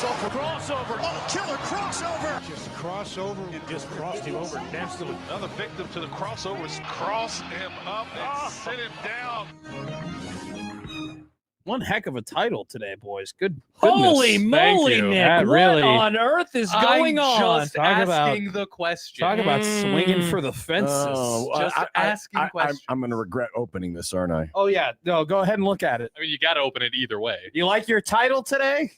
Crossover. Oh, killer crossover. Just crossover. It just crossed him over nastily. Another victim to the crossovers. Cross him up and sit him down. One heck of a title today, boys. Holy moly, you. Nick. That What really, on earth is going on? Just asking the question. Talk about swinging for the fences. Just asking questions. I'm going to regret opening this, aren't I? Oh, yeah. No, go ahead and look at it. I mean, you got to open it either way. You like your title today?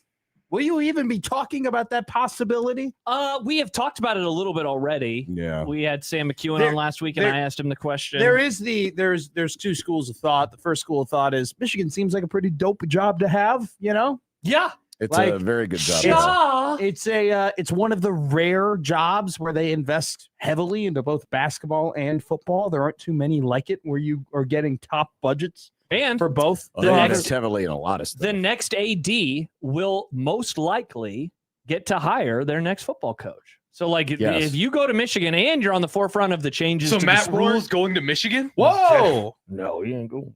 Will you even be talking about that possibility? We have talked about it a little bit already. Yeah. We had Sam McEwen on last week, and I asked him the question. There's two schools of thought. The first school of thought is Michigan seems like a pretty dope job to have, you know? Yeah. It's like, a very good job. It's one of the rare jobs where they invest heavily into both basketball and football. There aren't too many like it where you are getting top budgets and for both. They invest heavily in a lot of stuff. The next AD will most likely get to hire their next football coach. So, like, if you go to Michigan and you're on the forefront of the changes, So to Matt the sport, Rule's going to Michigan? Whoa! No, he ain't going.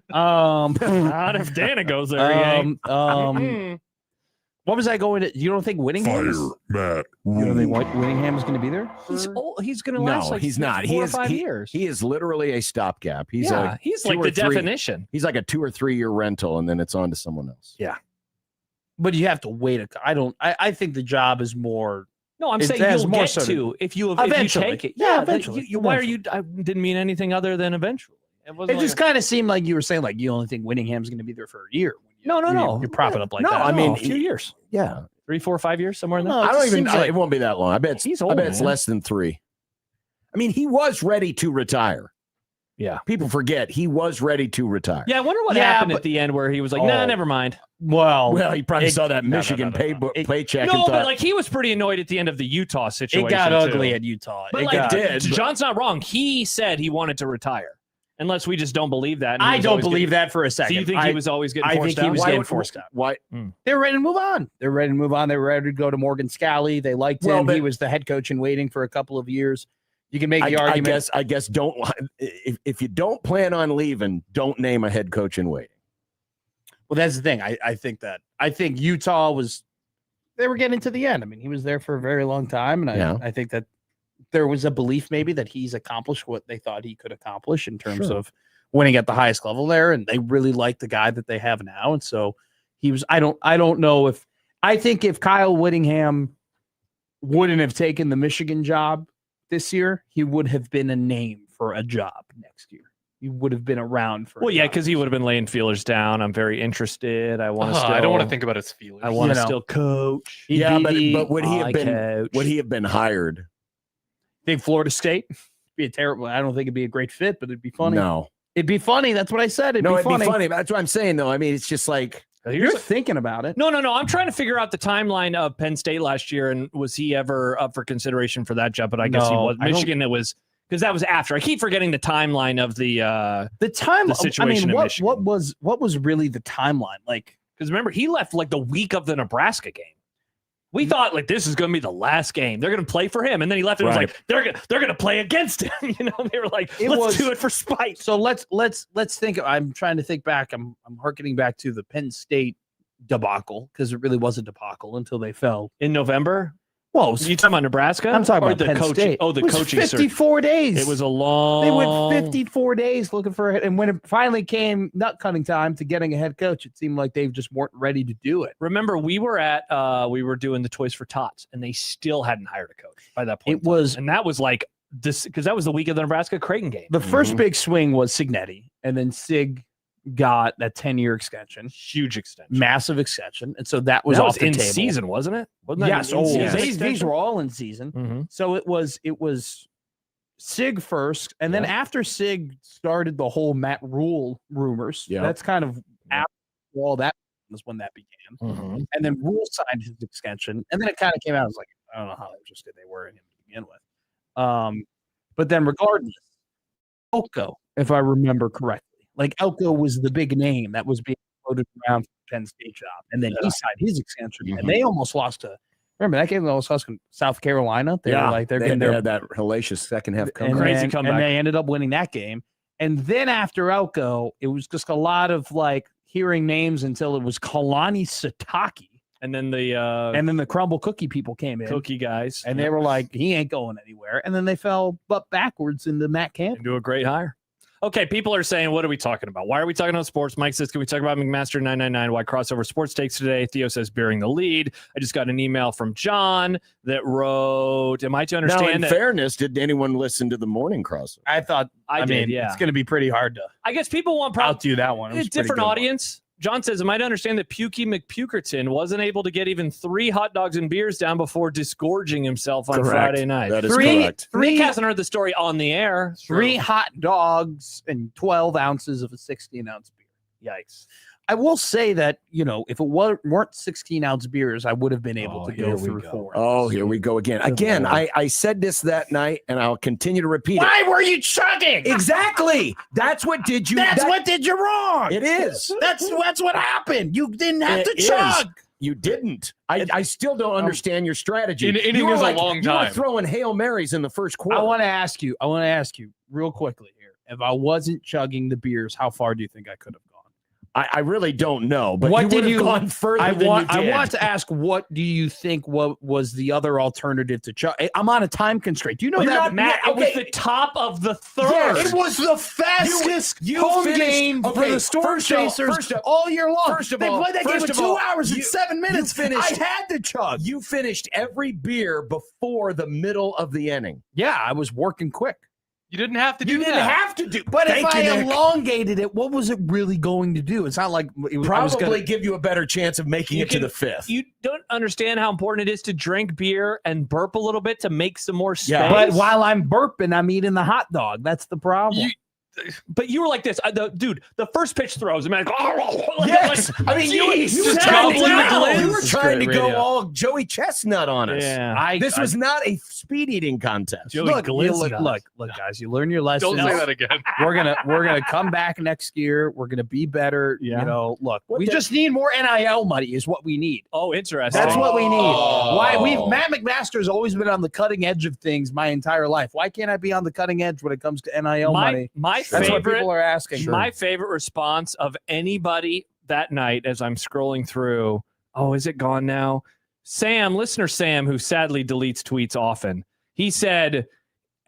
Not if Dana goes there. What was I going to? You don't think Whittingham? Matt. You don't think Whittingham is going to be there? He's old. He's going to last like he's not. 4 or 5 years. He is literally a stopgap. He's he's like the definition. He's like a 2 or 3 year rental, and then it's on to someone else. Yeah, but you have to wait. I think the job is more. No, I'm saying you'll get to if you take it. Yeah, eventually. Why are you? I didn't mean anything other than eventually. It just kind of seemed like you were saying like you only think Whittingham's going to be there for a year. No. You're propping up like no, that. I mean, a few years. Yeah. 3, 4, 5 years, somewhere in there. No, I don't even. like, it won't be that long. I bet he's old. it's less than 3. I mean, he was ready to retire. Yeah. People forget he was ready to retire. Yeah, I wonder what happened at the end where he was like, "Nah, never mind." Well, he probably saw that Michigan paycheck. No, and thought, but like he was pretty annoyed at the end of the Utah situation. It got too. ugly at Utah. But it did. John's not wrong. He said he wanted to retire. Unless we just don't believe that. I don't believe that for a second. So you think he was always getting forced out? I think he was getting forced out. Why? They were ready to move on. They were ready to go to Morgan Scalley. They liked him. He was the head coach in waiting for a couple of years. You can make the argument. I guess don't. If you don't plan on leaving, don't name a head coach in waiting. Well, that's the thing. I think Utah was. They were getting to the end. I mean, he was there for a very long time, and I think that there was a belief maybe that he's accomplished what they thought he could accomplish in terms of winning at the highest level there. And they really like the guy that they have now. And so he was, I don't know I think if Kyle Whittingham wouldn't have taken the Michigan job this year, he would have been a name for a job next year. He would have been around for. Well, yeah, because he would have been laying feelers down. I'm very interested. I want to. I don't want to think about his feelers. I want to still coach. But would he have been hired? Think Florida State? Be a terrible. I don't think it'd be a great fit, but it'd be funny. No, it'd be funny. That's what I said. It'd be funny. That's what I'm saying, though. I mean, it's just like you're thinking about it. No. I'm trying to figure out the timeline of Penn State last year, and was he ever up for consideration for that job? But I guess he was. Michigan, it was because that was after. I keep forgetting the timeline of the situation in Michigan. What was really the timeline like? Because remember, he left like the week of the Nebraska game. We thought like this is going to be the last game. They're going to play for him, and then he left and was like, they're going to play against him. They were like, let's do it for spite. So let's think. I'm trying to think back. I'm harkening back to the Penn State debacle because it really was a debacle until they fell in November. Well, you talking about Nebraska? I'm talking about the Penn State. Oh, the coaching 54 days. It was a long. They went 54 days looking for it, and when it finally came nut cutting time to getting a head coach, it seemed like they just weren't ready to do it. Remember, we were doing the Toys for Tots, and they still hadn't hired a coach by that point. And that was like this because that was the week of the Nebraska Creighton game. The first big swing was Signetti, and then Sig got that 10-year extension, huge extension, massive extension, and so that was off the in table. Season, wasn't it? Wasn't yes, these were all in season. Mm-hmm. So it was Sig first, and then after Sig started the whole Matt Rule rumors. Yeah, that's kind of after all that was when that began, and then Rule signed his extension, and then it kind of came out. I was like, I don't know how interested they were in him to begin with. But then regardless, Elko, if I remember correctly. Like Elko was the big name that was being floated around for the Penn State job, and then he signed his extension, and they almost lost to. Remember that game? They almost lost to South Carolina. They were like they had that hellacious second half comeback. Crazy comeback, and they ended up winning that game. And then after Elko, it was just a lot of like hearing names until it was Kalani Sitake, And then the crumble cookie people came in. Cookie guys. And they were like, he ain't going anywhere. And then they fell butt backwards into Matt Camp. Into a great hire. Okay, people are saying, what are we talking about? Why are we talking about sports? Mike says, can we talk about McMaster 999? Why crossover sports takes today? Theo says, bearing the lead. I just got an email from John that wrote, am I to understand now, in fairness, did anyone listen to the morning crossover? I thought, I mean, it's going to be pretty hard to. I guess people want outdo that one. A different audience. John says, am I to understand that Pukey McPukerton wasn't able to get even 3 hot dogs and beers down before disgorging himself on Friday night? That is correct. Nick hasn't heard the story on the air. 3 hot dogs and 12 ounces of a 16-ounce beer. Yikes. I will say that, if it weren't 16-ounce beers, I would have been able to go through 4. Oh, here we go again. Again, I said this that night, and I'll continue to repeat it. Why were you chugging? Exactly. That's what did you. What did you wrong? It is. That's what happened. You didn't have to chug. You didn't. I still don't understand your strategy. Inning is a long time. You were throwing Hail Marys in the first quarter. I want to ask you real quickly here. If I wasn't chugging the beers, how far do you think I could have gone? I really don't know, but what you would have gone further than you did. I want to ask, what do you think was the other alternative to chug? I'm on a time constraint. Do you know that, Matt? It was the top of the third. Yes, it was the fastest home game for the Storm Chasers all year long. First of all, they gave it 2 hours and 7 minutes. I had to chug. You finished every beer before the middle of the inning. Yeah, I was working quick. You didn't have to do that. You didn't have to do. But if I elongated it, what was it really going to do? It's not like it was probably give you a better chance of making it to the 5th. You don't understand how important it is to drink beer and burp a little bit to make some more space. Yeah, but while I'm burping, I'm eating the hot dog. That's the problem. But you were like this, dude. The first pitch throws, man. Yes, I mean you were trying to go all Joey Chestnut on us. Yeah, this was not a speed eating contest. Look, guys, you learn your lessons. Don't say that again. We're gonna come back next year. We're gonna be better. Yeah. Look, we just need more NIL money. Is what we need. Oh, interesting. That's what we need. Matt McMaster's always been on the cutting edge of things my entire life. Why can't I be on the cutting edge when it comes to NIL money? That's what people are asking. My favorite response of anybody that night as I'm scrolling through, is it gone now? Listener Sam, who sadly deletes tweets often, he said,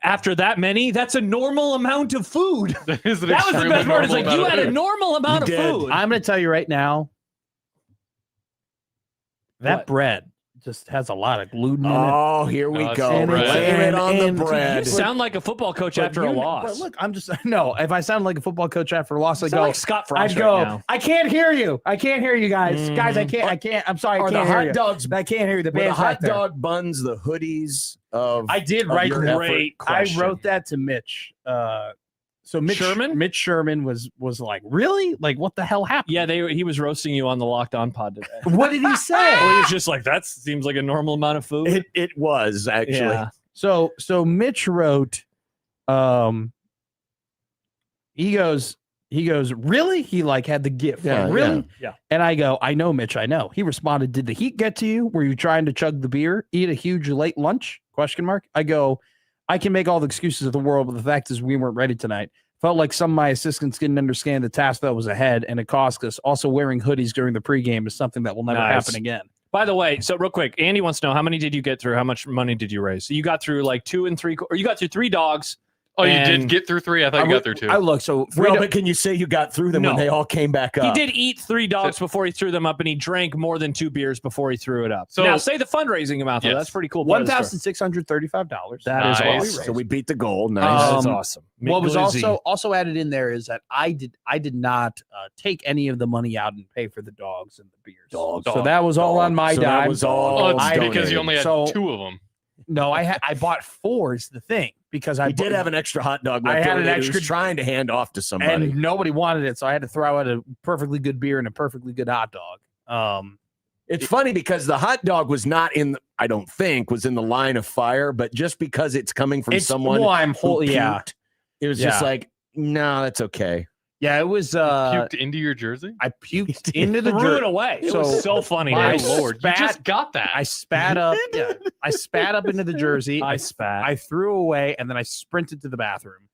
after that many, that's a normal amount of food. That was the best part. It's like, you had a normal amount of food. I'm going to tell you right now, that bread just has a lot of gluten in it. Oh, here we go. Blame it on the bread. You sound like a football coach after a loss. But look, if I sound like a football coach after a loss, I'd go like Scott Frost. I'd go, right now. I can't hear you. I can't hear you guys. Guys, I can't. I'm sorry. I can't hear you. Dogs, I can't hear you. The hot dog buns, the hoodies of. I did write great question. I wrote that to Mitch. So Mitch Sherman was like, really? Like, what the hell happened? Yeah, he was roasting you on the Locked On pod today. What did he say? Well, he was just like, that seems like a normal amount of food. It was actually. Yeah. So Mitch wrote, he goes, really? He had the gift. Yeah, like, really? Yeah. And I go, I know, Mitch, I know. He responded, did the heat get to you? Were you trying to chug the beer? Eat a huge late lunch? ? I go, I can make all the excuses of the world, but the fact is we weren't ready tonight. Felt like some of my assistants didn't understand the task that was ahead, and it cost us. Also, wearing hoodies during the pregame is something that will never happen again. By the way, so real quick, Andy wants to know, how many did you get through? How much money did you raise? So you got through like 2 3/4, or you got through 3 dogs. Oh, you did get through 3? I thought you got through 2. But can you say you got through them when they all came back up? He did eat 3 dogs before he threw them up, and he drank more than 2 beers before he threw it up. So now say the fundraising amount, though. That's pretty cool. $1,635. That is what we raised. So we beat the goal. Nice. That's awesome. What was also added in there is that I did not take any of the money out and pay for the dogs and the beers. So that was all on my dime. That was all because you only had 2 of them. No, I bought 4 is the thing, because I did have an extra hot dog left. I had an extra trying to hand off to somebody, and nobody wanted it, so I had to throw out a perfectly good beer and a perfectly good hot dog. It's funny because the hot dog was not in. I don't think was in the line of fire, but just because it's coming from someone, who puked, it was just like, no, that's okay. Yeah, it was. Puked into your jersey? I puked into the jersey. Threw it away. It was so funny. My Lord, you just got that. I spat up. Yeah, I spat up into the jersey. I spat. I threw away, and then I sprinted to the bathroom.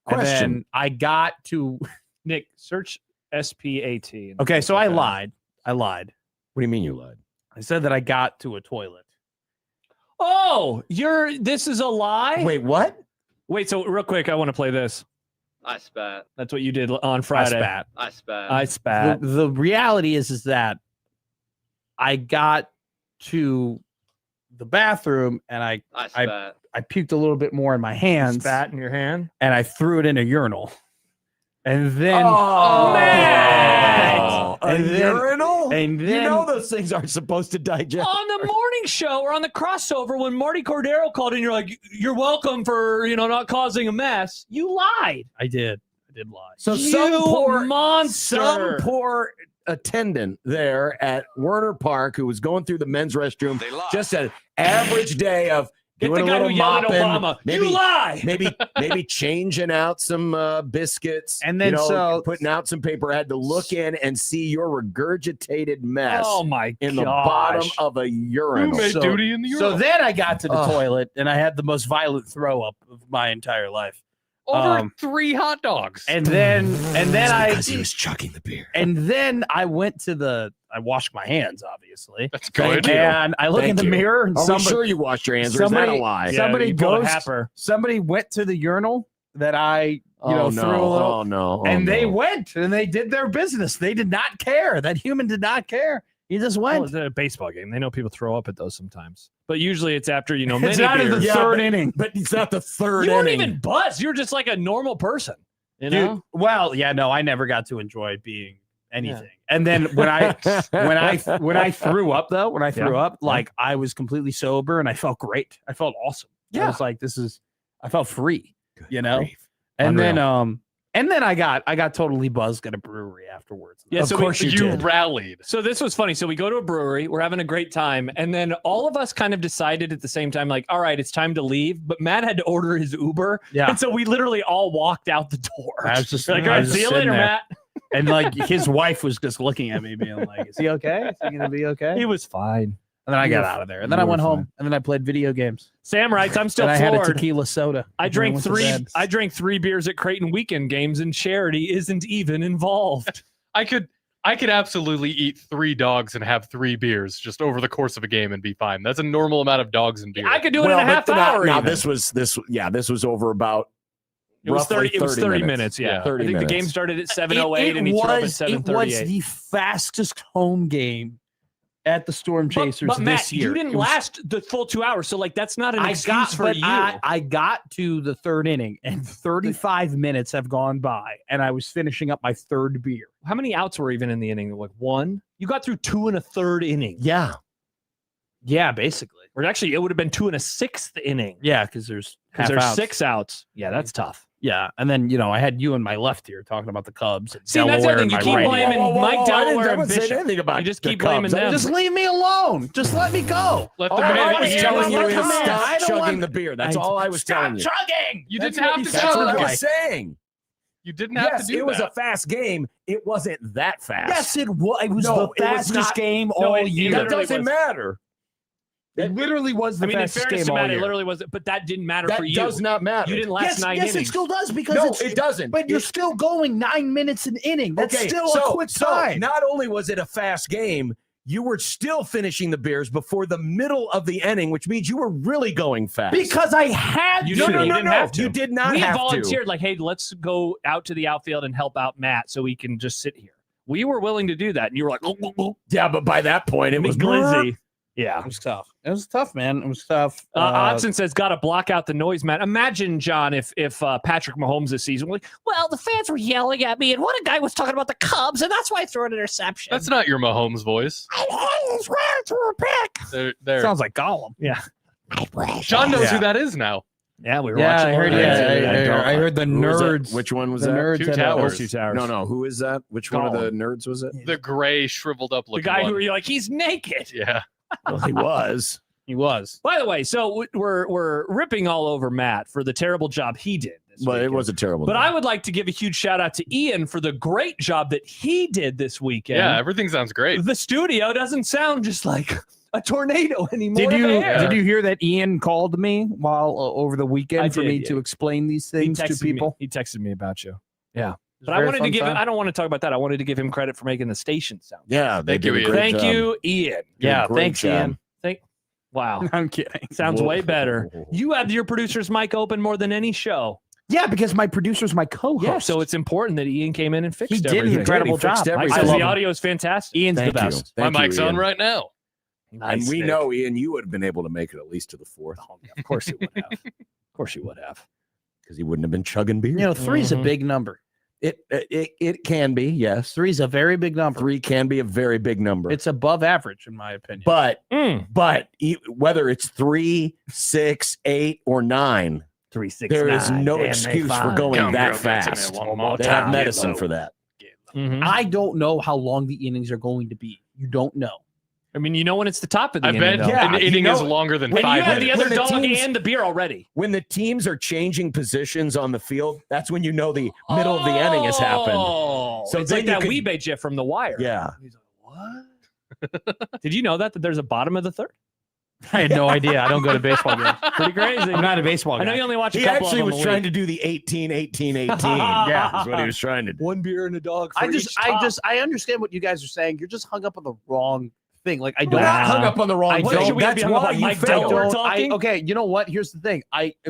And then I got to Nick. Search SPAT. Okay, so I lied. What do you mean you lied? I said that I got to a toilet. Oh, this is a lie? Wait, what? Wait, so real quick, I want to play this. I spat. That's what you did on Friday. I spat. I spat. The reality is that I got to the bathroom and I spat. I puked a little bit more in my hands. Spat in your hand? And I threw it in a urinal. And then urinal? And then you know those things aren't supposed to digest. On the morning show or on the crossover when Marty Cordero called in, you're like, you're welcome for, not causing a mess. You lied. I did lie. So some poor attendant there at Werner Park who was going through the men's restroom, just an average day of Get the guy who yelled at Obama. Maybe, you lie. maybe changing out some biscuits, and then putting out some paper. I had to look in and see your regurgitated mess. Oh my in the bottom of a urinal. Who made duty in the urinal? So then I got to the toilet and I had the most violent throw up of my entire life. Over 3 hot dogs. And then because he was chugging the beer. And then I went to I washed my hands, obviously. That's good. And I look in the mirror and I'm sure you washed your hands. Or is that a lie? Somebody went to the urinal that I threw a little. Oh no. And they went and they did their business. They did not care. That human did not care. He just went. Well, it's a baseball game. They know people throw up at those sometimes. But usually it's after, many it's not in the third inning. But it's not the third inning. You inning. weren't even buzzed. You're just like a normal person. Dude, well, yeah, no, I never got to enjoy being anything. Yeah. And then when I threw up though, like I was completely sober and I felt great. I felt awesome. Yeah. I was like, I felt free, Good grief. And then I got totally buzzed at a brewery afterwards. Yeah, of course you rallied. So this was funny. So we go to a brewery, we're having a great time, and then all of us kind of decided at the same time, like, all right, it's time to leave. But Matt had to order his Uber, and so we literally all walked out the door. I was just like, all right, see you later, Matt. And like his wife was just looking at me, being like, "Is he okay? Is he gonna be okay?" He was fine. And then I got out of there, and then I went home, and then I played video games. Sam writes, "I'm still floored. I had a tequila soda. I drank 3 beers at Creighton weekend games, and charity isn't even involved." I could absolutely eat 3 dogs and have 3 beers just over the course of a game and be fine. That's a normal amount of dogs and beer. I could do it in a half hour. Now this was over about. It was 30 minutes. Yeah, 30 I think minutes. the game started at 7:08 and he threw up at 7:38. It was the fastest home game at the Storm Chasers but Matt, this year. You didn't last the full 2 hours, so like that's not an excuse for you. I got to the third inning, and 35 minutes have gone by, and I was finishing up my third beer. How many outs were even in the inning? Like 1? You got through 2 1/3 innings. Yeah, basically. Or actually, it would have been 2 1/6 inning. Yeah, because there's 6 outs. Yeah, that's tough. Yeah, and then I had you in my left ear talking about the Cubs. And See, Delaware that's the thing. You keep blaming Mike Delaware and Bishop. Say anything about you just keep blaming them. Just leave me alone. Just let me go. Let the I was man telling you eat. to stop chugging the beer. That's all I was telling you. Stop chugging. You didn't have to That's what I chug. was saying. You didn't have to do that. It was a fast game. It wasn't that fast. Yes, it was. It was the fastest game all year. That doesn't matter. It literally was the fastest game all year. It literally was, but that didn't matter for you. That does not matter. You didn't last 9 innings. Yes, it still does because it doesn't. But you're still going 9 minutes an inning. That's still a quick time. Not only was it a fast game, you were still finishing the beers before the middle of the inning, which means you were really going fast. Because I had to. No, you didn't have to. You did not we have volunteered, to. like, hey, let's go out to the outfield and help out Matt so we can just sit here. We were willing to do that. And you were like, yeah, but by that point, it was glizzy. Yeah. It was tough. It was tough, man. It was tough. Odson says, got to block out the noise, man. Imagine, John, if Patrick Mahomes this season was like, well, the fans were yelling at me, and one guy was talking about the Cubs, and that's why I threw an interception. That's not your Mahomes voice. I swear to a pick. There. Sounds like Gollum. Yeah. John knows who that is now. Yeah, we were watching. I I heard the nerds. Which one was the that? Nerds Two Towers. Two Towers. No. Who is that? Which one of the nerds was it? The gray, shriveled up looking The guy one. who you're like, he's naked. Yeah. Well, he was. He was. By the way, so we're ripping all over Matt for the terrible job he did this Well, weekend. it was a terrible But game. I would like to give a huge shout out to Ian for the great job that he did this weekend. Yeah, everything sounds great. The studio doesn't sound just like a tornado anymore. Did you hear that Ian called me while over the weekend for me to explain these things to people? He texted me about you. Yeah. But I wanted to give him, I don't want to talk about that. I wanted to give him credit for making the station sound. Yeah, Thank you, Ian. Thank you, Ian. Yeah, thanks, Ian. Wow. I'm kidding. Sounds way better. You have your producer's mic open more than any show. Yeah, because my producer's my co-host. Yeah, so it's important that Ian came in and fixed He did everything. an incredible job. Mike says the audio is fantastic. Ian's Thank the you. best. Thank My you, mic's Ian. on right now. And we know, Ian, you would have been able to make it at least to the 4th. Of course you would have. Of course you would have. Because he wouldn't have been chugging beer. You know, 3 is a big number. It can be, yes. 3 is a very big number. 3 can be a very big number. It's above average, in my opinion. But whether it's 3, 6, 8, or 9, 3, 6, there 9. is no excuse for going that fast. They have medicine for that. I don't know how long the innings are going to be. You don't know. I mean, you know when it's the top of the I inning. bet though. an inning is longer than When 5 you have minutes. the other When the dog teams- and the beer already. When the teams are changing positions on the field, that's when you know the middle of the inning has happened. So it's then like you that could- Weebay GIF from The Wire. Yeah. He's like, what? Did you know that there's a bottom of the third? I had no idea. I don't go to baseball games. Pretty crazy. I'm not a baseball guy. I know you only watch a He couple actually of them was a trying week. to do the 18, 18, 18. Yeah, is what he was trying to do. One beer and a dog. I understand what you guys are saying. You're just hung up on the wrong thing. Like I We're don't. not hung up on the wrong I thing. don't- Should we That's be hung up why on you Mike failed. Delaware talking? Okay, you know what? Here's the thing.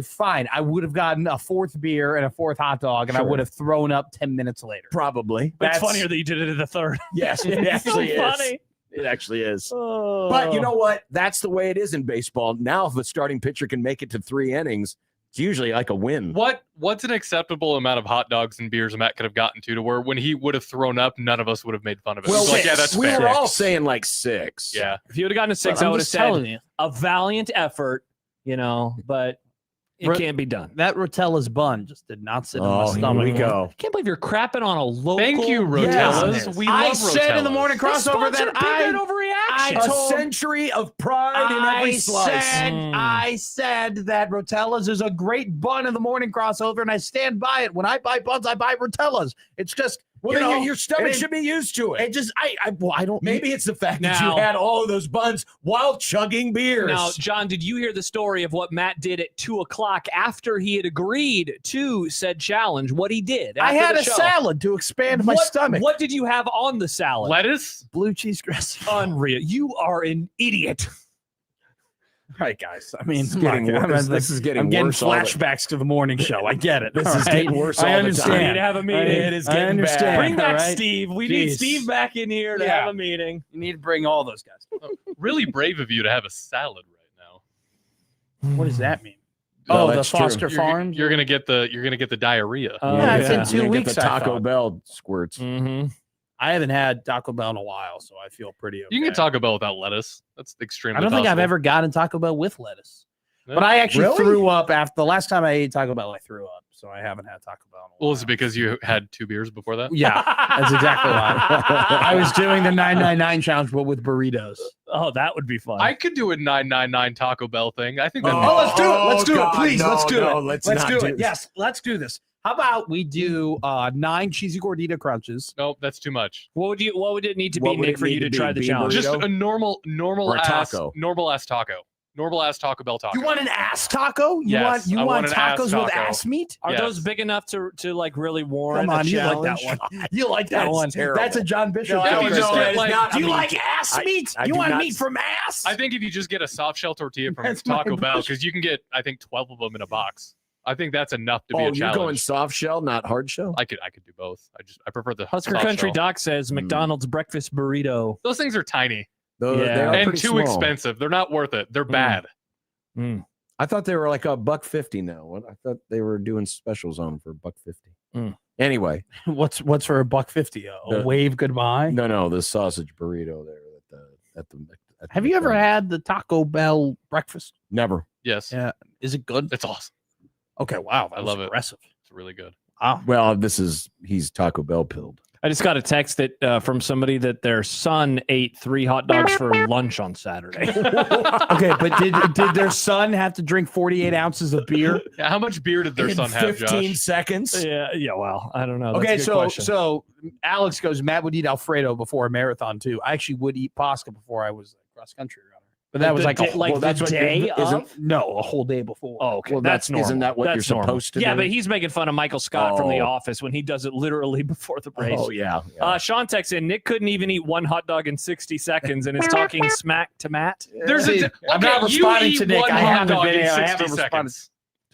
Fine. I would have gotten a 4th beer and a 4th hot dog, and I Sure. would have thrown up 10 minutes later. Probably. It's funnier that you did it in the third. Yes, it It's so actually is. funny. It actually is. Oh. But you know what? That's the way it is in baseball. Now, if the starting pitcher can make it to 3 innings, it's usually like a win. What's an acceptable amount of hot dogs and beers Matt could have gotten to where when he would have thrown up, none of us would have made fun of it? Well, He's like, yeah, that's we fair. were all saying like 6. Yeah. If you would have gotten a 6, But I I'm would have just telling said you. a valiant effort, but it can't be done. That Rotella's bun just did not sit in my Oh, here stomach. we go. I can't believe you're crapping on a local. Thank you, business. Rotellas. We I love said in the Rotellas. morning The crossover sponsor that big I red overreaction. A told- century of pride in every slice. I said that Rotella's is a great bun in the morning crossover, and I stand by it. When I buy buns, I buy Rotella's. It's just Well, you then know, your stomach it- should be used to it. It just I don't. Maybe it's the fact that Now- you had all of those buns while chugging beers. Now, John, did you hear the story of what Matt did at 2:00 after he had agreed to said challenge? What he did? I after had the a show? salad to expand my What- stomach. What did you have on the salad? Lettuce? Blue cheese dressing. Unreal. You are an idiot. Right, guys. I mean, This is getting worse. This is getting I'm getting worse all the- flashbacks to the morning show. I get it. This All is right? getting worse all I the understand. We time. need to have a meeting. It is I getting understand. bad. Bring back all right? Steve. We need Jeez. Steve back in here to Yeah. have a meeting. You need to bring all those guys. Really brave of you to have a salad right now. What does that mean? No, Oh, the that's true. Foster Farms. You're gonna get the diarrhea. Yeah, it's in 2 You're gonna weeks. Get the I Taco thought. Bell squirts. Mm-hmm. I haven't had Taco Bell in a while, so I feel pretty okay. You can get Taco Bell without lettuce. That's extremely. I don't think I've possible. ever gotten Taco Bell with lettuce. Yeah. But I actually Really? threw up after the last time I ate Taco Bell. I threw up, so I haven't had Taco Bell. In a Well, while. is it because you had 2 beers before that? Yeah, that's exactly why. I was doing the 999 challenge, but with burritos. Oh, that would be fun. I could do a 999 Taco Bell thing. I think that. Oh, let's do it. Let's do God, it. Please, no, let's do no, it. let's Let's not do do it. this. Yes, let's do this. How about we do 9 cheesy gordita crunches? Nope, that's too much. What would it need to What be, would Nick, it for need you to to try be? the Bean challenge? burrito? Just a normal Or a ass taco. normal ass taco. Normal ass Taco Bell taco. You want an ass taco? Yes, you I want want an ass tacos with taco. ass meat? Are Yes. those big enough to like really warrant Come on, a you like challenge? that one. You like that That's one. terrible. That's a John Bishop. No, I joke. would just get, like- do you I mean, like ass meat? I you do want not- meat from ass? I think if you just get a soft shell tortilla from That's my Taco Bell, impression. because you can get I think 12 of them in a box. I think that's enough to be Oh, a you're challenge. going soft shell, not hard shell? I could do both. I prefer the Husker soft Country shell. Doc says McDonald's breakfast burrito. Those things are tiny Though Yeah. they are and pretty too small. expensive. They're not worth it. They're bad. I thought they were like $1.50 now. What? I thought they were doing specials on for $1.50. Mm. Anyway, What's for $1.50? A The- wave goodbye. no, the sausage burrito there at the Have you ever McDonald's. had the Taco Bell breakfast? Never. Yes, Yeah. Is it good? it's awesome. Okay. Wow. That I was love it. aggressive. It's really good. Wow. Well, he's Taco Bell pilled. I just got a text that from somebody that their son ate 3 hot dogs for lunch on Saturday. Okay, but did their son have to drink 48 ounces of beer? Yeah, how much beer did their In son have, 15 Josh? seconds. yeah. Well, I don't know. That's a Okay, good so question. so Alex goes, Matt would eat Alfredo before a marathon too. I actually would eat pasta before I was a cross country runner. But that was like the day of? No, a whole day before. Oh, okay. Well, that's normal. Isn't that what you're supposed to do? Yeah, but he's making fun of Michael Scott from The Office when he does it literally before the race. Oh, yeah. Sean texts in, Nick couldn't even eat one hot dog in 60 seconds and is talking smack to Matt. I'm not responding to Nick. I haven't responded.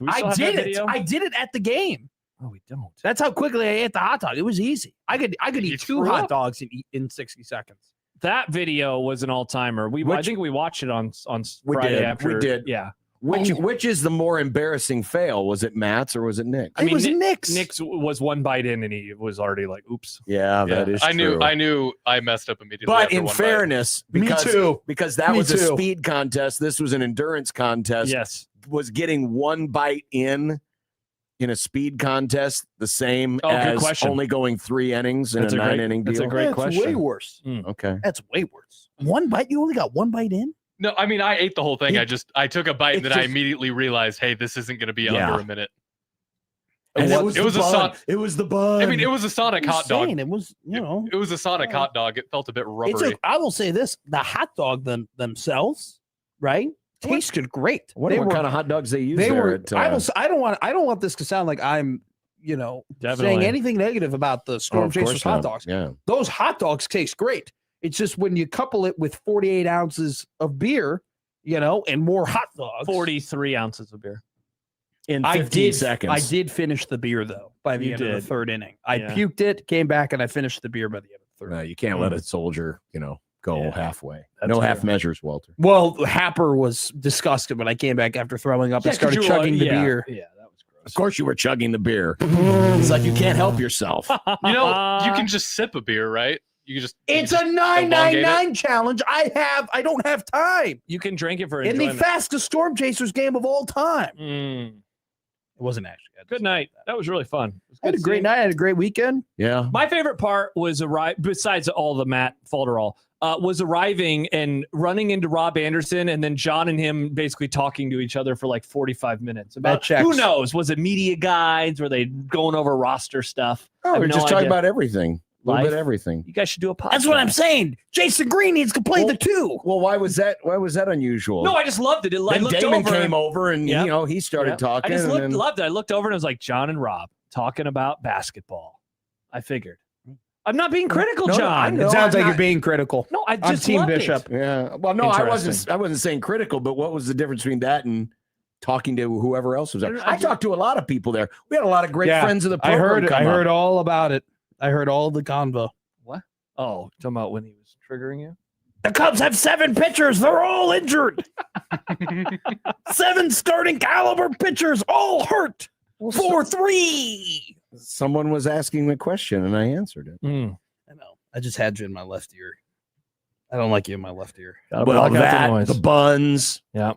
I did it. I did it at the game. Oh, we don't. That's how quickly I ate the hot dog. It was easy. I could eat 2 hot dogs in 60 seconds. That video was an all-timer. I think we watched it on Friday after. We did. Yeah. Which is the more embarrassing fail? Was it Matt's or was it Nick's? It was Nick's. Nick's was one bite in and he was already like, oops. Yeah, that is true. I knew I messed up immediately. But in fairness, because that was a too. speed contest, this was an endurance contest. Yes. Was getting one bite in a speed contest the same as only going 3 innings in a 9-inning deal? That's a great question. Way worse. Okay. That's way worse. One bite? You only got one bite in? No, I mean, I ate the whole thing. I took a bite and then I immediately realized, hey, this isn't going to be under a minute. And it was the bun. I mean, it was a Sonic hot dog. It was, it was a Sonic hot dog. It felt a bit rubbery. I will say this: the hot dog themselves, right, tasted great. What kind of hot dogs they use? I don't want this to sound like I'm, saying anything negative about the Storm Chasers hot dogs. Yeah, those hot dogs taste great. It's just when you couple it with 48 ounces of beer, and more hot dogs. 43 ounces of beer. In 15 seconds. I did finish the beer, though, by the end of the 3rd inning. I puked it, came back, and I finished the beer by the end of the 3rd. No, you can't let a soldier, go halfway. No half measures, Walter. Well, Happer was disgusted when I came back after throwing up and started chugging the beer. Yeah, that was gross. Of course you were chugging the beer. It's like you can't help yourself. You can just sip a beer, right? It's a 999 challenge. I don't have time. You can drink it for in enjoyment. the fastest Storm Chasers game of all time. It wasn't actually. Good night. That was really fun. I had a great night. I had a great weekend. Yeah. My favorite part was besides all the Matt Falderall, was arriving and running into Rob Anderson and then John and him basically talking to each other for like 45 minutes about who knows? Was it media guides? Were they going over roster stuff? Oh, we're just talking about everything. A little bit of everything. You guys should do a podcast. That's what I'm saying. Jason Green needs to play the 2. Well, why was that unusual? No, I just loved it. Then Damon came over and he started talking. I just loved it. I looked over and it was like John and Rob talking about basketball. I figured. I'm not being critical, John. It sounds like you're being critical. No, I just Team loved Bishop. It. Yeah. Well, no, I wasn't saying critical, but what was the difference between that and talking to whoever else was there? I talked to a lot of people there. We had a lot of great friends of the program. I heard all about it. I heard all the convo. What? Oh, talking about when he was triggering you? The Cubs have 7 pitchers. They're all injured. 7 starting caliber pitchers, all hurt. 4-3. Someone was asking the question and I answered it. I know. I just had you in my left ear. I don't like you in my left ear. Well, the buns. Yeah.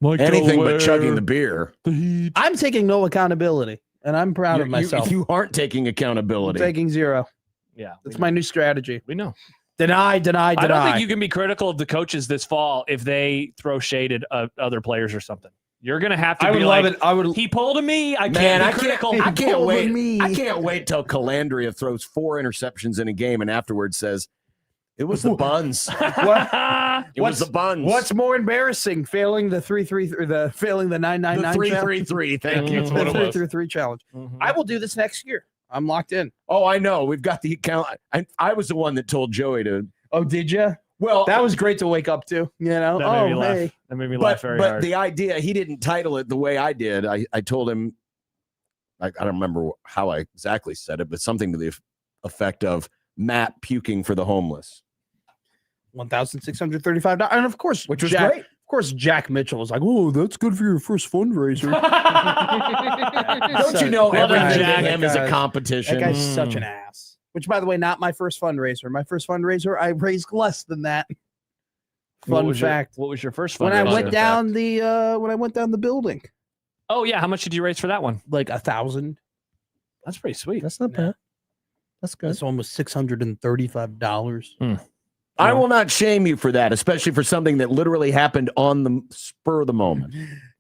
Anything but chugging the beer. I'm taking no accountability, and I'm proud of myself. You aren't taking accountability. I'm taking 0. Yeah. That's my new strategy. We know. Deny. I don't think you can be critical of the coaches this fall if they throw shade at other players or something. You're gonna have to I be would like, love it. I would. He pulled a me. I can't be be critical. I can't wait. I can't wait till Calandria throws 4 interceptions in a game and afterwards says, "It was the buns." It was the buns. What's more embarrassing, failing the 3-3 failing the 999 3-3-3? Thank you. The 3-3-3 challenge. I will do this next year. I'm locked in. Oh, I know. We've got the account. I was the one that told Joey to. Oh, did you? Well, that was great to wake up to. That made me laugh. That made me laugh very hard. But the idea, he didn't title it the way I did. I told him, I don't remember how I exactly said it, but something to the effect of Matt puking for the homeless. $1,635, and of course, which was great. Of course, Jack Mitchell was like, "Oh, that's good for your first fundraiser." Don't you know everything to him is a competition? That guy's such an ass. Which, by the way, not my first fundraiser. My first fundraiser, I raised less than that. Fun fact. What was your first fundraiser? When I went down the building. Oh yeah, how much did you raise for that one? Like 1,000. That's pretty sweet. That's not bad. That's good. This one was $635. I will not shame you for that, especially for something that literally happened on the spur of the moment.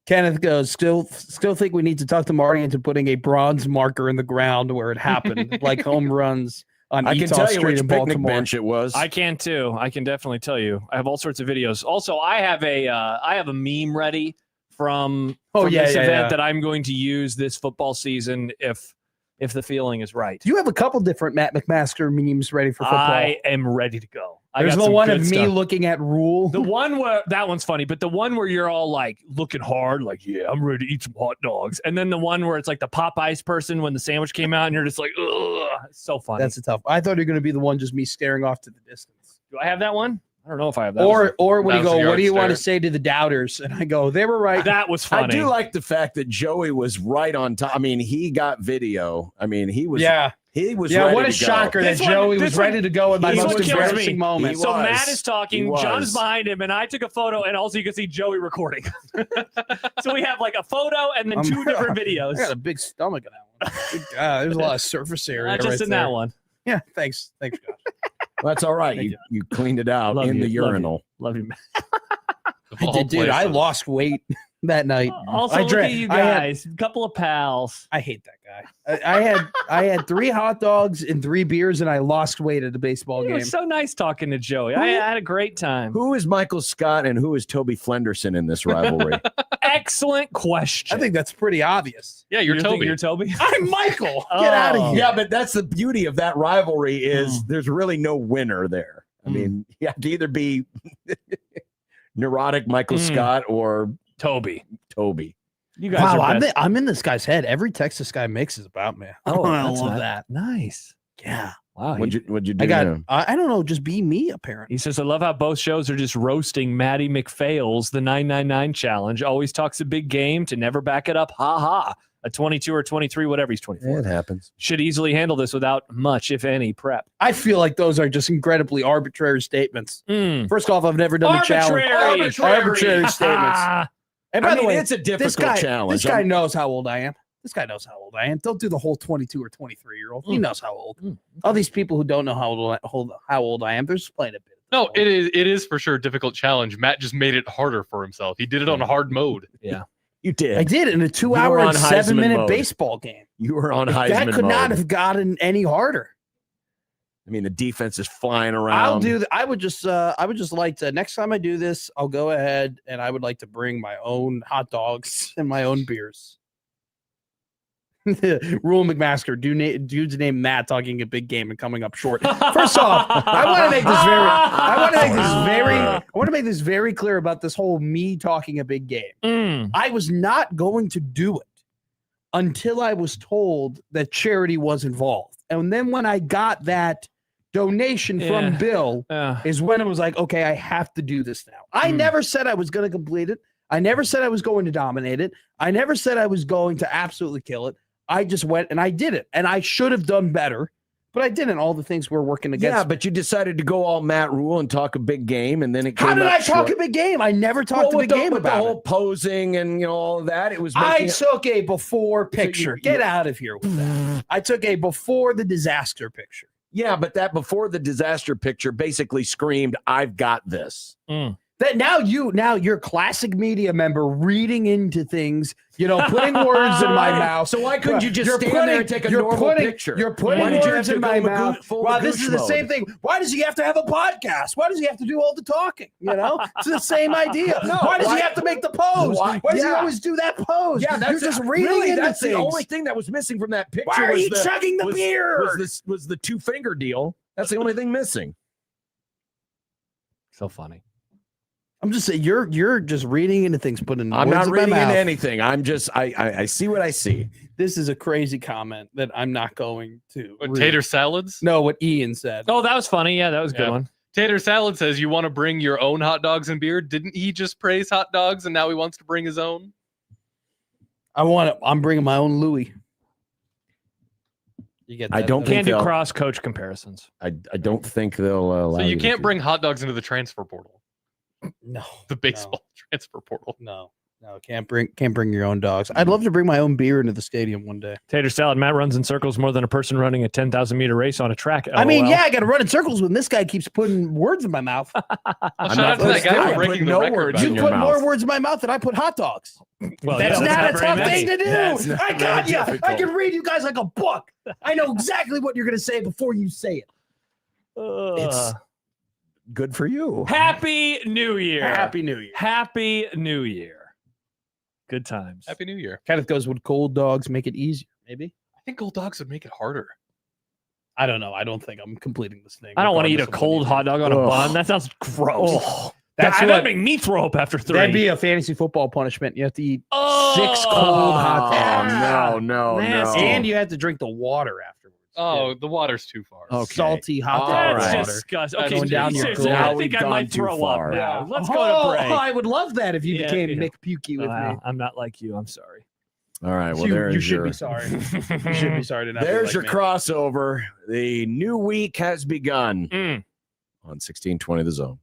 Kenneth goes, still think we need to talk to Marty into putting a bronze marker in the ground where it happened, like home runs. on I can Eataw tell you Street which in picnic Baltimore. bench it was. I can too. I can definitely tell you. I have all sorts of videos. Also, I have a meme ready from this event that I'm going to use this football season if the feeling is right. You have a couple different Matt McMaster memes ready for football. I am ready to go. There's the one of me looking at Rule. The one where that one's funny, but the one where you're all like looking hard, like, yeah, I'm ready to eat some hot dogs. And then the one where it's like the Popeyes person when the sandwich came out and you're just like, ugh, it's so funny. That's a tough. I thought you were going to be the one just me staring off to the distance. Do I have that one? I don't know if I have that. Or when you go, what do you want to say to the doubters? And I go, they were right. That was funny. I do like the fact that Joey was right on top. I mean, he got video. I mean, he was. Yeah. He was. Yeah. Ready What a to shocker go. that Joey was ready to go in my most embarrassing moment. So Matt is talking. John's behind him, and I took a photo, and also you can see Joey recording. So we have like a photo and then two different videos. I got a big stomach in that one. Good God, there's a lot of surface area. Not just in that one. Yeah. Thanks, Josh. Well, that's all right. You cleaned it out in the urinal. Love you, man. I did, dude. I lost weight that night. Also, look at you guys. A couple of pals. I hate that guy. I had 3 hot dogs and 3 beers, and I lost weight at a baseball game. It was so nice talking to Joey. I had a great time. Who is Michael Scott and who is Toby Flenderson in this rivalry? Excellent question. I think that's pretty obvious. Yeah, you're Toby. You're Toby. I'm Michael. Get out of here. Yeah, but that's the beauty of that rivalry is there's really no winner there. I mean, you have to either be neurotic Michael Scott or Toby. You guys are I'm in this guy's head. Every text this guy makes is about me. Oh, I love that. Nice. Yeah. Wow. What'd you do? I don't know. Just be me, apparently. He says, I love how both shows are just roasting Maddie McPhails, the 999 challenge. Always talks a big game to never back it up. Ha ha. A 22 or 23, whatever. He's 24. It happens. Should easily handle this without much, if any, prep. I feel like those are just incredibly arbitrary statements. First off, I've never done the challenge. Arbitrary statements. And by the way, it's a difficult challenge. This guy knows how old I am. Don't do the whole 22 or 23-year-old. He knows how old. All these people who don't know how old I am, they're just playing a bit. No, it is for sure a difficult challenge. Matt just made it harder for himself. He did it on hard mode. Yeah. You did. I did in a 2-hour and 7-minute baseball game. You were on Heisman That could mode. not have gotten any harder. I mean, the defense is flying around. I would just like to, next time I do this, I'll go ahead and I would like to bring my own hot dogs and my own beers. Rule McMaster, dude's named Matt, talking a big game and coming up short. First off, I want to make this very clear about this whole me talking a big game. I was not going to do it until I was told that charity was involved. And then when I got that donation from Bill is when it was like, okay, I have to do this now. I never said I was going to complete it. I never said I was going to dominate it. I never said I was going to absolutely kill it. I just went and I did it. And I should have done better, but I didn't. All the things we're working against. Yeah, but you decided to go all Matt Rule and talk a big game, and then it came How did I talk a big game? I never talked a big game about the whole posing and all of that. It was. I took a before picture. Get out of here with that. I took a before the disaster picture. Yeah, but that before the disaster picture basically screamed, "I've got this." That now you're classic media member reading into things, putting words in my mouth. So why couldn't you just stand there and take a normal picture? You're putting words in my mouth. Wow, this is the same thing. Why does he have to have a podcast? Why does he have to do all the talking? It's the same idea. Why does he have to make the pose? Why does he always do that pose? Yeah, you're just reading into that's things. The only thing that was missing from that picture. Why are you chugging the beer? Was the 2-finger deal? That's the only thing missing. So funny. I'm just saying you're just reading into things, putting. I'm not reading into mouth. anything. I'm just I see what I see. This is a crazy comment that I'm not going to. Tater salads? No, what Ian said. Oh, that was funny. Yeah, that was a good one. Tater Salad says, you want to bring your own hot dogs and beer? Didn't he just praise hot dogs and now he wants to bring his own? I'm bringing my own Louis. You get that? I don't think can't do cross coach comparisons. I don't think they'll allow so you can't bring hot dogs into the transfer portal. No. The baseball transfer portal. No. No, can't bring your own dogs. I'd love to bring my own beer into the stadium one day. Tater salad. Matt runs in circles more than a person running a 10,000-meter race on a track. LOL. I mean, yeah, I got to run in circles when this guy keeps putting words in my mouth. Shout out to that guy for breaking the record. You put more words in my mouth than I put hot dogs. Well, that's not a tough many. thing to do. I got you. I can read you guys like a book. I know exactly what you're going to say before you say it. It's good for you. Happy New Year. Happy New Year. Happy New Year. Good times. Happy New Year. Kind of goes with cold dogs make it easier, maybe. I think cold dogs would make it harder. I don't know. I don't think I'm completing this thing. I don't want to eat a cold hot dog on a bun. That sounds gross. That'd make me throw up after 3. That'd be a fantasy football punishment. You have to eat 6 cold hot dogs. No. And you have to drink the water afterwards. Oh, the water's too far. Okay. Salty hot dog That's water. disgusting. That's Okay, going down your seriously, throat. I think I might Too throw far. up now. Let's go to break. I would love that if you became Mick Pukey with me. I'm not like you. I'm sorry. All right. Well, You should be sorry. You should be sorry to not. There's be your like me. crossover. The new week has begun on 1620 The Zone.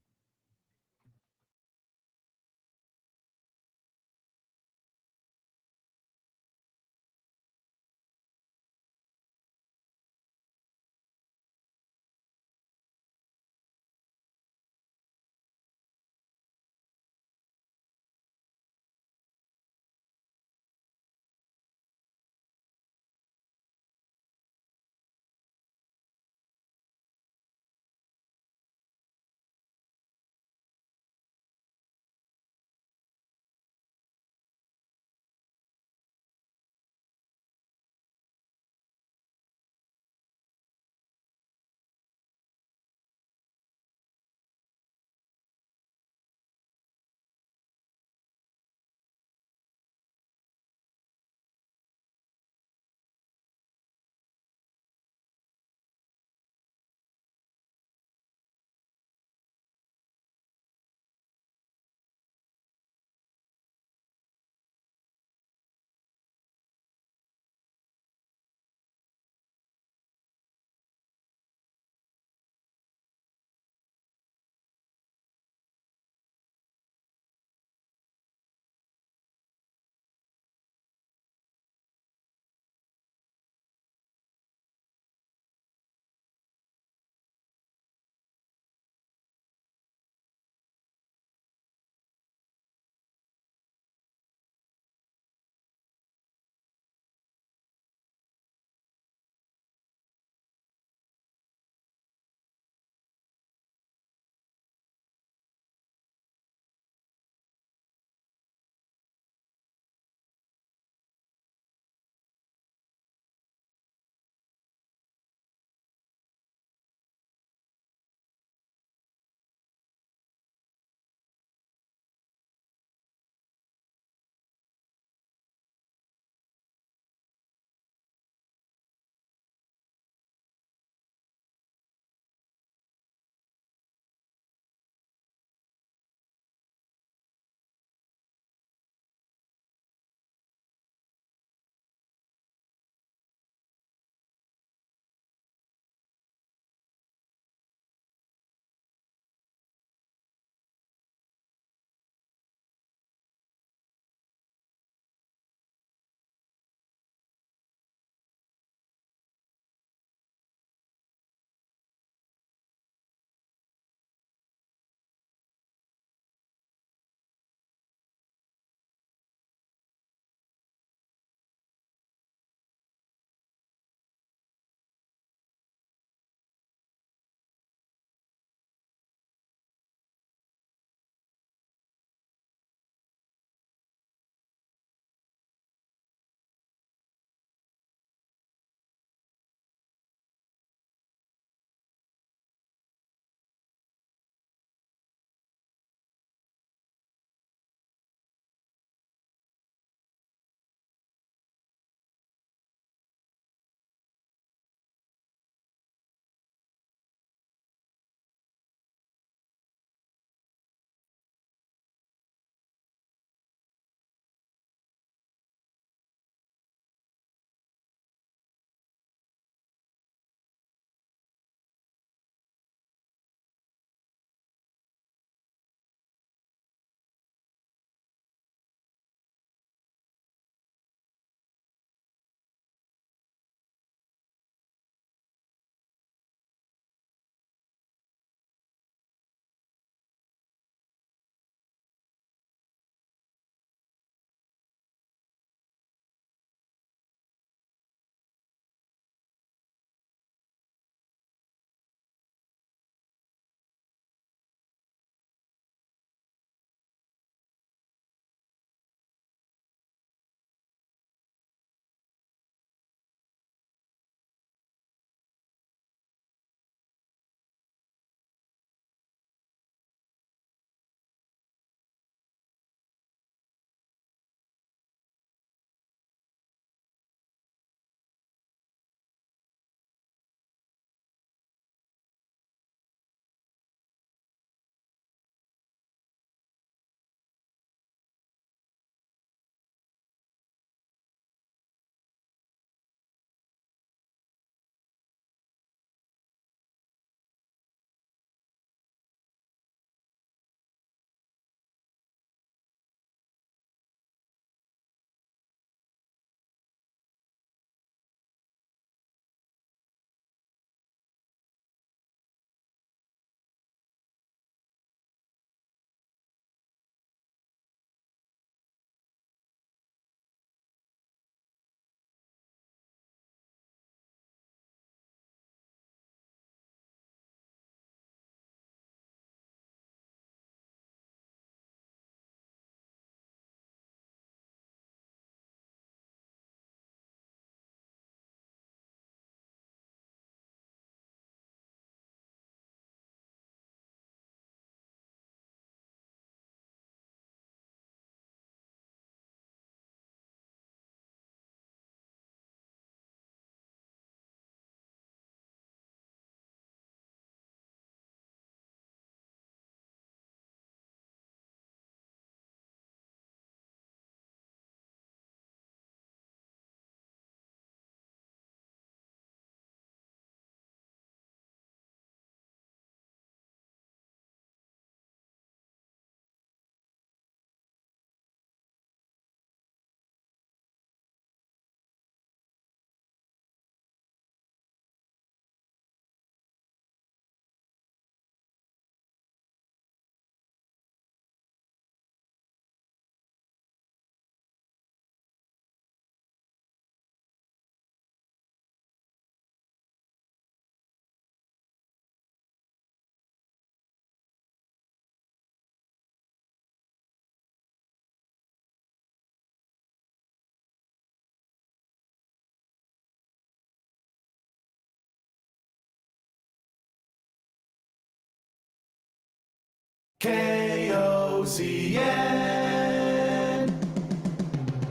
KOZN.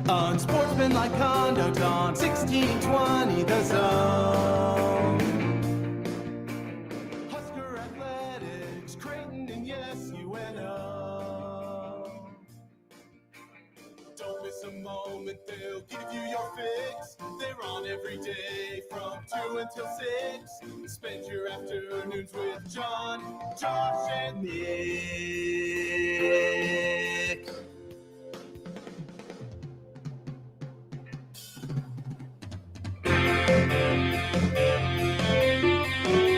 Unsportsmanlike conduct on 1620 The Zone. Husker Athletics, Creighton, and yes, UNO. Don't miss a moment, they'll give you your fix. They're on every day from 2 until 6. Spend your afternoons with John, Josh, and Nick.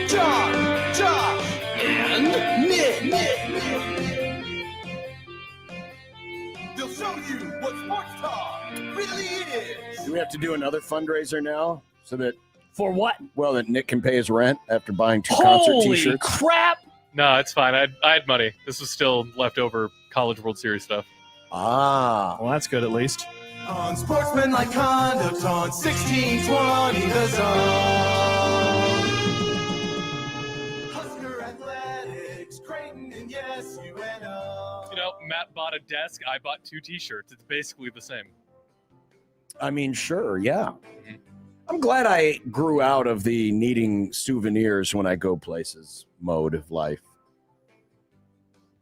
John, Josh, and Nick. They'll show you what sports talk really is. Do we have to do another fundraiser now so that For what? well that Nick can pay his rent after buying 2 concert Holy T-shirts? crap! No, it's fine. I had money. This was still leftover College World Series stuff. Ah, Well, that's good at least. Unsportsmanlike conduct on 1620 The Zone. Husker Athletics, Creighton, and yes, UNO. You know, Matt bought a desk. I bought 2 T-shirts. It's basically the same. I mean, sure, yeah. I'm glad I grew out of the needing souvenirs when I go places mode of life,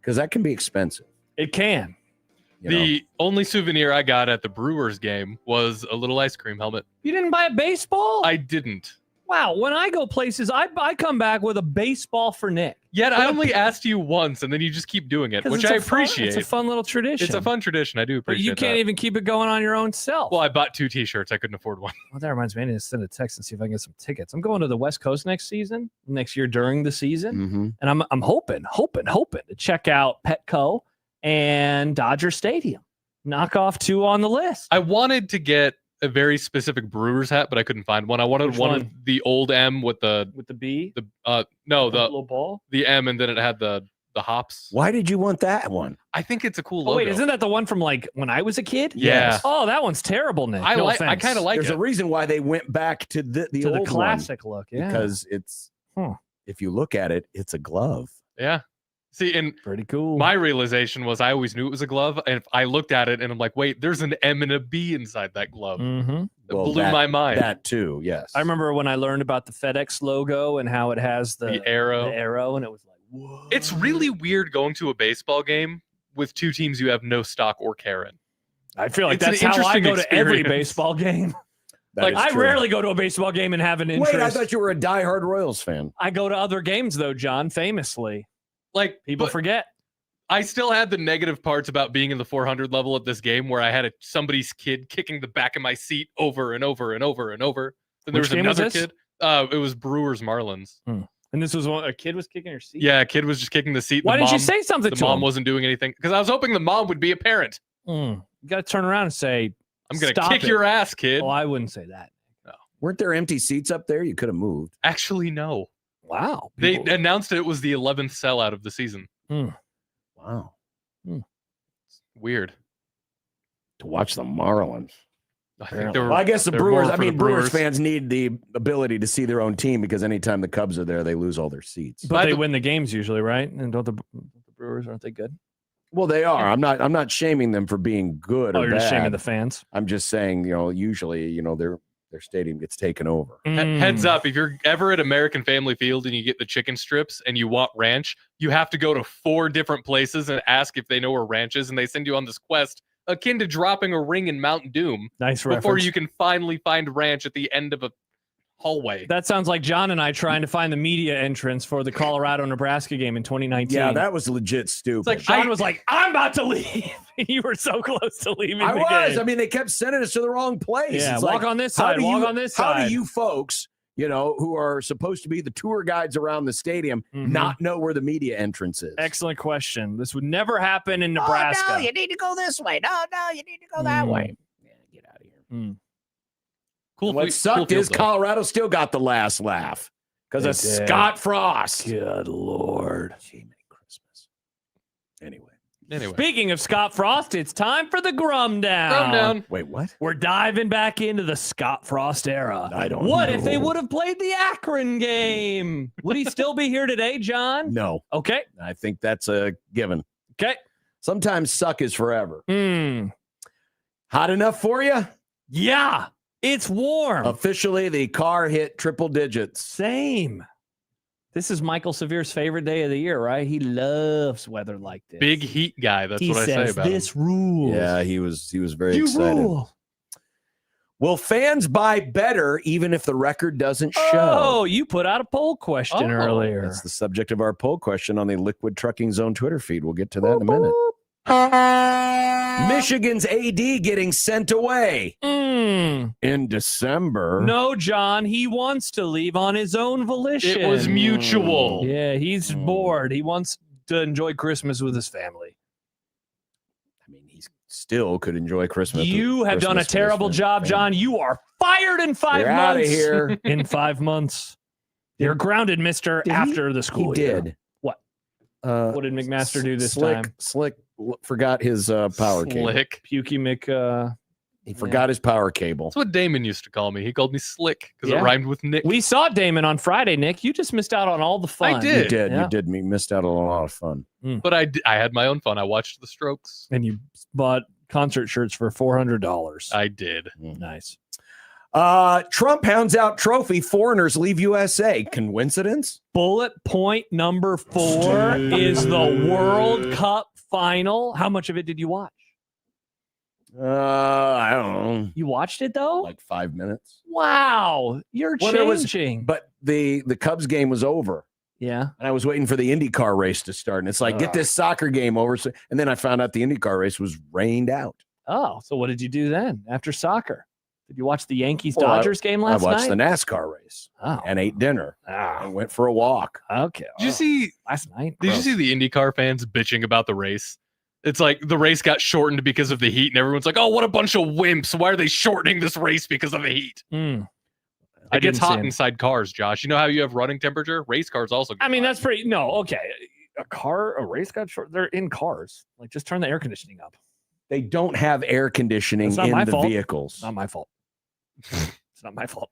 because that can be expensive. It can. The only souvenir I got at the Brewers game was a little ice cream helmet. You didn't buy a baseball? I didn't. Wow. When I go places, I come back with a baseball for Nick. Yet I only asked you once, and then you just keep doing it, 'Cause which it's I a fun- appreciate. It's a fun little tradition. It's a fun tradition. I do But appreciate you can't that. even keep it going on your own self. Well, I bought 2 T-shirts. I couldn't afford one. Well, that reminds me. I need to send a text and see if I can get some tickets. I'm going to the West Coast next year during the season, Mm-hmm. and I'm hoping to check out Petco and Dodger Stadium. Knock off 2 on the list. I wanted to get a very specific Brewers hat, but I couldn't find one. I wanted Which one one? of the old M with the B, no, little ball. the M, and then it had the hops. Why did you want that one? I think it's a cool Oh logo. wait, isn't that the one from like when I was a kid? Yeah. Oh, that one's terrible, Nick. I No like. I offense. kind of like There's it. a reason why they went back to the to old the classic look. one, Yeah, because it's if you look at it, it's a glove. Yeah. See, and pretty cool. my realization was I always knew it was a glove, and if I looked at it and I'm like, wait, there's an M and a B inside that glove. Mm-hmm. It blew my mind. That too, yes. I remember when I learned about the FedEx logo and how it has the arrow, and it was like, whoa. It's really weird going to a baseball game with 2 teams you have no stock or care in. I feel like It's that's an how I interesting go to every experience. baseball game. That Like is I true. rarely go to a baseball game and have an interest. Wait, I thought you were a diehard Royals fan. I go to other games though, John. Famously, Like people forget. I still had the negative parts about being in the 400 level at this game where I had somebody's kid kicking the back of my seat over and over and over and over. Then there Which was game was another this? kid. It was Brewers Marlins. And this was a kid was kicking her seat. Yeah, a kid was just kicking the seat. Why the didn't you mom- say something The to mom him? wasn't doing anything because I was hoping the mom would be a parent. You got to turn around and say, I'm gonna "Stop kick it." your ass, kid. Oh, I wouldn't say that. Weren't there empty seats up there? You could have moved. Actually, no. Wow. They announced it was the 11th sellout of the season. Wow. Weird. To watch the Marlins. I think they were, Well, I guess the they're Brewers. more I for the mean, Brewers Brewers. fans need the ability to see their own team because anytime the Cubs are there, they lose all their seats. But they win the games usually, right? And don't the Brewers, aren't they good? Well, they are. I'm not shaming them for being good Oh, or you're bad. just shaming the fans. I'm just saying, usually, their stadium gets taken over. Heads up, if you're ever at American Family Field and you get the chicken strips and you want ranch, you have to go to 4 different places and ask if they know where ranch is, and they send you on this quest akin to dropping a ring in Mount Doom Nice before reference. you can finally find ranch at the end of a hallway. That sounds like John and I trying to find the media entrance for the Colorado-Nebraska game in 2019. Yeah, that was legit stupid. It's like John was like, "I'm about to leave." You were so close to leaving. I the was. game. I mean, they kept sending us to the wrong place. Yeah, It's walk like, on this how side, do walk you- on this How side. do you folks, who are supposed to be the tour guides around the stadium, not know where the media entrance is? Excellent question. This would never happen in Nebraska. Oh, no, you need to go this way. No, you need to go that way. Yeah, get out of here. Cool. What sucked field, is though. Colorado still got the last laugh because They of did. Scott Frost. Good Lord. Gee, Merry Christmas. Anyway, Anyway. Speaking of Scott Frost, it's time for the Grum Down. Grum Down. Wait, what? We're diving back into the Scott Frost era. I don't What know. if they would have played the Akron game? Would he still be here today, John? No. Okay. I think that's a given. Okay. Sometimes suck is forever. Hmm. Hot enough for you? Yeah. It's warm. Officially, the car hit triple digits. Same. This is Michael Severe's favorite day of the year, right? He loves weather like this. Big heat guy. That's he what I say says, about him. this rules. Yeah, he was very You excited. rule. Will fans buy better even if the record doesn't show? Oh, you put out a poll question earlier. That's the subject of our poll question on the Liquid Trucking Zone Twitter feed. We'll get to that in a minute. Michigan's AD getting sent away in December. No, John, he wants to leave on his own volition. It was mutual. Yeah, he's bored. He wants to enjoy Christmas with his family. I mean, he still could enjoy Christmas. You have done a Christmas with terrible his job, family. John. You are fired in 5 You're months. outta here. In 5 months. You're grounded, mister, Did he? after the school He year. did. What? What did McMaster do this Slick, time? Slick forgot his power cable. Slick. Pukey Mc... He forgot his power cable. That's what Damon used to call me. He called me Slick because Yeah. it rhymed with Nick. We saw Damon on Friday, Nick. You just missed out on all the fun. I did. You did. Yeah. You did. You missed out on a lot of fun. But I had my own fun. I watched the Strokes. And you bought concert shirts for $400. I did. Nice. Trump hounds out trophy. Foreigners leave USA. Coincidence? Bullet point number 4 is the World Cup final. How much of it did you watch? I don't know. You watched it though? Like 5 minutes. Wow, you're Well, there was- changing. But the Cubs game was over. Yeah. And I was waiting for the IndyCar race to start. And it's like, get this soccer game over. So, and then I found out the IndyCar race was rained out. Oh, so what did you do then after soccer? Did you watch the Yankees-Dodgers game last I watched night? the NASCAR race and ate dinner and went for a walk. Okay. Did you see last night? Did you see the IndyCar fans bitching about the race? It's like the race got shortened because of the heat, and everyone's like, "Oh, what a bunch of wimps! Why are they shortening this race because of the heat?" I It gets didn't see hot it. inside cars, Josh. You know how you have running temperature? Race cars also. Get I mean, hot. that's pretty. No, okay. A race got short. They're in cars. Like, just turn the air conditioning up. They don't have air conditioning It's not in my the fault. vehicles. Not my fault. It's not my fault.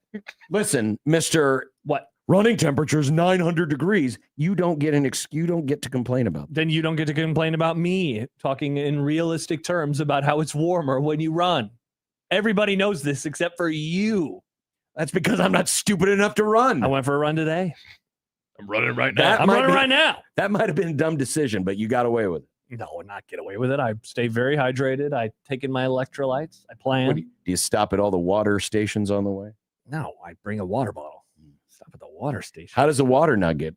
Listen, Mr. What? Running temperature is 900 degrees. You don't get you don't get to complain about that. Then you don't get to complain about me talking in realistic terms about how it's warmer when you run. Everybody knows this except for you. That's because I'm not stupid enough to run. I went for a run today. I'm running right now. I'm running right now. That might have been a dumb decision, but you got away with it. No, not get away with it. I stay very hydrated. I take in my electrolytes. I plan. What do you stop at all the water stations on the way? No, I bring a water bottle. Stop at the water station. How does the water not get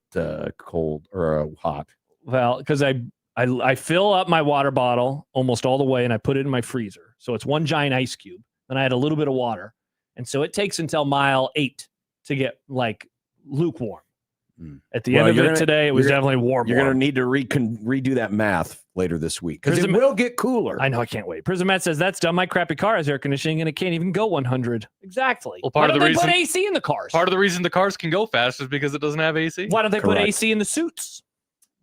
cold or hot? Well, because I fill up my water bottle almost all the way and I put it in my freezer. So it's one giant ice cube. Then I add a little bit of water. And so it takes until mile 8 to get like lukewarm. At the end of it today, it was definitely warm. You're going to need to redo that math later this week because it Prism- will get cooler. I know. I can't wait. Prism Matt says that's dumb. My crappy car has air conditioning and it can't even go 100. Exactly. Well, Why part of don't the they reason put AC in the cars? Part of the reason the cars can go fast is because it doesn't have AC. Why don't they put Correct. AC in the suits?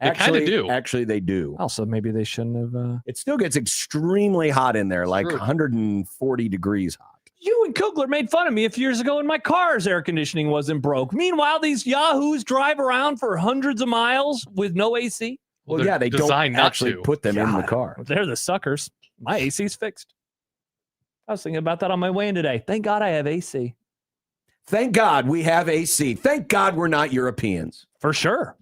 They kind of do. Actually, they do. Also, maybe they shouldn't have. It still gets extremely hot in there, like True. 140 degrees hot. You and Kugler made fun of me a few years ago when my car's air conditioning wasn't broke. Meanwhile, these yahoos drive around for hundreds of miles with no AC. Well, they're yeah, they don't designed not actually to. put them in the God. car. They're the suckers. My AC's fixed. I was thinking about that on my way in today. Thank God I have AC. Thank God we have AC. Thank God we're not Europeans. For sure.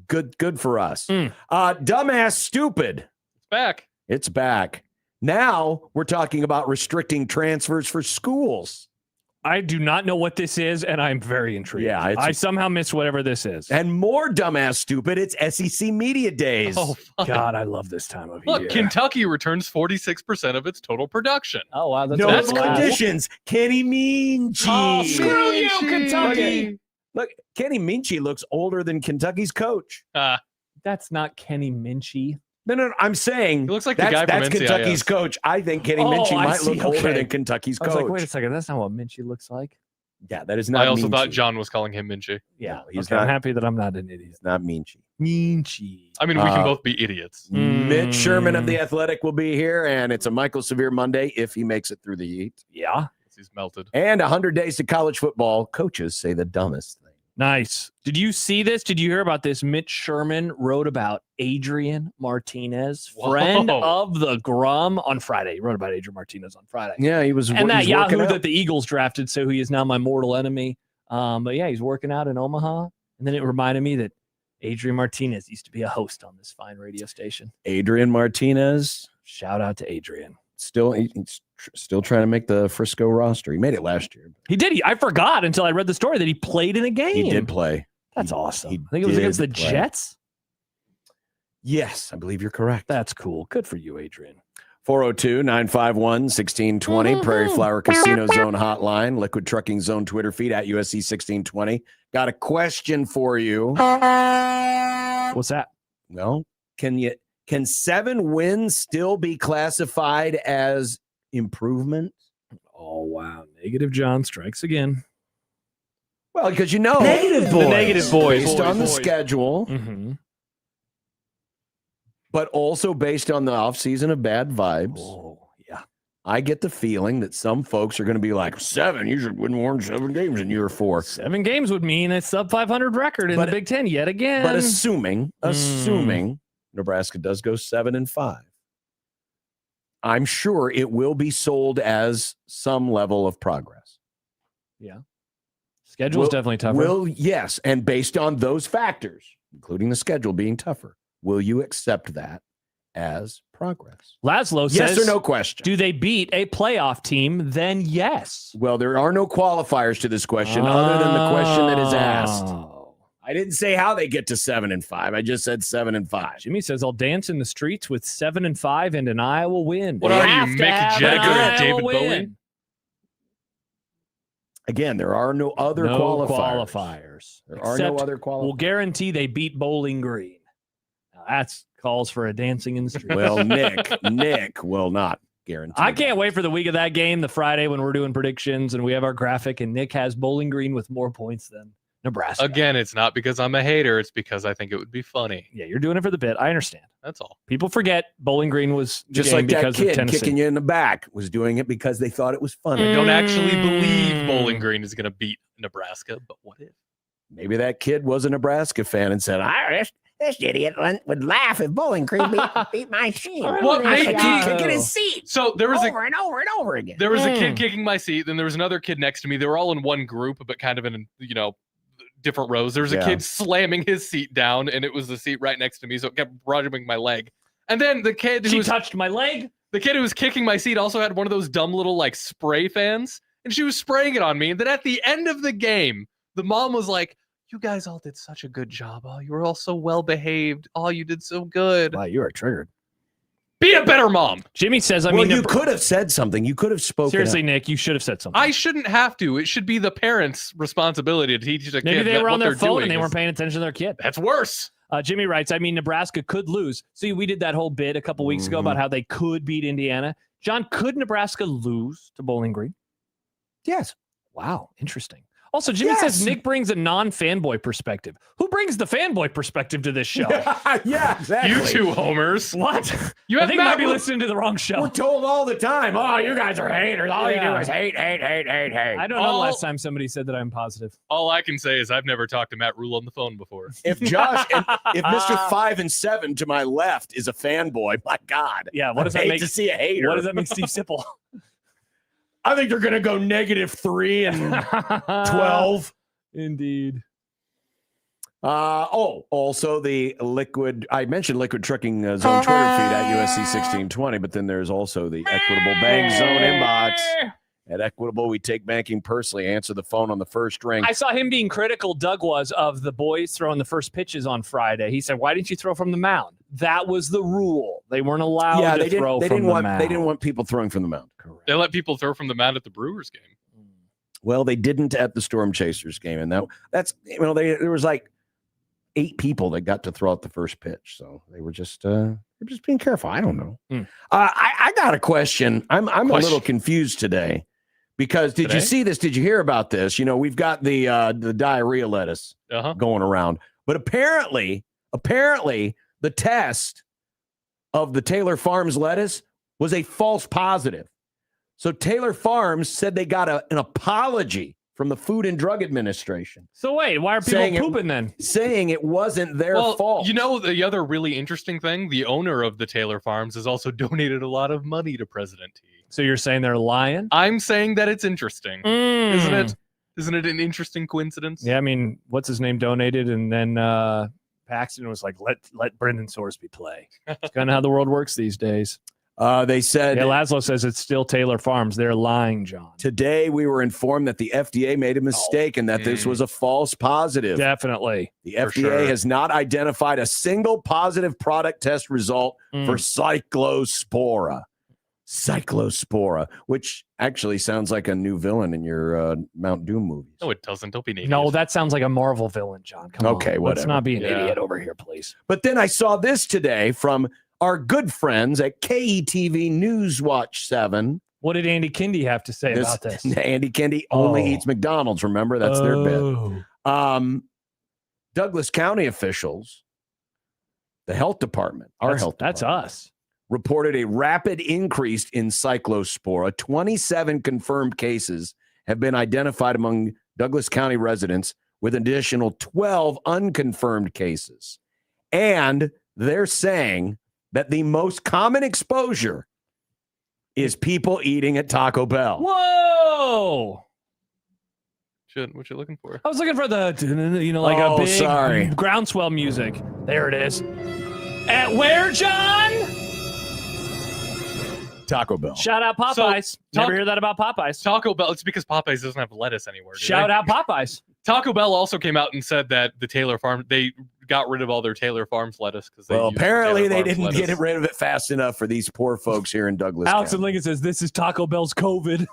Good for us. Dumbass stupid. It's back. It's back. Now we're talking about restricting transfers for schools. I do not know what this is, and I'm very intrigued. Yeah, I somehow missed whatever this is. And more dumbass stupid, it's SEC Media Days. Oh, fun. God, I love this time of Look, year. Kentucky returns 46% of its total production. Oh, wow. That's no that's cool. conditions. Kenny Minchie. Oh, screw you, Kentucky. Look, Kenny Minchie looks older than Kentucky's coach. That's not Kenny Minchie. No, I'm saying He looks like the that's, guy from that's NCIS. Kentucky's coach. I think Kenny Oh, Minchie I might see. look older Okay. than Kentucky's I coach. was like, wait a second. That's not what Minchie looks like. Yeah, that is not. I also Minchie. thought John was calling him Minchie. Yeah, No, he's okay, not. I'm happy that I'm not an idiot. He's not Minchie. Minchie. I mean, we can both be idiots. Mitch Sherman of The Athletic will be here, and it's a Michael Severe Monday if he makes it through the heat. Yeah. He's melted. And 100 days to college football. Coaches say the dumbest thing. Nice. Did you see this? Did you hear about this? Mitch Sherman wrote about Adrian Martinez, friend of the Grum, on Friday. He wrote about Adrian Martinez on Friday. Yeah, he was. And that Yahoo that the Eagles drafted, so he is now my mortal enemy. But yeah, he's working out in Omaha. And then it reminded me that Adrian Martinez used to be a host on this fine radio station. Adrian Martinez. Shout out to Adrian. He's still trying to make the Frisco roster. He made it last year. He did. I forgot until I read the story that he played in a game. He did play. That's awesome. I think it was against the Jets. Yes, I believe you're correct. That's cool. Good for you, Adrian. 402-951-1620, Prairie Flower Casino Zone hotline, Liquid Trucking Zone Twitter feed at USC 1620. Got a question for you. What's that? Well, can 7 wins still be classified as improvement? Oh, wow. Negative John strikes again. Well, because negative boys. The negative boys. Based on the schedule, but also based on the offseason of bad vibes. Oh, yeah. I get the feeling that some folks are going to be like, 7, you should win more than 7 games in year 4. 7 games would mean a sub 500 record in the Big Ten yet again. But assuming Nebraska does go 7-5, I'm sure it will be sold as some level of progress. Yeah. Schedule is definitely tougher. Yes. And based on those factors, including the schedule being tougher, will you accept that as progress? Laszlo says, yes or no question. Do they beat a playoff team? Then yes. Well, there are no qualifiers to this question other than the question that is asked. I didn't say how they get to 7-5. I just said 7-5. Jimmy says, I'll dance in the streets with 7-5 and an Iowa win. What are you, Mick Jagger and David Bowie? Again, there are no other qualifiers. There are no other qualifiers. We'll guarantee they beat Bowling Green. Now, that's calls for a dancing in the street. Well, Nick will not guarantee. I can't wait for the week of that game, the Friday when we're doing predictions and we have our graphic and Nick has Bowling Green with more points than Nebraska. Again, it's not because I'm a hater. It's because I think it would be funny. Yeah, you're doing it for the bit. I understand. That's all. People forget Bowling Green was just like that kid kicking you in the back was doing it because they thought it was funny. I don't actually believe Bowling Green is going to beat Nebraska, but what if? Maybe that kid was a Nebraska fan and said, this idiot would laugh if Bowling Green beat my team. What made me kick in his seat? So there was over and over again. There was a kid kicking my seat. Then there was another kid next to me. They were all in one group, but kind of in different rows. There was a kid slamming his seat down, and it was the seat right next to me, so it kept rubbing my leg. And then the kid who touched my leg. The kid who was kicking my seat also had one of those dumb little spray fans, and she was spraying it on me. And then at the end of the game, the mom was like, "You guys all did such a good job. Oh, you were all so well behaved. Oh, you did so good." Wow, you are triggered. Be a better mom. Jimmy says, you could have said something. You could have spoken. Seriously, up. Nick, you should have said something. I shouldn't have to. It should be the parents' responsibility to teach the kid. Maybe they were on their phone and they is... weren't paying attention to their kid. That's worse. Jimmy writes, Nebraska could lose. See, we did that whole bit a couple weeks ago about how they could beat Indiana. John, could Nebraska lose to Bowling Green? Yes. Wow, interesting. Also, Jimmy says Nick brings a non-fanboy perspective. Who brings the fanboy perspective to this show? Yeah, exactly. You two homers. What? You I think might be listening to the wrong show. We're told all the time, oh, you guys are haters. All you do is hate. I don't know last time somebody said that I'm positive. All I can say is I've never talked to Matt Rule on the phone before. If Josh, if Mr. 5 and 7 to my left is a fanboy, my God. Yeah, what does that make to see a hater? What does that make Steve Sipple? I think they're going to go -3 and 12. Indeed. Also the I mentioned Liquid Trucking Zone Twitter feed at USC 1620, but then there's also the Equitable Bank Zone inbox. At Equitable, we take banking personally. Answer the phone on the first ring. I saw him being critical, Doug was, of the boys throwing the first pitches on Friday. He said, why didn't you throw from the mound? That was the rule. They weren't allowed to throw from the mound. They didn't want people throwing from the mound. Correct. They let people throw from the mound at the Brewers game. Well, they didn't at the Storm Chasers game. And that's there was 8 people that got to throw out the first pitch. So they were just being careful. I don't know. I got a question. I'm a little confused today Because did you Today? see this? Did you hear about this? You know, we've got the diarrhea lettuce going around, but apparently the test of the Taylor Farms lettuce was a false positive. So Taylor Farms said they got an apology from the Food and Drug Administration. So wait, why are people pooping then? Saying it wasn't their fault. You know, the other really interesting thing, the owner of the Taylor Farms has also donated a lot of money to President T. So you're saying they're lying? I'm saying that it's interesting. Isn't it? Isn't it an interesting coincidence? Yeah, I mean, what's his name donated, and then Paxton was like, let Brendan Sorsby play. It's kind of how the world works these days. They said... Yeah, Laszlo says it's still Taylor Farms. They're lying, John. Today, we were informed that the FDA made a mistake and that this was a false positive. Definitely. The FDA has not identified a single positive product test result for Cyclospora. Cyclospora, which actually sounds like a new villain in your Mount Doom movies. No, it doesn't. Don't be native. No, that sounds like a Marvel villain, John. Come on. Okay, Let's whatever. not be an idiot over here, please. But then I saw this today from our good friends at KETV Newswatch 7. What did Andy Kindy have to say about this? Andy Kindy only eats McDonald's. Remember, that's their bit. Douglas County officials, the health department, that's us, reported a rapid increase in Cyclospora. 27 confirmed cases have been identified among Douglas County residents, with an additional 12 unconfirmed cases. And they're saying that the most common exposure is people eating at Taco Bell. Whoa! What you looking for? I was looking for the, a big groundswell music. There it is. At where, John? Taco Bell. Shout out Popeyes. Never hear that about Popeyes. Taco Bell. It's because Popeyes doesn't have lettuce anywhere. Shout out Popeyes. Taco Bell also came out and said that the Taylor Farm, they got rid of all their Taylor Farms lettuce because apparently they didn't get rid of it fast enough for these poor folks here in Douglas. Alex and Lincoln says this is Taco Bell's COVID.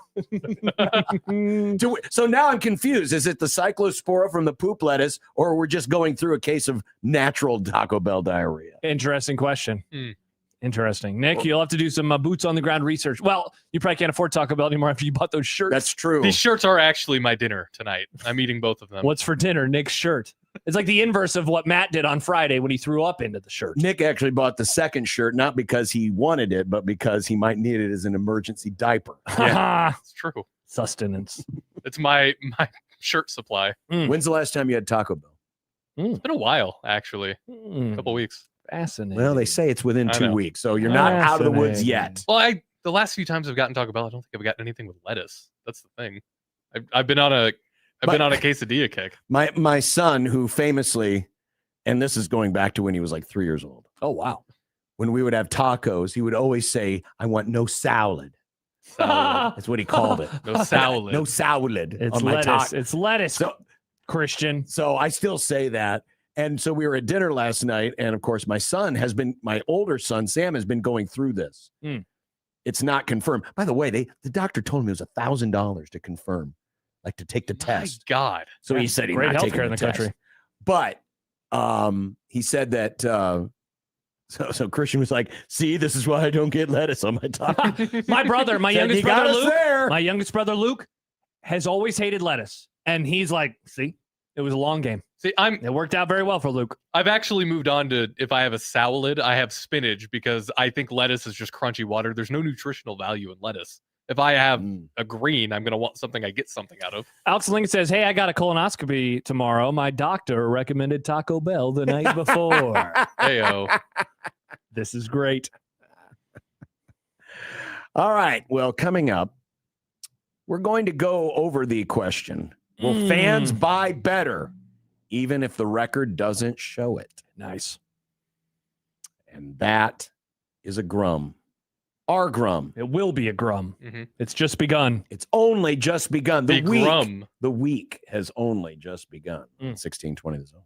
So now I'm confused. Is it the Cyclospora from the poop lettuce, or we're just going through a case of natural Taco Bell diarrhea? Interesting question. Interesting. Nick, you'll have to do some boots on the ground research. Well, you probably can't afford Taco Bell anymore after you bought those shirts. That's true. These shirts are actually my dinner tonight. I'm eating both of them. What's for dinner? Nick's shirt. It's like the inverse of what Matt did on Friday when he threw up into the shirt. Nick actually bought the second shirt, not because he wanted it, but because he might need it as an emergency diaper. Yeah, it's true. Sustenance. It's my shirt supply. When's the last time you had Taco Bell? It's been a while, actually. A couple weeks. Fascinating. Well, they say it's within 2 weeks, so you're not out of the woods yet. Well, the last few times I've gotten Taco Bell, I don't think I've gotten anything with lettuce. That's the thing. I've been on a quesadilla kick. My son, who famously, and this is going back to when he was like 3 years old. Oh, wow. When we would have tacos, he would always say, "I want no salad." That's what he called it. No salad. No salad. It's on my lettuce. It's lettuce. So, Christian. So I still say that. And so we were at dinner last night, and of course, my older son, Sam, has been going through this. It's not confirmed. By the way, the doctor told him it was $1,000 to confirm, like to take the test. God. So he said he's great not healthcare taking in the test. country. But he said that. So Christian was like, "See, this is why I don't get lettuce on my taco." My youngest brother Luke. There. My youngest brother Luke has always hated lettuce, and he's like, "See, it was a long game." See, it worked out very well for Luke. I've actually moved on to, if I have a salad, I have spinach, because I think lettuce is just crunchy water. There's no nutritional value in lettuce. If I have a green, I'm going to want something I get something out of. Alex Lincoln says, "Hey, I got a colonoscopy tomorrow. My doctor recommended Taco Bell the night before." Heyo. This is great. All right. Well, coming up, we're going to go over the question: will fans buy better, even if the record doesn't show it? Nice. And that is a grum. Our grum. It will be a grum. It's just begun. It's only just begun. The week has only just begun. 16:20 the zone.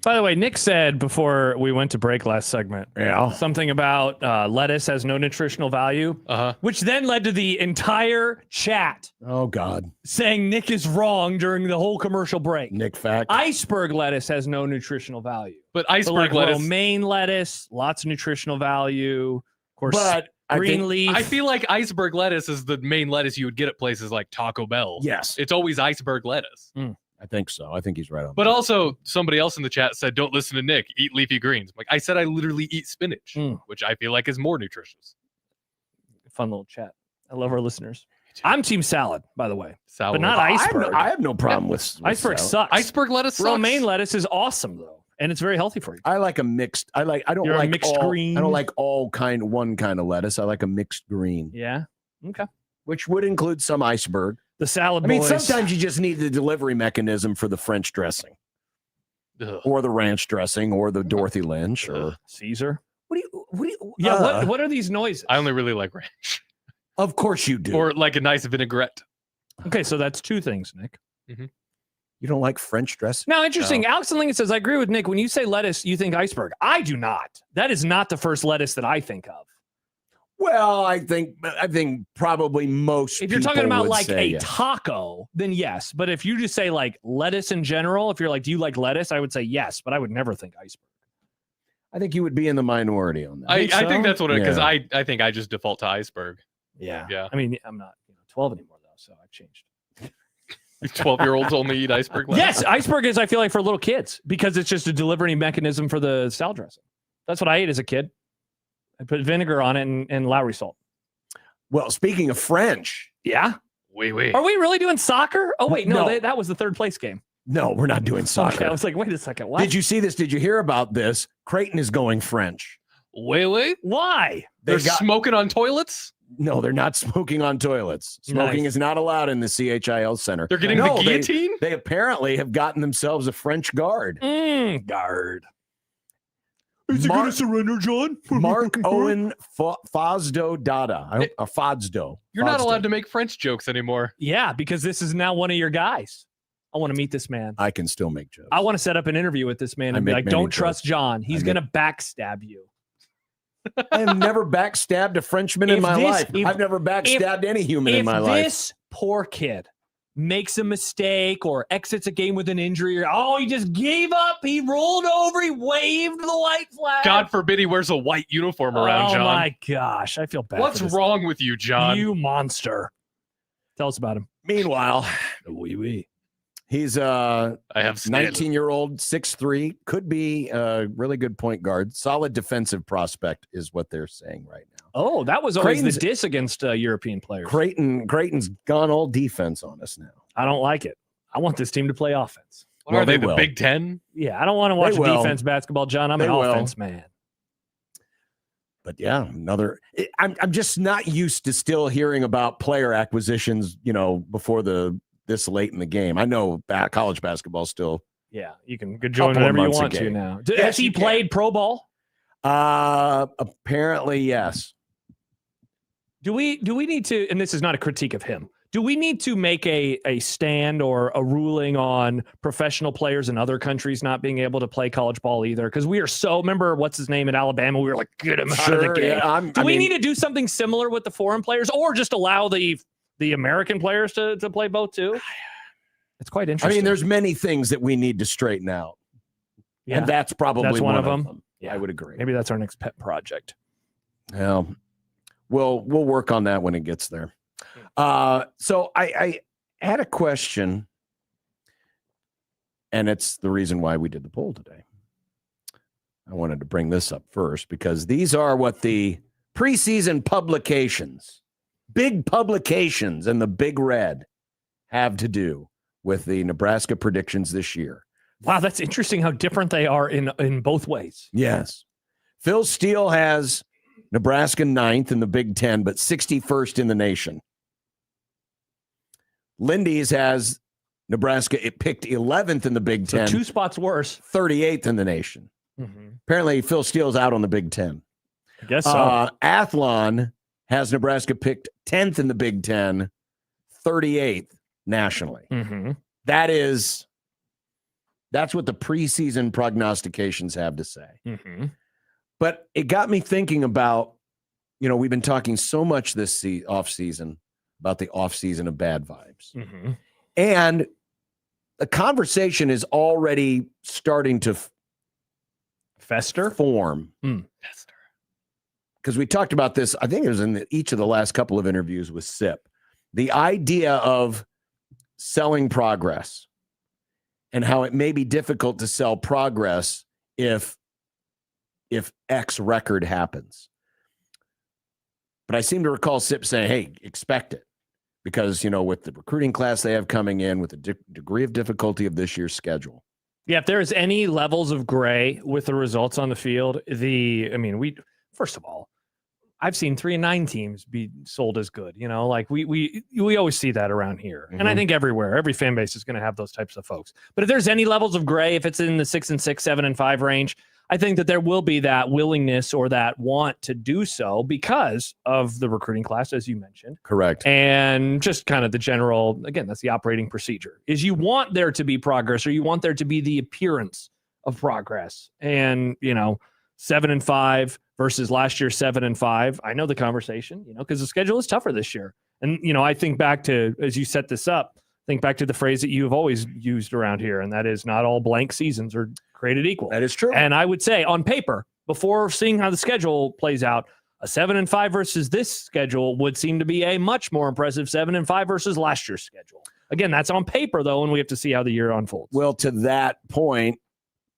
By the way, Nick said before we went to break last segment, something about lettuce has no nutritional value, which then led to the entire chat. Oh, God. Saying Nick is wrong during the whole commercial break. Nick fact. Iceberg lettuce has no nutritional value. But iceberg lettuce. Romaine lettuce, lots of nutritional value. Of course, but green leaf. I feel like iceberg lettuce is the main lettuce you would get at places like Taco Bell. Yes. It's always iceberg lettuce. I think so. I think he's right on But that. also, somebody else in the chat said, don't listen to Nick. Eat leafy greens. Like I said, I literally eat spinach, which I feel like is more nutritious. Fun little chat. I love our listeners. I'm team salad, by the way. Salad. But not iceberg. I have no problem with iceberg salad. sucks. Iceberg lettuce sucks. Romaine lettuce is awesome, though. And it's very healthy for you. I like a mixed. I don't You're a like mixed all, green. I don't like one kind of lettuce. I like a mixed green. Yeah. Okay. Which would include some iceberg. The salad. I mean, boys. sometimes you just need the delivery mechanism for the French dressing, or the ranch dressing, or the Dorothy Lynch, or Caesar. What do you? Yeah. What are these noises? I only really like ranch. Of course you do. Or like a nice vinaigrette. Okay, so that's two things, Nick. You don't like French dressing? Now, interesting. Alex and Lincoln says, I agree with Nick. When you say lettuce, you think iceberg. I do not. That is not the first lettuce that I think of. Well, I think probably most. If you're talking people about would like say a yes. taco, then yes. But if you just say like lettuce in general, if you're like, do you like lettuce? I would say yes, but I would never think iceberg. I think you would be in the minority on that. I think that's what it is, because Yeah. I think I just default to iceberg. Yeah. Yeah. I mean, I'm not 12 anymore, though, so I've changed. 12-year-olds only eat iceberg lettuce? Yes, iceberg is, I feel like, for little kids because it's just a delivery mechanism for the salad dressing. That's what I ate as a kid. I put vinegar on it and Lowry salt. Well, speaking of French, Yeah. Wait. Are we really doing soccer? Oh, wait, no, No. that was the third place game. no, we're not doing soccer. Okay, I was like, wait a second. What? Did you see this? Did you hear about this? Creighton is going French. Wait. Why? They're They got- smoking on toilets? No, they're not smoking on toilets. Smoking Nice. is not allowed in the CHIL center. They're getting No, the guillotine? They apparently have gotten themselves a French guard. Guard. Is he gonna surrender, John? Mark Owen Fosdo Dada. Fodsdo. You're not allowed to make French jokes anymore. Yeah, because this is now one of your guys. I want to meet this man. I can still make jokes. I want to set up an interview with this man I and be make like, many don't jokes. trust John. He's I going to backstab you. I have never backstabbed a Frenchman in If my this- life. if- I've never backstabbed any human in my If life. this poor kid makes a mistake or exits a game with an injury, or he just gave up, he rolled over, he waved the white flag. God forbid he wears a white uniform around, oh John. my gosh, I feel bad. What's for this wrong with you, John? You monster. Tell us about him. Meanwhile, Oui. he's I have 19-year-old, 6'3", could be a really good point guard. Solid defensive prospect is what they're saying right now. Oh, that was always Creighton's- the diss against European players. Creighton's gone all defense on us now. I don't like it. I want this team to play offense. What are they, the will. Big Ten? Yeah, I don't want to watch They will. defense basketball, John. I'm They an will. offense man. But yeah, I'm just not used to still hearing about player acquisitions, before this late in the game. I know college basketball still. Yeah, you can join Couple of whenever you months want a to game. now. Yes, Has he you can. played pro ball? Apparently, yes. Do we need to, and this is not a critique of him, do we need to make a stand or a ruling on professional players in other countries not being able to play college ball either? Because we are remember what's his name at Alabama? We were like, get him out of the game. Yeah, Do we need to do something similar with the foreign players or just allow the American players to play both too? It's quite I interesting. mean, there's many things that we need to straighten out. Yeah, And that's probably that's one of them. them. Yeah. I would agree. Maybe that's our next pet project. Well, we'll work on that when it gets there. So I had a question, and it's the reason why we did the poll today. I wanted to bring this up first because these are what the preseason publications, big publications in the big red, have to do with the Nebraska predictions this year. Wow, that's interesting how different they are in both ways. Yes. Phil Steele has Nebraska 9th in the Big Ten, but 61st in the nation. Lindy's has Nebraska picked 11th in the Big Ten. So 2 spots worse. 38th in the nation. Mm-hmm. Apparently, Phil Steele's out on the Big Ten. I guess so. Athlon has Nebraska picked 10th in the Big Ten, 38th nationally. Mm-hmm. That is That's what the preseason prognostications have to say. Mm-hmm. But it got me thinking about, we've been talking so much this off-season about the off-season of bad vibes. Mm-hmm. And the conversation is already starting to form. Fester. Because we talked about this, I think it was in each of the last couple of interviews with SIP. The idea of selling progress and how it may be difficult to sell progress if X record happens. But I seem to recall SIP saying, hey, expect it. Because, with the recruiting class they have coming in, with the degree of difficulty of this year's schedule. Yeah, if there's any levels of gray with the results on the field, first of all, I've seen 3-9 teams be sold as good. We always see that around here. Mm-hmm. And I think everywhere, every fan base is going to have those types of folks. But if there's any levels of gray, if it's in the 6-6, 7-5 range, I think that there will be that willingness or that want to do so because of the recruiting class, as you mentioned. Correct. And just kind of the general, again, that's the operating procedure, is you want there to be progress, or you want there to be the appearance of progress. And, 7-5 versus last year 7-5. I know the conversation, because the schedule is tougher this year. And, I think back to, as you set this up, think back to the phrase that you have always used around here, and that is not all blank seasons are created equal. That is true. And I would say on paper, before seeing how the schedule plays out, a 7-5 versus this schedule would seem to be a much more impressive 7-5 versus last year's schedule. Again, that's on paper, though, and we have to see how the year unfolds. Well, to that point,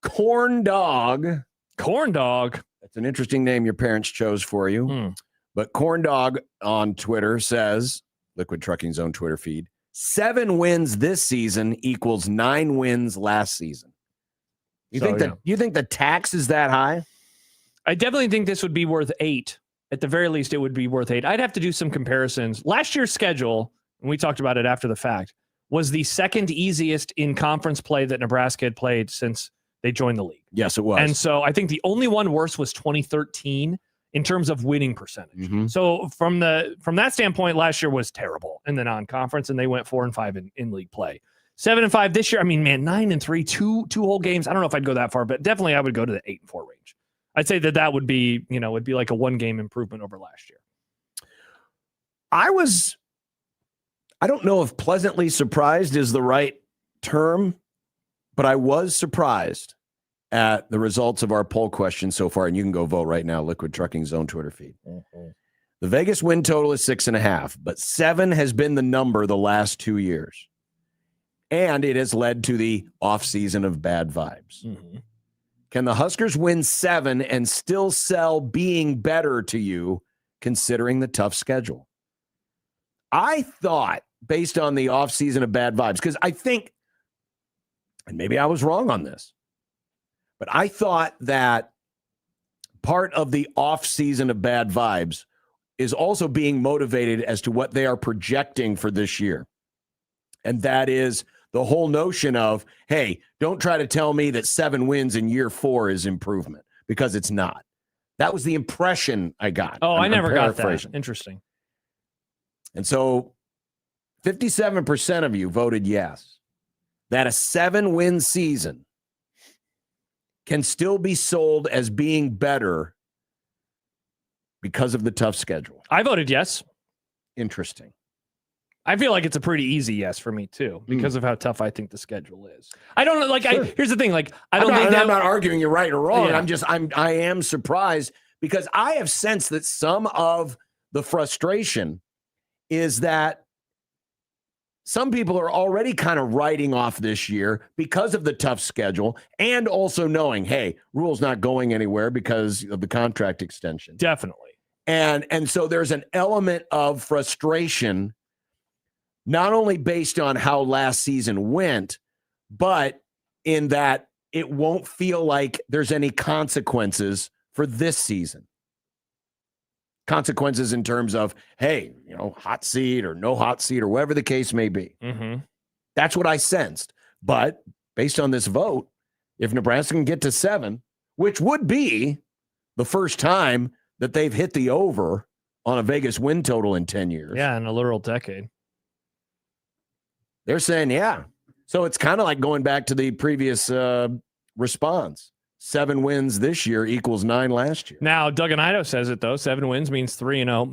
Corn Dog. That's an interesting name your parents chose for you. But Corn Dog on Twitter says, Liquid Trucking's own Twitter feed, 7 wins this season equals 9 wins last season. You think the tax is that high? I definitely think this would be worth 8. At the very least, it would be worth 8. I'd have to do some comparisons. Last year's schedule, and we talked about it after the fact, was the second easiest in conference play that Nebraska had played since they joined the league. Yes, it was. And so I think the only one worse was 2013 in terms of winning percentage. Mm-hmm. So from that standpoint, last year was terrible in the non-conference, and they went 4-5 in league play. 7-5 this year. 9-3, two whole games. I don't know if I'd go that far, but definitely I would go to the 8-4 range. I'd say that would be, would be like a 1-game improvement over last year. I don't know if pleasantly surprised is the right term, but I was surprised at the results of our poll question so far. And you can go vote right now, Liquid Trucking's own Twitter feed. Mm-hmm. The Vegas win total is 6.5, but 7 has been the number the last 2 years. And it has led to the offseason of bad vibes. Mm-hmm. Can the Huskers win 7 and still sell being better to you, considering the tough schedule? I thought, based on the offseason of bad vibes, because I think, and maybe I was wrong on this, but I thought that part of the offseason of bad vibes is also being motivated as to what they are projecting for this year. And that is the whole notion of, hey, don't try to tell me that 7 wins in year 4 is improvement, because it's not. That was the impression I got. Oh, I never got that. Interesting. And so 57% of you voted yes, that a 7-win season can still be sold as being better because of the tough schedule. I voted yes. Interesting. I feel like it's a pretty easy yes for me too, because of how tough I think the schedule is. I don't know. Sure. Here's the thing. I'm not arguing you're right or wrong. Yeah. I am surprised, because I have sensed that some of the frustration is that some people are already kind of writing off this year because of the tough schedule, and also knowing, hey, Rule's not going anywhere because of the contract extension. Definitely. And so there's an element of frustration, not only based on how last season went, but in that it won't feel like there's any consequences for this season. Consequences in terms of, hey, hot seat or no hot seat or whatever the case may be. Mm-hmm. That's what I sensed. But based on this vote, if Nebraska can get to 7, which would be the first time that they've hit the over on a Vegas win total in 10 years. Yeah, in a literal decade. They're saying, yeah, So it's kind of like going back to the previous response. 7 wins this year equals 9 last year. Now, Doug Anido says it, though. 7 wins means 3-0,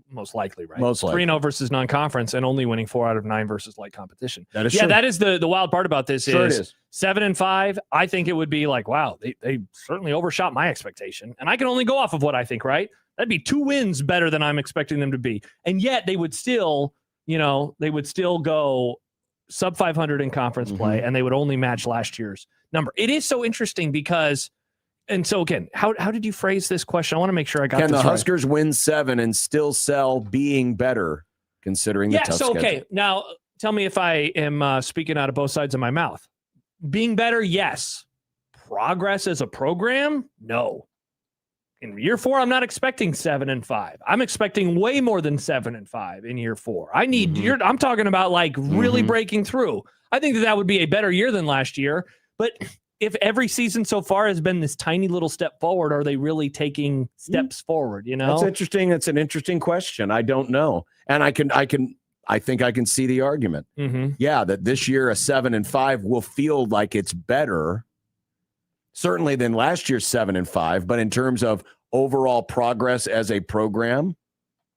most likely, right? Most likely. 3-0 versus non-conference and only winning 4 out of 9 versus light competition. That is true. That is the wild part about this. Sure it is. 7-5, I think it would be like, wow, they certainly overshot my expectation. And I can only go off of what I think, right? That'd be 2 wins better than I'm expecting them to be. And yet they would still, go sub 500 in conference play, and they would only match last year's number. It is so interesting because, and so again, how did you phrase this question? I want to make sure I got this right. Can the Huskers win 7 and still sell being better considering the tough schedule? Okay. Now, tell me if I am speaking out of both sides of my mouth. Being better, yes. Progress as a program, no. In year 4, I'm not expecting 7-5. I'm expecting way more than 7-5 in year 4. I need I'm talking about like really breaking through. I think that would be a better year than last year. But if every season so far has been this tiny little step forward, are they really taking steps forward? That's interesting. It's an interesting question. I don't know. And I think I can see the argument. Yeah, that this year a 7-5 will feel like it's better, certainly than last year's 7-5. But in terms of overall progress as a program,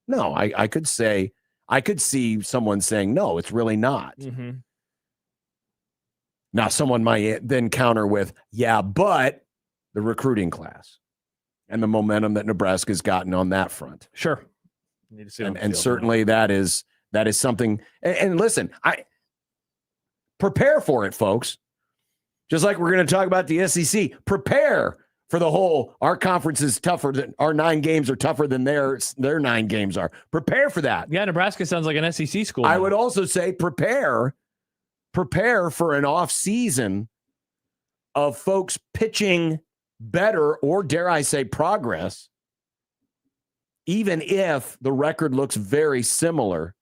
no, I could see someone saying, no, it's really not. Now, someone might then counter with, yeah, but the recruiting class and the momentum that Nebraska's gotten on that front. Sure. And certainly that is something. And listen, I prepare for it, folks. Just like we're going to talk about the SEC, prepare for the whole, our conference is tougher than, our 9 games are tougher than their 9 games are. Prepare for that. Yeah, Nebraska sounds like an SEC school. I would also say prepare for an off season of folks pitching better, or dare I say progress, even if the record looks very similar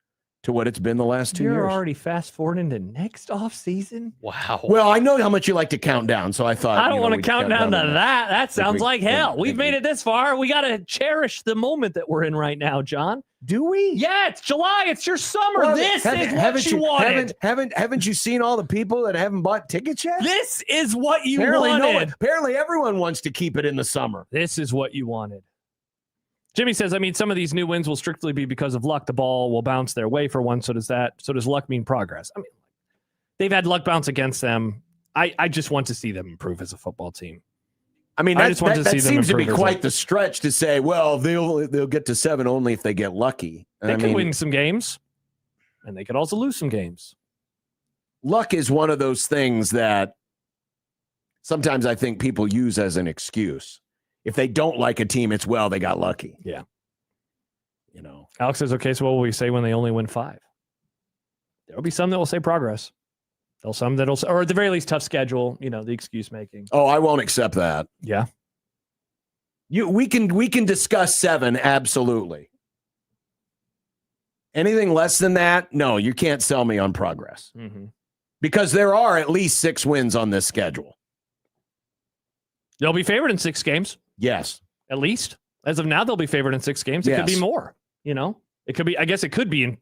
to what it's been the last 2 years. You're already fast forwarding to next off season. Wow. Well, I know how much you like to count down, so I thought I don't want to count down to that. That sounds like hell. We've made it this far. We got to cherish the moment that we're in right now, John. Do we? Yeah, it's July. It's your summer. Well, this is what you wanted. Haven't you seen all the people that haven't bought tickets yet? This is what you apparently wanted. Apparently everyone wants to keep it in the summer. This is what you wanted. Jimmy says, some of these new wins will strictly be because of luck. The ball will bounce their way for one. So does luck mean progress? They've had luck bounce against them. I just want to see them improve as a football team. That seems to be quite the stretch to say, well, they'll get to 7 only if they get lucky. They could win some games, and they could also lose some games. Luck is one of those things that sometimes I think people use as an excuse. If they don't like a team, it's, well, they got lucky. Yeah. Alex says, okay, so what will we say when they only win 5? There'll be some that will say progress. There'll some that'll, or at the very least, tough schedule, the excuse making. Oh, I won't accept that. Yeah. We can discuss 7, absolutely. Anything less than that, no, you can't sell me on progress. Because there are at least 6 wins on this schedule. They'll be favored in 6 games. Yes. At least. As of now, they'll be favored in 6 games. It could be more. It could be, I guess it could be.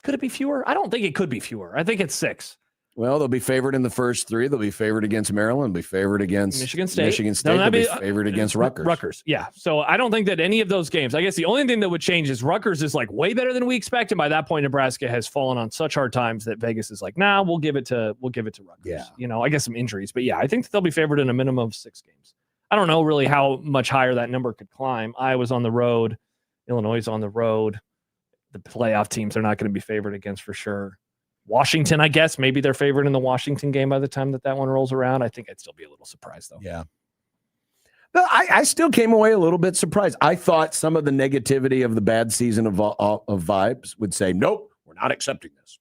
Could it be fewer? I don't think it could be fewer. I think it's 6. Well, they'll be favored in the first 3. They'll be favored against Maryland. They'll be favored against Michigan State. They'll be favored against Rutgers. Yeah. So I don't think that any of those games, I guess the only thing that would change is Rutgers is like way better than we expect. And by that point, Nebraska has fallen on such hard times that Vegas is like, nah, we'll give it to Rutgers. Yeah. I guess some injuries, but yeah, I think that they'll be favored in a minimum of 6 games. I don't know really how much higher that number could climb. Iowa's on the road. Illinois is on the road. The playoff teams are not going to be favored against for sure. Washington, I guess, maybe they're favored in the Washington game by the time that one rolls around. I think I'd still be a little surprised, though. Yeah. But I still came away a little bit surprised. I thought some of the negativity of the bad season of vibes would say, nope, we're not accepting this.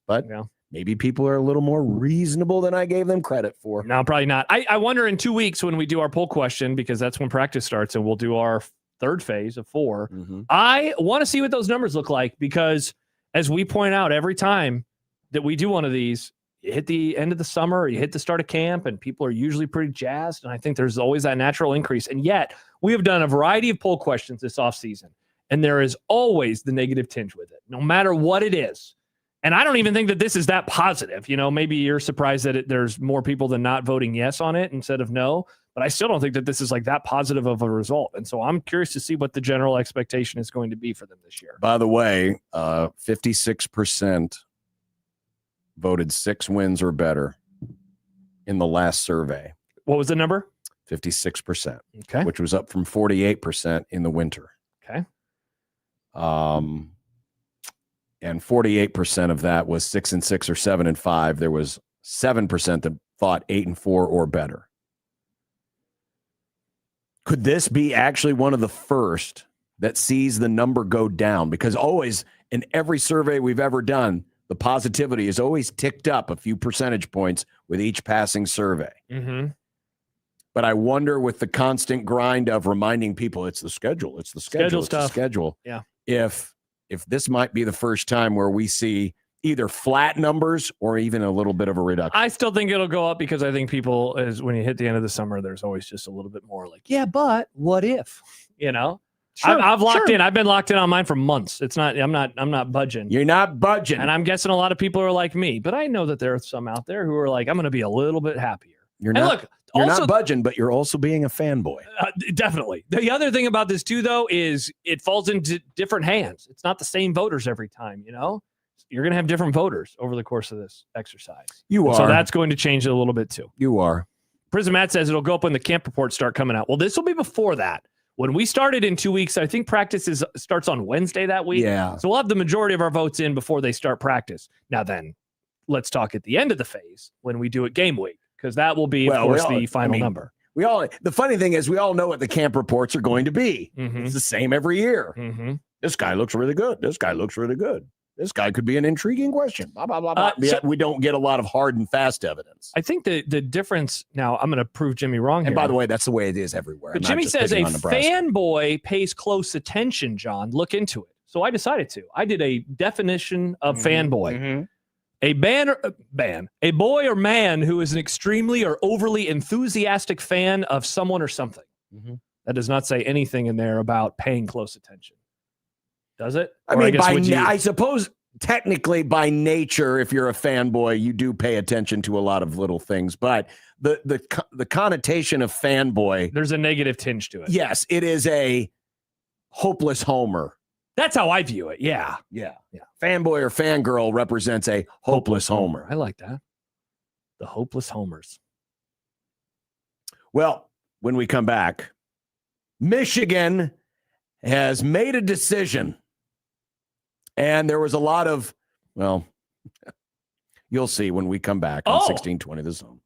But maybe people are a little more reasonable than I gave them credit for. No, probably not. I wonder in 2 weeks when we do our poll question, because that's when practice starts and we'll do our 3rd phase of 4. I want to see what those numbers look like, because as we point out every time that we do one of these, you hit the end of the summer, you hit the start of camp, and people are usually pretty jazzed. And I think there's always that natural increase. And yet we have done a variety of poll questions this offseason, and there is always the negative tinge with it, no matter what it is. And I don't even think that this is that positive. Maybe you're surprised that there's more people than not voting yes on it instead of no. But I still don't think that this is like that positive of a result. And so I'm curious to see what the general expectation is going to be for them this year. By the way, 56% voted 6 wins or better in the last survey. What was the number? 56%. Okay. Which was up from 48% in the winter. Okay. And 48% of that was 6-6 or 7-5. There was 7% that thought 8-4 or better. Could this be actually one of the first that sees the number go down? Because always in every survey we've ever done, the positivity is always ticked up a few percentage points with each passing survey. Mm-hmm. But I wonder, with the constant grind of reminding people it's the schedule, it's the schedule, it's stuff. the schedule. Yeah. If this might be the first time where we see either flat numbers or even a little bit of a reduction. I still think it'll go up because I think people, when you hit the end of the summer, there's always just a little bit more like, yeah, but what if? Sure, I've locked in. I've been locked in on mine for months. I'm not budging. You're not budging. And I'm guessing a lot of people are like me, but I know that there are some out there who are like, I'm going to be a little bit happier. You're not budging, but you're also being a fanboy. Definitely. The other thing about this too, though, is it falls into different hands. It's not the same voters every time, You're going to have different voters over the course of this exercise. You are. So that's going to change it a little bit too. You are. Prison Matt says it'll go up when the camp reports start coming out. Well, this will be before that. When we started in 2 weeks, I think practice starts on Wednesday that week. Yeah. So we'll have the majority of our votes in before they start practice. Now then, let's talk at the end of the phase when we do it game week, because that will be, of course, the final number. The funny thing is we all know what the camp reports are going to be. Mm-hmm. It's the same every year. Mm-hmm. This guy looks really good. This guy looks really good. This guy could be an intriguing question. Blah, blah, blah, blah. Yet we don't get a lot of hard and fast evidence. I think the difference, now I'm going to prove Jimmy wrong here. And by the way, that's the way it is everywhere. But Jimmy says a fanboy pays close attention, John. Look into it. So I decided to. I did a definition of fanboy. Mm-hmm. A boy or man who is an extremely or overly enthusiastic fan of someone or something. Mm-hmm. That does not say anything in there about paying close attention. Does it? I suppose technically by nature, if you're a fanboy, you do pay attention to a lot of little things. But the connotation of fanboy, there's a negative tinge to it. Yes, it is a hopeless homer. That's how I view it. Yeah. Fanboy or fangirl represents a hopeless homer. I like that. The hopeless homers. Well, when we come back, Michigan has made a decision. And there was a lot of, you'll see when we come back on 1620 The Zone.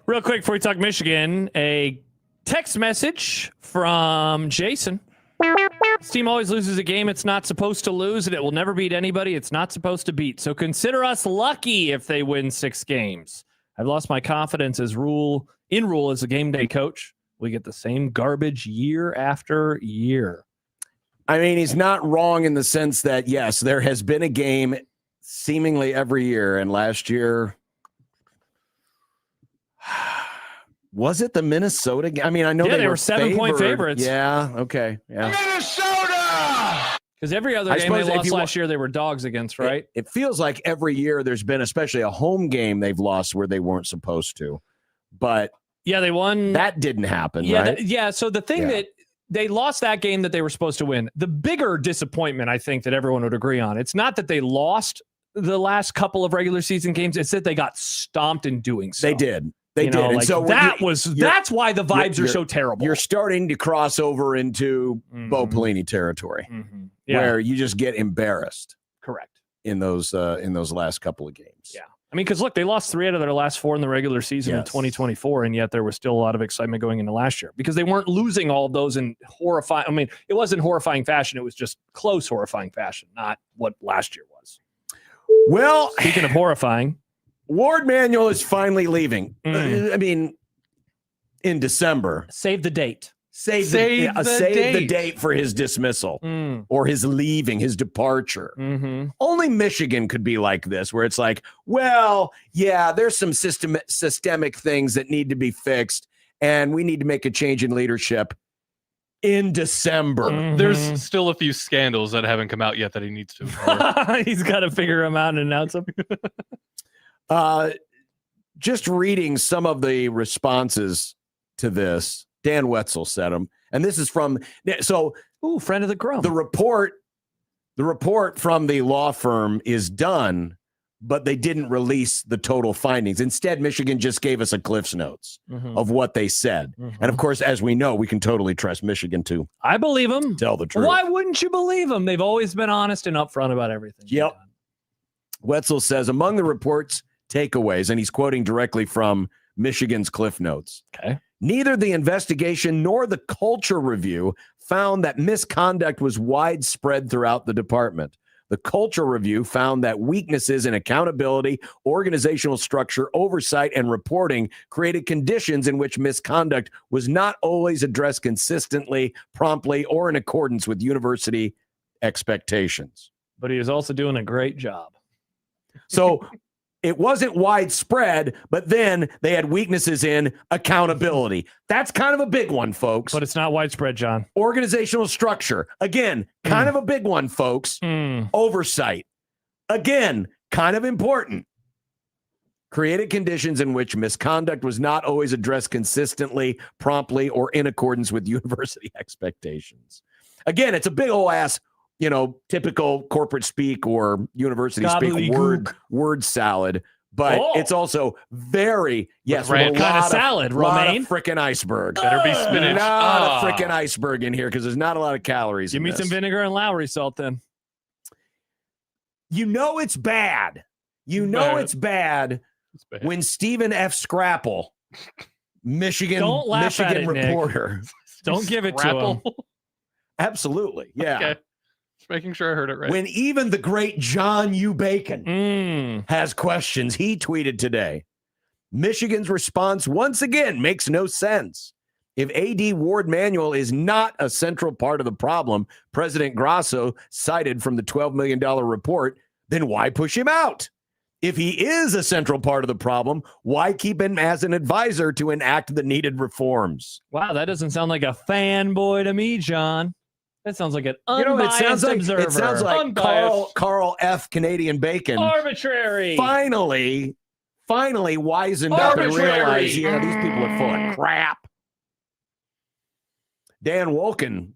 Real quick before we talk Michigan, a text message from Jason. This team always loses a game it's not supposed to lose, and it will never beat anybody it's not supposed to beat. So consider us lucky if they win 6 games. I've lost my confidence as Rule as a game day coach. We get the same garbage year after year. I mean, he's not wrong in the sense that, yes, there has been a game seemingly every year, and last year, was it the Minnesota game? I mean, I know they were 7-point favorites. Yeah, okay. Yeah. Minnesota! Because every other game they lost last year, they were dogs against, right? It feels like every year there's been, especially a home game they've lost where they weren't supposed to. But yeah, they won. That didn't happen, right? So the thing that they lost that game that they were supposed to win. The bigger disappointment, I think, that everyone would agree on, it's not that they lost the last couple of regular season games. It's that they got stomped in doing so. They did. They did. And like so that's why the vibes are so terrible. You're starting to cross over into Bo Pelini territory, where you just get embarrassed. Correct. In those last couple of games. Yeah. I mean, because look, they lost 3 out of their last 4 in the regular season in 2024, and yet there was still a lot of excitement going into last year because they weren't losing all of those in horrifying. I mean, it wasn't horrifying fashion; it was just close horrifying fashion, not what last year was. Well, speaking of horrifying, Warde Manuel is finally leaving. I mean, in December. Save the date. Save the date for his dismissal or his leaving, his departure. Only Michigan could be like this, where it's like, well, yeah, there's some systemic things that need to be fixed, and we need to make a change in leadership in December. There's still a few scandals that haven't come out yet that he needs to. He's got to figure them out and announce them. Just reading some of the responses to this. Dan Wetzel said them, and this is from friend of the Grum. The report from the law firm is done, but they didn't release the total findings. Instead, Michigan just gave us a Cliff's Notes of what they said, and of course, as we know, we can totally trust Michigan to. I believe them. Tell the truth. Why wouldn't you believe them? They've always been honest and upfront about everything. Yep. Wetzel says among the report's takeaways, and he's quoting directly from Michigan's Cliff Notes. Okay. Neither the investigation nor the culture review found that misconduct was widespread throughout the department. The culture review found that weaknesses in accountability, organizational structure, oversight, and reporting created conditions in which misconduct was not always addressed consistently, promptly, or in accordance with university expectations. But he was also doing a great job. So it wasn't widespread, but then they had weaknesses in accountability. That's kind of a big one, folks. But it's not widespread, John. Organizational structure. Again, kind of a big one, folks. Oversight. Again, kind of important. Created conditions in which misconduct was not always addressed consistently, promptly, or in accordance with university expectations. Again, it's a big old ass, typical corporate speak or university speak word salad, but it's also very, with a kind of salad, Romaine. Lot of frickin' iceberg. Better be spinach. Not a frickin' iceberg in here because there's not a lot of calories. Give me some vinegar and Lowry salt then. It's bad. It's bad when Stephen F. Scrapple, Michigan reporter. Nick. Don't give it to him. Absolutely. Yeah. Okay. Just making sure I heard it right. When even the great John U. Bacon has questions, he tweeted today, Michigan's response once again makes no sense. If AD Warde Manuel is not a central part of the problem President Grasso cited from the $12 million report, then why push him out? If he is a central part of the problem, why keep him as an advisor to enact the needed reforms? Wow, that doesn't sound like a fanboy to me, John. That sounds like an unbiased observer. It sounds like Carl F. Canadian Bacon. Arbitrary. Finally wisened up and realized, these people are full of crap. Dan Wolken,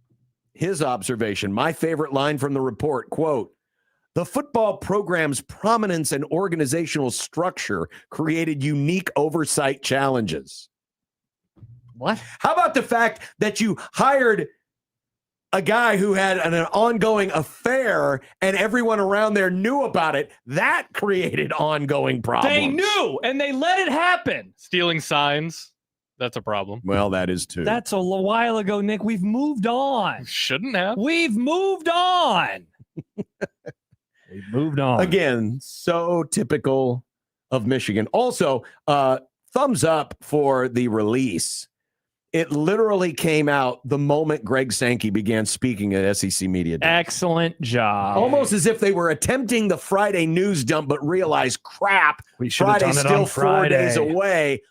his observation, my favorite line from the report, quote, the football program's prominence and organizational structure created unique oversight challenges. What? How about the fact that you hired a guy who had an ongoing affair and everyone around there knew about it. That created ongoing problems. They knew, and they let it happen. Stealing signs, that's a problem. Well, that is too. That's a while ago, Nick. We've moved on. Shouldn't have. We've moved on. We've moved on. Again, so typical of Michigan. Also, thumbs up for the release. It literally came out the moment Greg Sankey began speaking at SEC Media Day. Excellent job. Almost as if they were attempting the Friday news dump, but realized, crap, Friday's still 4 days away.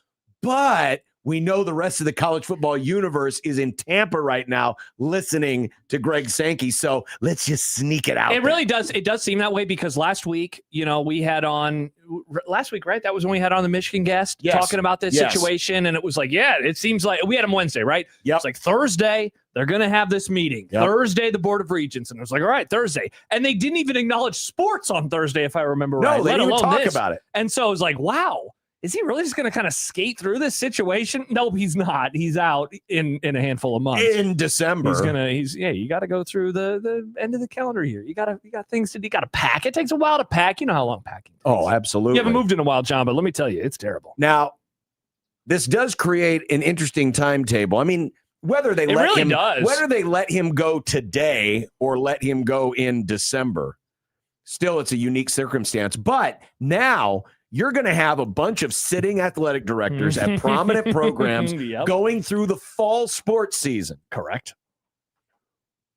But we know the rest of the college football universe is in Tampa right now listening to Greg Sankey. So let's just sneak it out. It really does. It does seem that way because last week, we had on last week, right? That was when we had on the Michigan guest talking about this situation. And it was like, it seems like we had him Wednesday, right? Yep. It's like Thursday, they're going to have this meeting. Yep. Thursday, the Board of Regents. And it was like, all right, Thursday. And they didn't even acknowledge sports on Thursday, if I remember right. No, they didn't even talk about it. And so it was like, wow. Is he really just going to kind of skate through this situation? No, he's not. He's out in a handful of months. In December. You got to go through the end of the calendar here. You got things to do. You got to pack. It takes a while to pack. You know how long packing takes. Oh, absolutely. You haven't moved in a while, John, but let me tell you, it's terrible. Now, this does create an interesting timetable. I mean, whether they let him go today or let him go in December, still it's a unique circumstance. But now you're going to have a bunch of sitting athletic directors at prominent programs going through the fall sports season. Correct.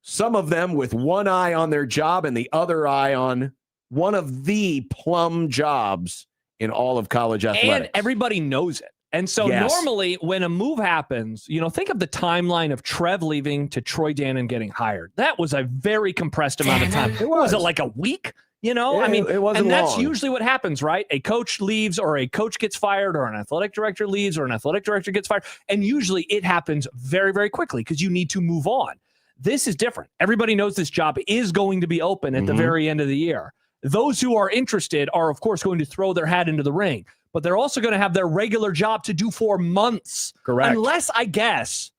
Some of them with one eye on their job and the other eye on one of the plum jobs in all of college athletics. And everybody knows it. And so normally when a move happens, think of the timeline of Trev leaving to Troy Dannen getting hired. That was a very compressed amount of time. Was it like a week? It wasn't and that's long. Usually what happens, right? A coach leaves or a coach gets fired or an athletic director leaves or an athletic director gets fired. And usually it happens very, very quickly because you need to move on. This is different. Everybody knows this job is going to be open at the very end of the year. Those who are interested are, of course, going to throw their hat into the ring, but they're also going to have their regular job to do for months. Correct. Unless, I guess,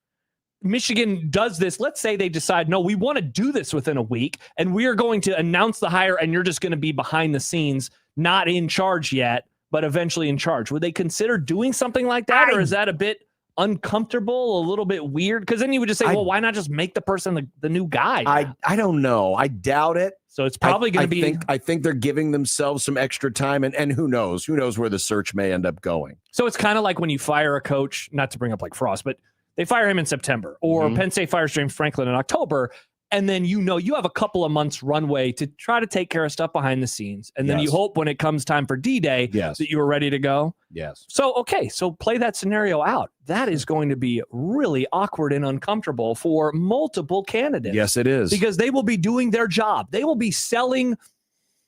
Michigan does this. Let's say they decide, no, we want to do this within a week, and we are going to announce the hire, and you're just going to be behind the scenes, not in charge yet, but eventually in charge. Would they consider doing something like that, or is that a bit uncomfortable, a little bit weird? Because then you would just say, well, why not just make the person the new guy? I don't know. I doubt it. So it's probably going to be. I think they're giving themselves some extra time, and who knows? Who knows where the search may end up going? So it's kind of like when you fire a coach, not to bring up like Frost, but they fire him in September, or Penn State fires James Franklin in October, and then you have a couple of months runway to try to take care of stuff behind the scenes, and then you hope when it comes time for D-Day that you are ready to go. Yes. So play that scenario out. That is going to be really awkward and uncomfortable for multiple candidates. Yes, it is. Because they will be doing their job. They will be selling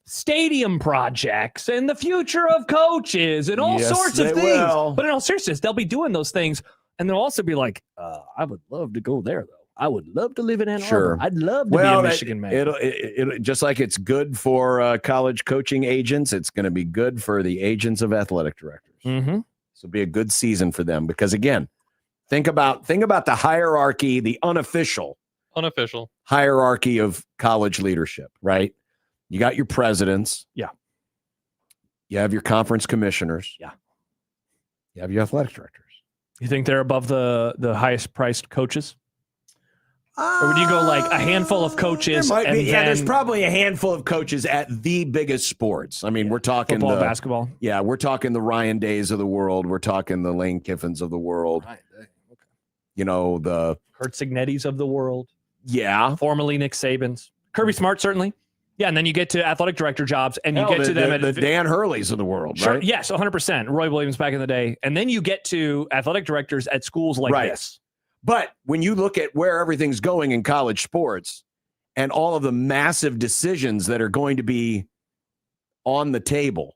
stadium projects and the future of coaches and all sorts of things. Will. But in all seriousness, they'll be doing those things. And they'll also be like, I would love to go there, though. I would love to live in Ann Arbor. I'd love to be a Michigan man. It'll just like it's good for college coaching agents, it's going to be good for the agents of athletic directors. Mm-hmm. This will be a good season for them because, again, think about the hierarchy, the unofficial hierarchy of college leadership, right? You got your presidents. Yeah. You have your conference commissioners. Yeah. You have your athletic directors. You think they're above the highest priced coaches? Or would you go like a handful of coaches? There's probably a handful of coaches at the biggest sports. I mean, we're talking football, basketball. Yeah, we're talking the Ryan Days of the world. We're talking the Lane Kiffins of the world. Right. Okay. The Kurt Signetis of the world. Yeah. Formerly Nick Saban's. Kirby Smart, certainly. Yeah, and then you get to athletic director jobs, and you get to them at the Dan Hurleys of the world, sure, right? Yes, 100%. Roy Williams back in the day. And then you get to athletic directors at schools like this. But when you look at where everything's going in college sports and all of the massive decisions that are going to be on the table,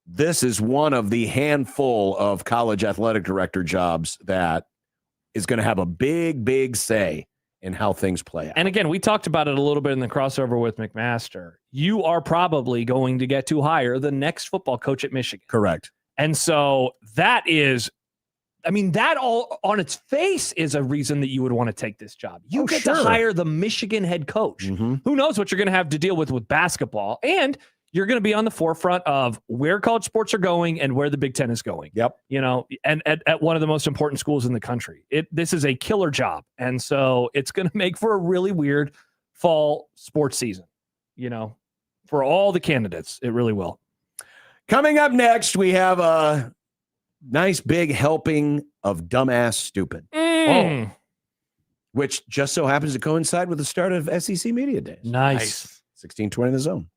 this is one of the handful of college athletic director jobs that is going to have a big, big say in how things play out. And again, we talked about it a little bit in the crossover with McMaster. You are probably going to get to hire the next football coach at Michigan. Correct. And so that is, I mean, that all on its face is a reason that you would want to take this job. You get sure. to hire the Michigan head coach. Who knows what you're going to have to deal with basketball, and you're going to be on the forefront of where college sports are going and where the Big Ten is going. Yep. You know, and at one of the most important schools in the country. This is a killer job. And so it's going to make for a really weird fall sports season, you know, for all the candidates. It really will. Coming up next, we have a nice big helping of dumbass stupid. Which just so happens to coincide with the start of SEC Media Days. Nice. 1620 The Zone.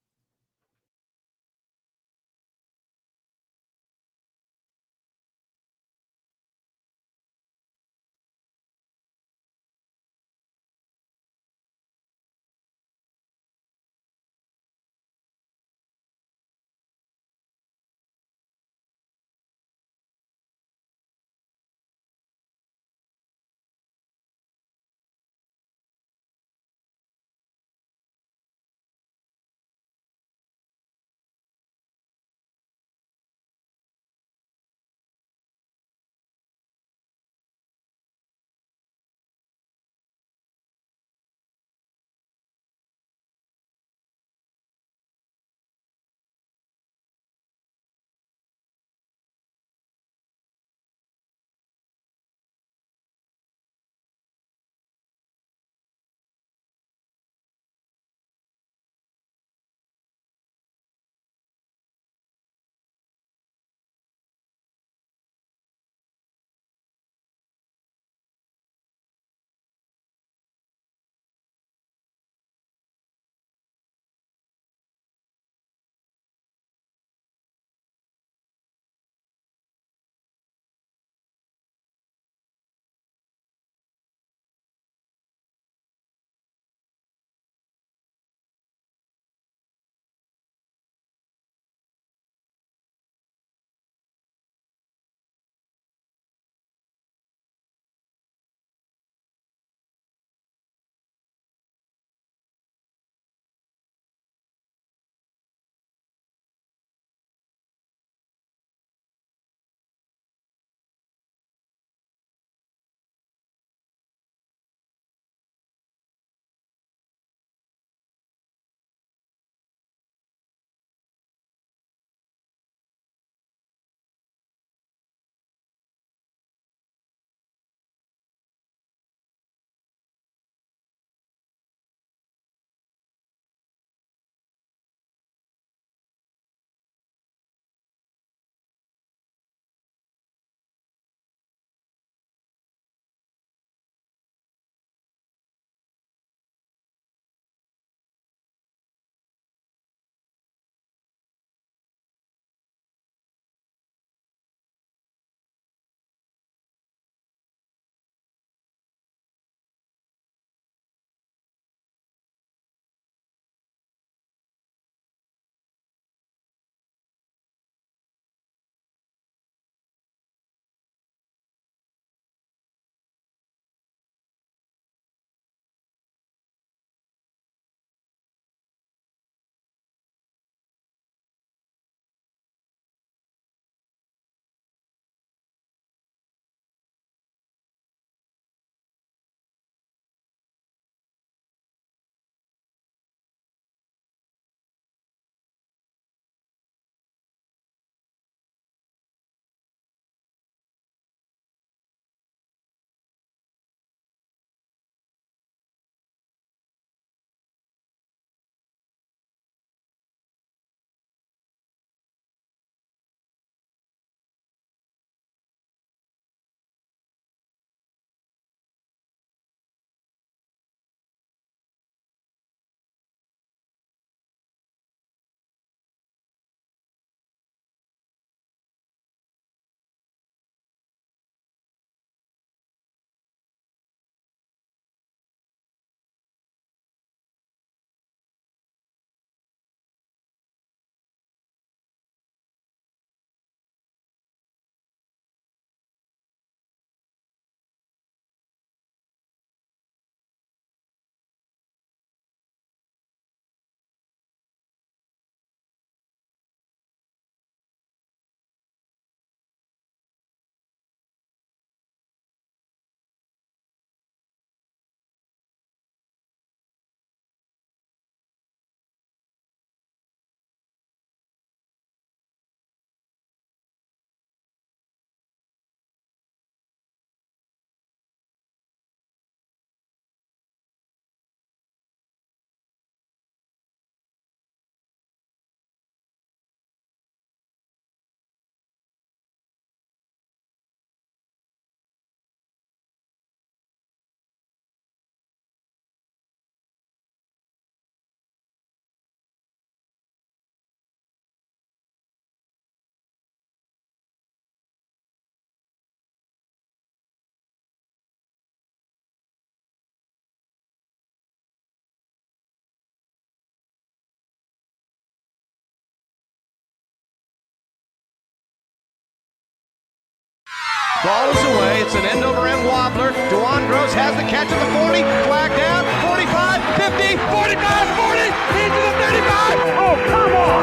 Ball is away. It's an end-over-end wobbler. DeWandros has the catch at the 40. Flag down. 45, 50, 45, 40. Into the 35. Oh, come on.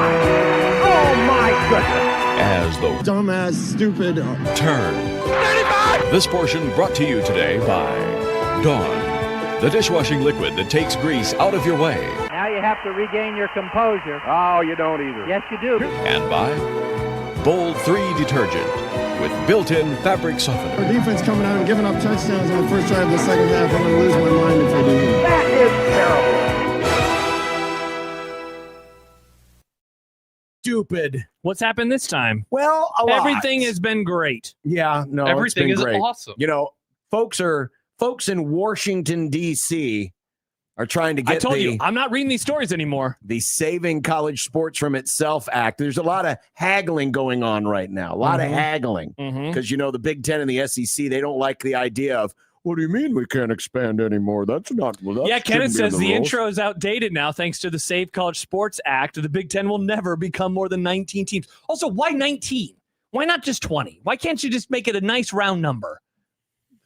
Oh, my goodness. As the Dumbass, stupid. turn. 35. This portion brought to you today by Dawn, the dishwashing liquid that takes grease out of your way. Now you have to regain your composure. Oh, you don't either. Yes, you do. And by Bold 3 detergent with built-in fabric softener. Our defense coming out and giving up touchdowns on the first drive of the second half. I'm going to lose my mind if they do that. That is terrible. Stupid. What's happened this time? Well, a lot. Everything has been great. Yeah, no, Everything it's is been great. awesome. You know, folks in Washington D.C. are trying to get I told you, I'm not reading these stories anymore. the Saving College Sports from Itself Act. There's a lot of haggling going on right now. A lot of haggling because you know the Big Ten and the SEC, they don't like the idea of, what do you mean we can't expand anymore? That's not. Well, that Yeah, Kenneth shouldn't be in says the rules. intro is outdated now thanks to the Save College Sports Act. The Big Ten will never become more than 19 teams. Also, why 19? Why not just 20? Why can't you just make it a nice round number?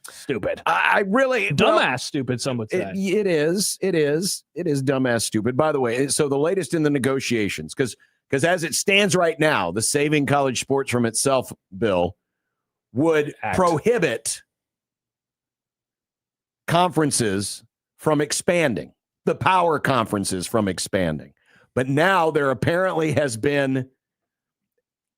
Stupid. I really Dumbass stupid, some would say. It is dumbass stupid. By the way, so the latest in the negotiations, because as it stands right now, the Saving College Sports from Itself bill would prohibit conferences from expanding, the power conferences from expanding. But now there apparently has been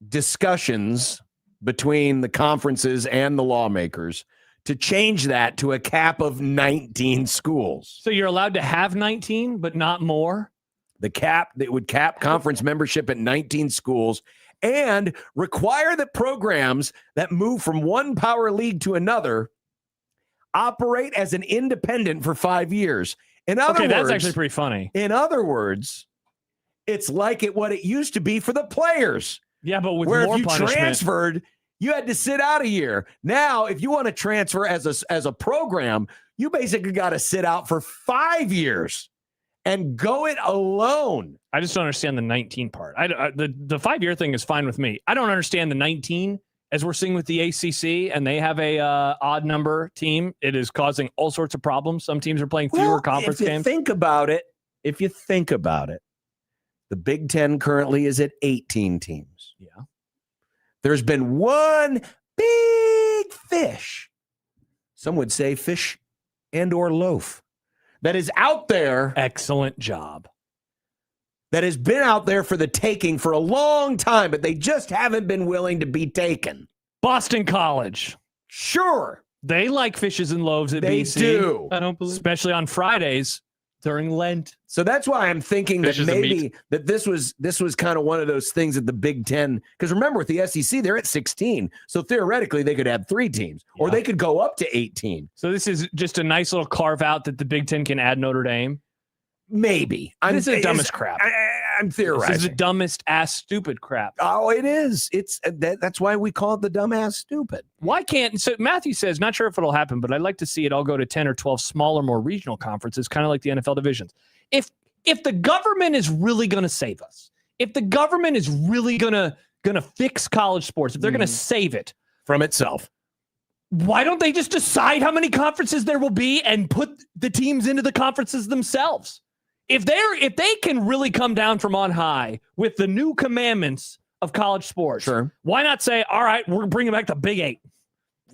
discussions between the conferences and the lawmakers to change that to a cap of 19 schools. So you're allowed to have 19, but not more? The cap that would cap conference membership at 19 schools and require that programs that move from one power league to another operate as an independent for 5 years. In other words, that's actually pretty funny. In other words, it's like what it used to be for the players. Yeah, but with where more if you punishment. transferred, you had to sit out a year. Now, if you want to transfer as a program, you basically got to sit out for 5 years and go it alone. I just don't understand the 19 part. The 5-year thing is fine with me. I don't understand the 19, as we're seeing with the ACC, and they have a odd number team. It is causing all sorts of problems. Some teams are playing fewer conference games. If you think about it, the Big Ten currently is at 18 teams. Yeah. There's been one big fish, some would say fish and or loaf, that is out there. Excellent job. That has been out there for the taking for a long time, but they just haven't been willing to be taken. Boston College. Sure. They like fishes and loaves at They BC. do. I don't believe. Especially on Fridays during Lent. So that's why I'm thinking that Fishes and maybe that this was kind of one of those things that the Big Ten, because remember with the SEC, they're at 16. So theoretically they could have 3 teams or they could go up to 18. So this is just a nice little carve out that the Big Ten can add Notre Dame. Maybe. This is the dumbest crap. I'm theorizing. This is the dumbest ass stupid crap. Oh, it is. It's that's why we call it the dumbass stupid. Why can't, so Matthew says, not sure if it'll happen, but I'd like to see it all go to 10 or 12 smaller, more regional conferences, kind of like the NFL divisions. If the government is really going to save us, if the government is really going to fix college sports, if they're going to save it from itself, why don't they just decide how many conferences there will be and put the teams into the conferences themselves? If they can really come down from on high with the new commandments of college sports, sure, why not say, all right, we're bringing back the Big 8?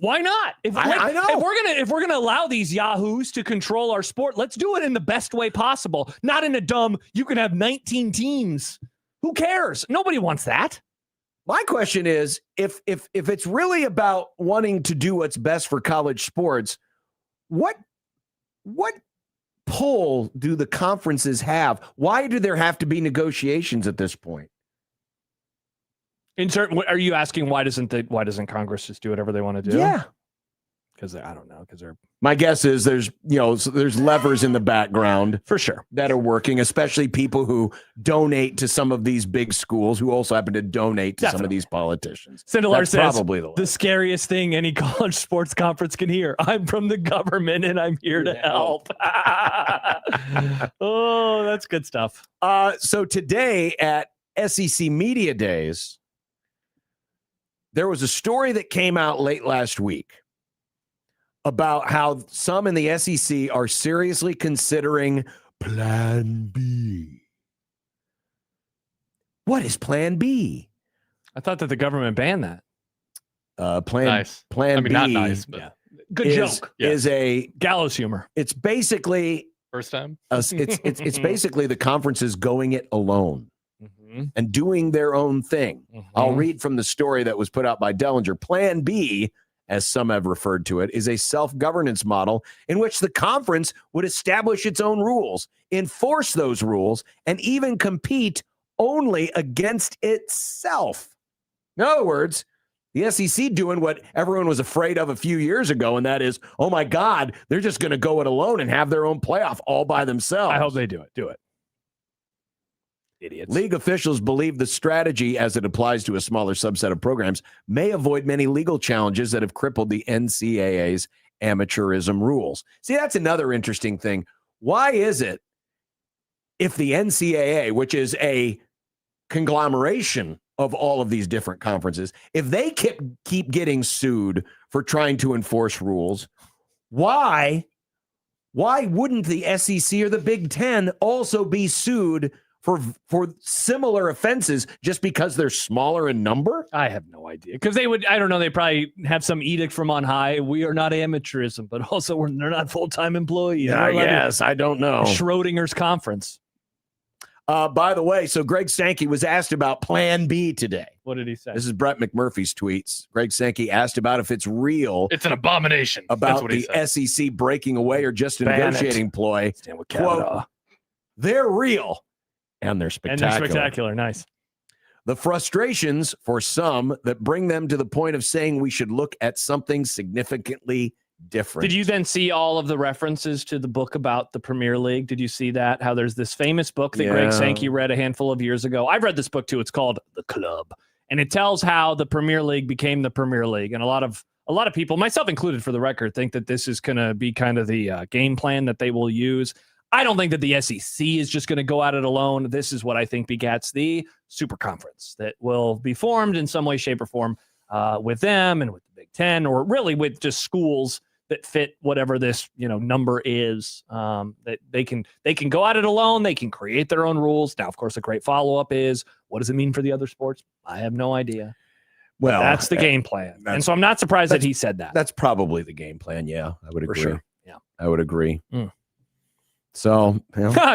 Why not? I know. If we're gonna allow these yahoos to control our sport, let's do it in the best way possible. Not in a dumb, you can have 19 teams. Who cares? Nobody wants that. My question is, if it's really about wanting to do what's best for college sports, what pull do the conferences have? Why do there have to be negotiations at this point? Are you asking why doesn't Congress just do whatever they want to do? Yeah. Because I don't know. Because they're, my guess is there's levers in the background for sure that are working, especially people who donate to some of these big schools who also happen to donate to some of these politicians. Sindelar says probably the scariest thing any college sports conference can hear. I'm from the government and I'm here to help. Oh, that's good stuff. So today at SEC Media Days, there was a story that came out late last week about how some in the SEC are seriously considering Plan B. What is Plan B? I thought that the government banned that. Plan B. Not nice, but yeah. Good joke. Is a gallows humor. It's basically first time. It's basically the conferences going it alone and doing their own thing. I'll read from the story that was put out by Dellinger. Plan B, as some have referred to it, is a self-governance model in which the conference would establish its own rules, enforce those rules, and even compete only against itself. In other words, the SEC doing what everyone was afraid of a few years ago, and that is, oh my God, they're just going to go it alone and have their own playoff all by themselves. I hope they do it. Do it. Idiots. League officials believe the strategy, as it applies to a smaller subset of programs, may avoid many legal challenges that have crippled the NCAA's amateurism rules. See, that's another interesting thing. Why is it if the NCAA, which is a conglomeration of all of these different conferences, if they keep getting sued for trying to enforce rules, why wouldn't the SEC or the Big Ten also be sued for similar offenses just because they're smaller in number? I have no idea. Because they would, I don't know, they probably have some edict from on high. We are not amateurism, but also they're not full-time employees. Yes, I don't know. Schrodinger's conference. By the way, so Greg Sankey was asked about Plan B today. What did he say? This is Brett McMurphy's tweets. Greg Sankey asked about if it's real. It's an abomination. About the SEC breaking away or just a negotiating ploy. Quote, they're real. And they're spectacular. Nice. The frustrations for some that bring them to the point of saying we should look at something significantly different. Did you then see all of the references to the book about the Premier League? Did you see that? How there's this famous book that Greg Sankey read a handful of years ago. I've read this book too. It's called The Club. And it tells how the Premier League became the Premier League. And a lot of people, myself included for the record, think that this is going to be kind of the game plan that they will use. I don't think that the SEC is just going to go at it alone. This is what I think begets the super conference that will be formed in some way, shape, or form with them and with the Big Ten, or really with just schools that fit whatever this number is. That they can go at it alone. They can create their own rules. Now, of course, a great follow-up is, what does it mean for the other sports? I have no idea. Well, that's the game plan, and so I'm not surprised that he said that. That's probably the game plan. Yeah, I would agree. For sure. Yeah, I would agree. So,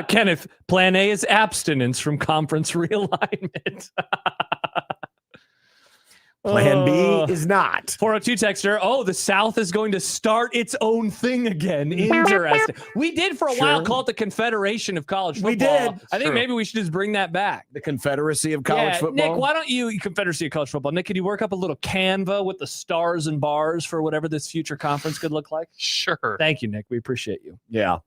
Kenneth, Plan A is abstinence from conference realignment. Plan B is not. 402 texter. The South is going to start its own thing again. Interesting. We did for a while call it the Confederation of College Football. We did. I think maybe we should just bring that back. The Confederacy of College Football. Nick, why don't you, Confederacy of College Football, Nick, could you work up a little Canva with the stars and bars for whatever this future conference could look like? Sure. Thank you, Nick. We appreciate you. Yeah.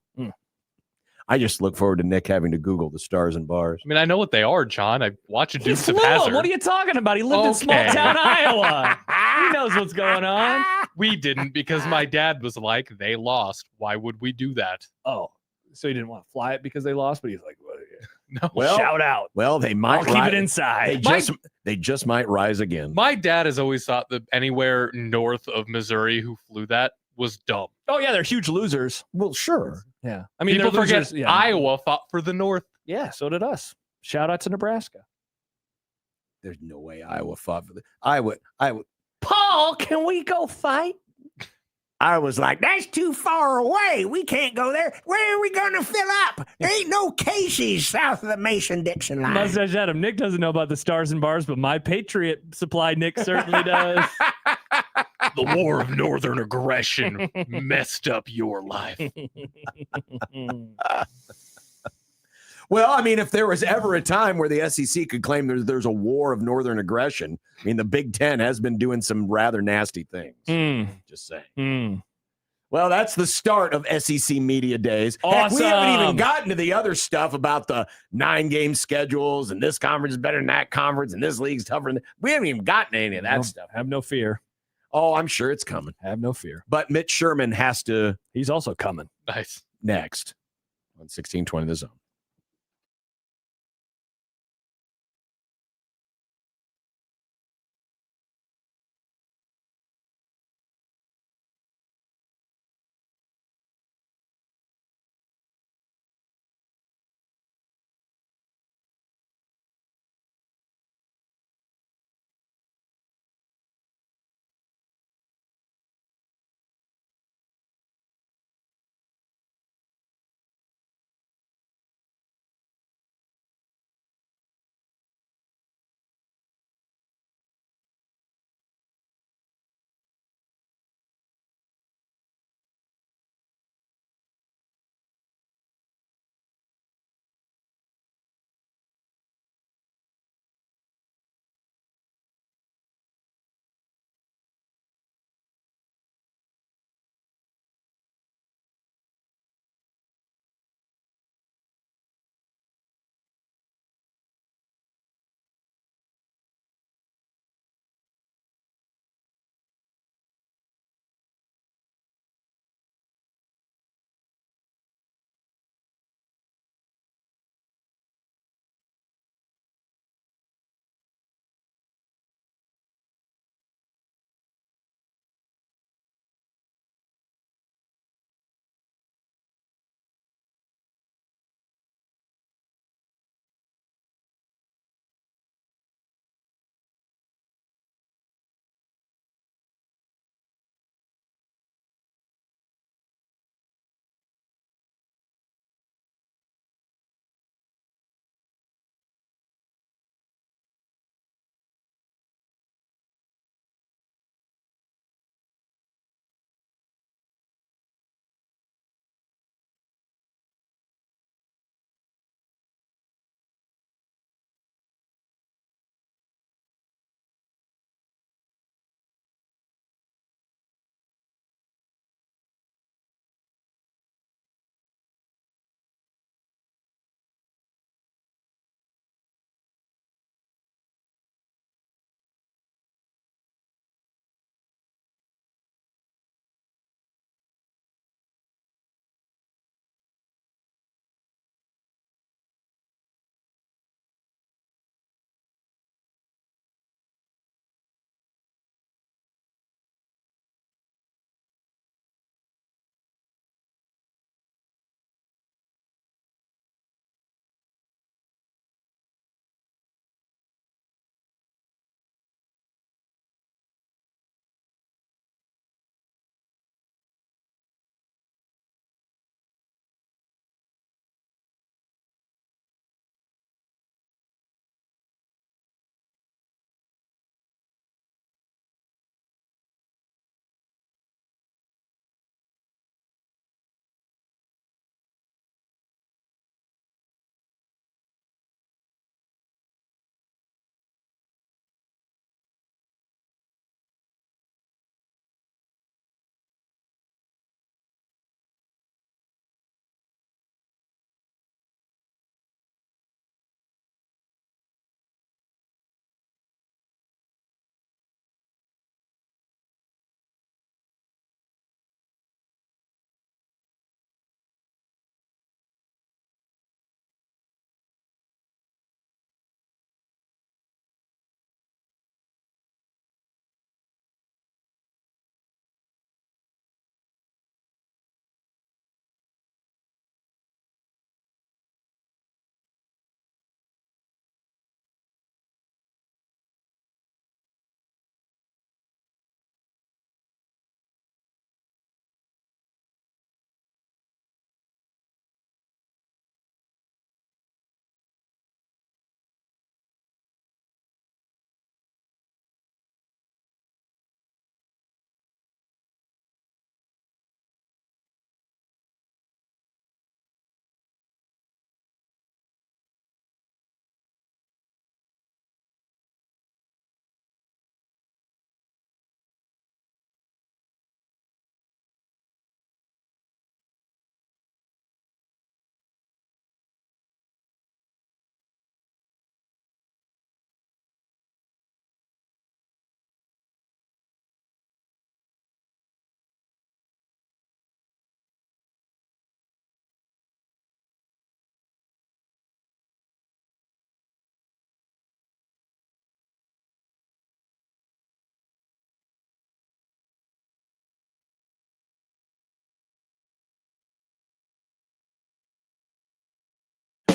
I just look forward to Nick having to Google the stars and bars. I mean, I know what they are, John. I watch a Dukes of Hazzard. What are you talking about? He lived in small town Iowa. He knows what's going on. We didn't, because my dad was like, they lost. Why would we do that? Oh, so he didn't want to fly it because they lost, but he's like, no. Well, shout out. Well, they might keep it inside. They just might rise again. My dad has always thought that anywhere north of Missouri who flew that was dumb. Oh, yeah, they're huge losers. Well, sure. Yeah. I mean, people forget losers, Iowa fought for the North. Yeah, so did us. Shout out to Nebraska. There's no way Iowa fought for the Iowa. Paul, can we go fight? I was like, that's too far away. We can't go there. Where are we going to fill up? There ain't no Casey's south of the Mason-Dixon line. Mustache Adam. Nick doesn't know about the stars and bars, but my Patriot supply, Nick certainly does. The War of Northern Aggression messed up your life. Well, I mean, if there was ever a time where the SEC could claim there's a war of Northern aggression, I mean, the Big Ten has been doing some rather nasty things. Just saying. Well, that's the start of SEC Media Days. Awesome. Heck, we haven't even gotten to the other stuff about the 9-game schedules and this conference is better than that conference and this league's tougher than we haven't even gotten any of that stuff. Have no fear. Oh, I'm sure it's coming. Have no fear. But Mitch Sherman has to. He's also coming. Nice. Next on 1620 The Zone.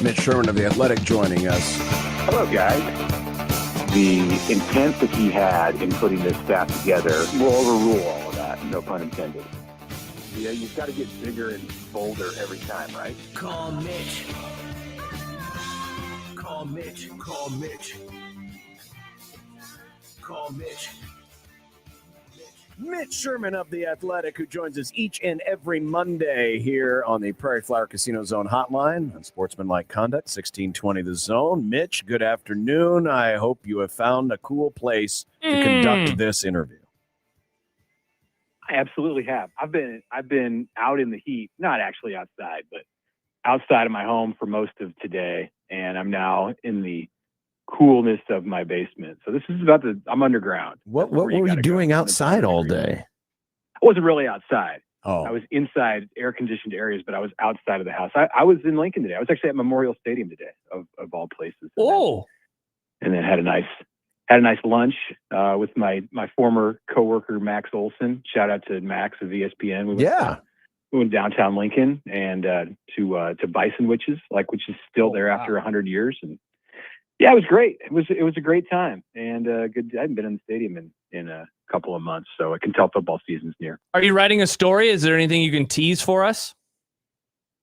Mitch Sherman of The Athletic joining us. Hello, guys. The intent that he had in putting this staff together will overrule all of that, no pun intended. Yeah, you've got to get bigger and bolder every time, right? Call Mitch. Call Mitch. Call Mitch. Call Mitch. Mitch Sherman of The Athletic, who joins us each and every Monday here on the Prairie Flower Casino Zone hotline on Sportsmanlike Conduct, 1620 The Zone. Mitch, good afternoon. I hope you have found a cool place to conduct this interview. I absolutely have. I've been out in the heat, not actually outside, but outside of my home for most of today, and I'm now in the coolness of my basement. So this is I'm underground. What were you doing outside all day? I wasn't really outside. Oh. I was inside air-conditioned areas, but I was outside of the house. I was in Lincoln today. I was actually at Memorial Stadium today, of all places. Oh. And then had a nice lunch with my former coworker Max Olson. Shout out to Max of ESPN. We went downtown Lincoln and to Bison Witches, which is still there after 100 years. And yeah, it was great. It was a great time and good. I haven't been in the stadium in a couple of months, so I can tell football season's near. Are you writing a story? Is there anything you can tease for us?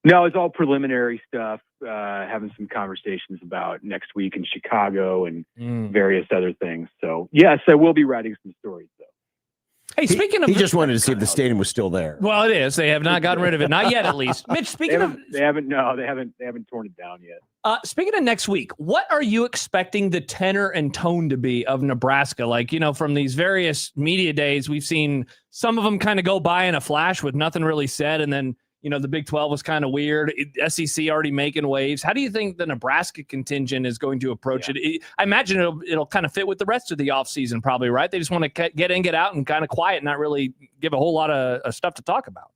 No, it's all preliminary stuff. Having some conversations about next week in Chicago and various other things. So yes, I will be writing some stories though. Hey, speaking of, he just wanted to see if the stadium was still there. Well, it is. They have not gotten rid of it, not yet, at least. Mitch, speaking of, they haven't torn it down yet. Speaking of next week, what are you expecting the tenor and tone to be of Nebraska? From these various media days, we've seen some of them kind of go by in a flash with nothing really said, and then the Big 12 was kind of weird. SEC already making waves. How do you think the Nebraska contingent is going to approach it? I imagine it'll kind of fit with the rest of the offseason probably, right? They just want to get in, get out, and kind of quiet, not really give a whole lot of stuff to talk about.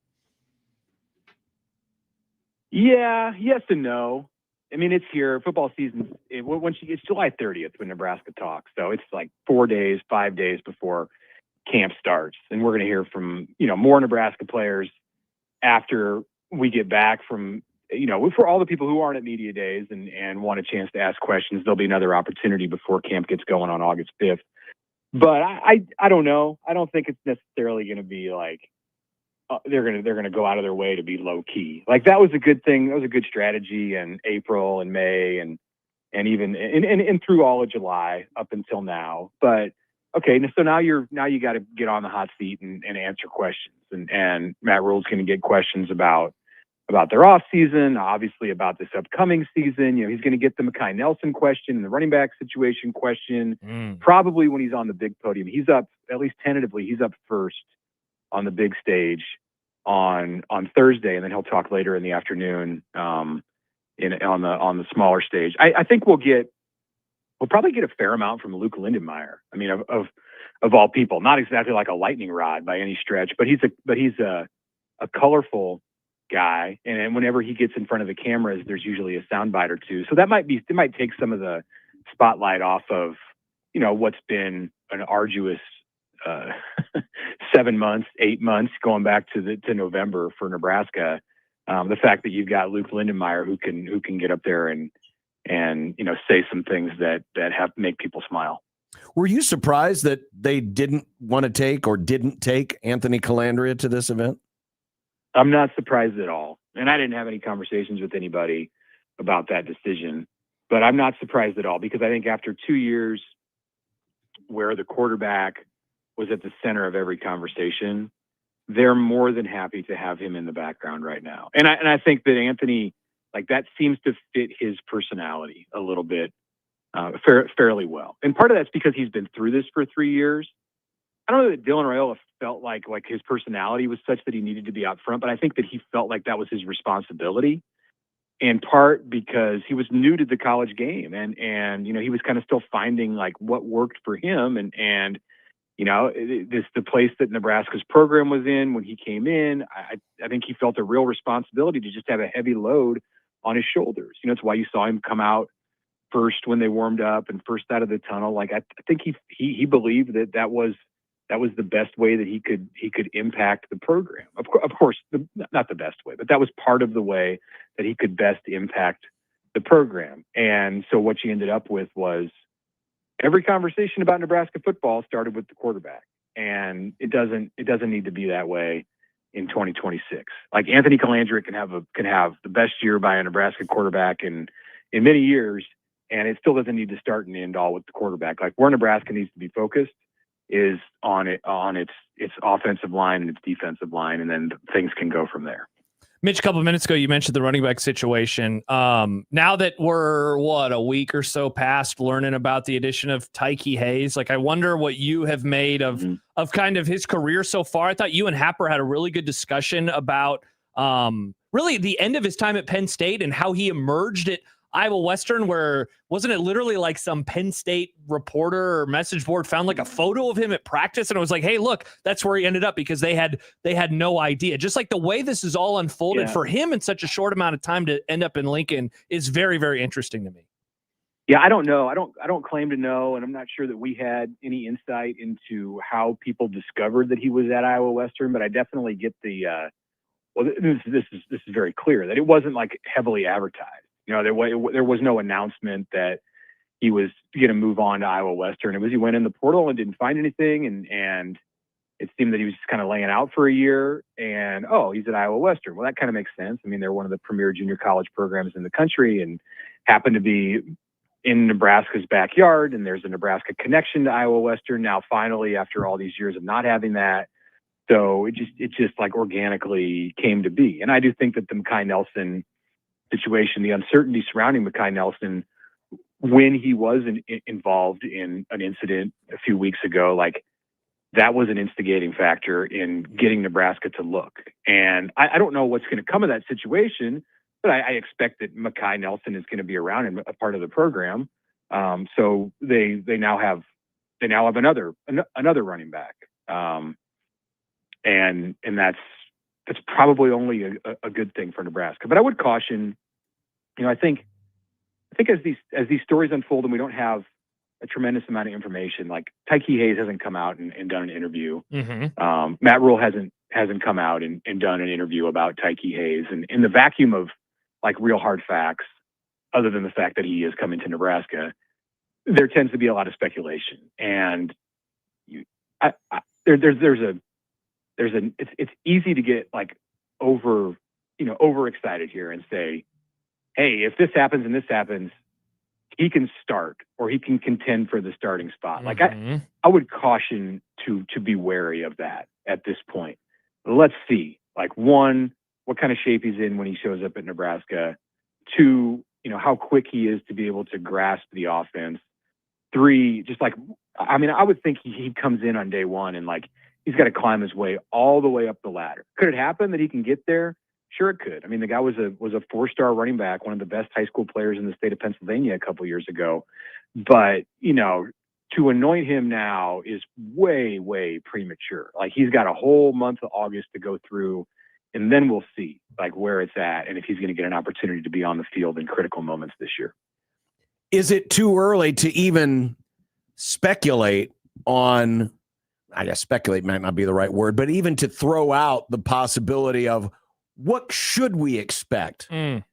Yeah, yes and no. I mean, it's here. Football season, it's July 30th when Nebraska talks. So it's like 5 days before camp starts. And we're going to hear from, more Nebraska players after we get back from, for all the people who aren't at media days and want a chance to ask questions, there'll be another opportunity before camp gets going on August 5th. But I don't know. I don't think it's necessarily going to be like they're going to go out of their way to be low key. Like that was a good thing. That was a good strategy in April and May and even and through all of July up until now. But okay, so now you got to get on the hot seat and answer questions. And Matt Rule's going to get questions about their off season, obviously about this upcoming season. He's going to get the Mekhi Nelson question and the running back situation question. Probably when he's on the big podium, he's up, at least tentatively, he's up first on the big stage on Thursday, and then he'll talk later in the afternoon on the smaller stage. I think we'll probably get a fair amount from Luke Lindenmeyer. I mean, of all people, not exactly like a lightning rod by any stretch, but he's a colorful guy. And whenever he gets in front of the cameras, there's usually a soundbite or two. So it might take some of the spotlight off of, what's been an arduous 7 months, 8 months going back to November for Nebraska. The fact that you've got Luke Lindenmeyer who can get up there and say some things that make people smile. Were you surprised that they didn't want to take or didn't take Anthony Calandria to this event? I'm not surprised at all. And I didn't have any conversations with anybody about that decision, but I'm not surprised at all because I think after 2 years where the quarterback was at the center of every conversation, they're more than happy to have him in the background right now. And I think that Anthony, that seems to fit his personality a little bit fairly well. And part of that's because he's been through this for 3 years. I don't know that Dylan Raiola felt like his personality was such that he needed to be out front, but I think that he felt like that was his responsibility, in part because he was new to the college game and he was kind of still finding what worked for him and the place that Nebraska's program was in when he came in. I think he felt a real responsibility to just have a heavy load on his shoulders. It's why you saw him come out first when they warmed up and first out of the tunnel. I think he believed that was the best way that he could impact the program. Of course, not the best way, but that was part of the way that he could best impact the program. And so what you ended up with was every conversation about Nebraska football started with the quarterback. And it doesn't need to be that way in 2026. Like Anthony Calandra can have the best year by a Nebraska quarterback in many years, and it still doesn't need to start and end all with the quarterback. Like where Nebraska needs to be focused is on its offensive line and its defensive line, and then things can go from there. Mitch, a couple of minutes ago, you mentioned the running back situation. Now that we're, a week or so past learning about the addition of Tyke Hayes, like I wonder what you have made of kind of his career so far. I thought you and Happer had a really good discussion about really the end of his time at Penn State and how he emerged at Iowa Western, where wasn't it literally like some Penn State reporter or message board found like a photo of him at practice and it was like, hey, look, that's where he ended up, because they had no idea. Just like the way this is all unfolded for him in such a short amount of time to end up in Lincoln is very, very interesting to me. Yeah, I don't know. I don't claim to know, and I'm not sure that we had any insight into how people discovered that he was at Iowa Western, but I definitely get the this is very clear that it wasn't like heavily advertised. There was no announcement that he was going to move on to Iowa Western. It was he went in the portal and didn't find anything, and it seemed that he was just kind of laying out for a year. And he's at Iowa Western. Well, that kind of makes sense. I mean, they're one of the premier junior college programs in the country, and happen to be in Nebraska's backyard. And there's a Nebraska connection to Iowa Western now. Finally, after all these years of not having that, so it just like organically came to be. And I do think that the Mekhi Nelson situation, the uncertainty surrounding Mekhi Nelson when he was involved in an incident a few weeks ago, like that was an instigating factor in getting Nebraska to look. And I don't know what's going to come of that situation, but I expect that Mekhi Nelson is going to be around and a part of the program. So they now have another running back, and that's probably only a good thing for Nebraska. But I would caution, I think as these stories unfold and we don't have a tremendous amount of information, like Tyke Hayes hasn't come out and done an interview. Matt Rule hasn't come out and done an interview about Tyke Hayes. And in the vacuum of like real hard facts, other than the fact that he is coming to Nebraska, there tends to be a lot of speculation. And it's easy to get like overexcited here and say, hey, if this happens and this happens, he can start or he can contend for the starting spot. Like I would caution to be wary of that at this point. Let's see, like one, what kind of shape he's in when he shows up at Nebraska. Two, how quick he is to be able to grasp the offense. Three, just like, I mean, I would think he comes in on day one and like, he's got to climb his way all the way up the ladder. Could it happen that he can get there? Sure, it could. I mean, the guy was a 4-star running back, one of the best high school players in the state of Pennsylvania a couple of years ago. But, to anoint him now is way, way premature. Like he's got a whole month of August to go through, and then we'll see like where it's at and if he's going to get an opportunity to be on the field in critical moments this year. Is it too early to even speculate on, I guess speculate might not be the right word, but even to throw out the possibility of what should we expect? I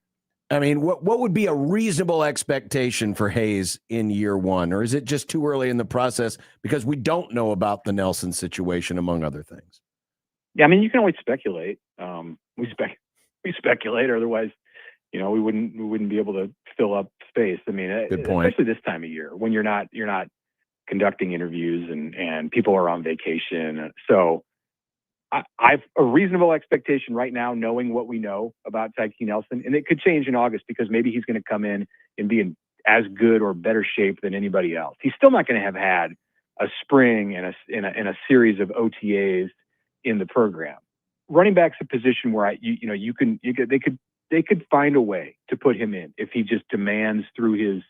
mean, what would be a reasonable expectation for Hayes in year one? Or is it just too early in the process because we don't know about the Nelson situation, among other things? Yeah, I mean, you can always speculate. We speculate, otherwise, we wouldn't be able to fill up space. I mean, good point. Especially this time of year when you're not conducting interviews and people are on vacation. So I've a reasonable expectation right now, knowing what we know about Tyke Nelson, and it could change in August because maybe he's going to come in and be in as good or better shape than anybody else. He's still not going to have had a spring and a series of OTAs in the program. Running back's a position where they could find a way to put him in if he just demands through his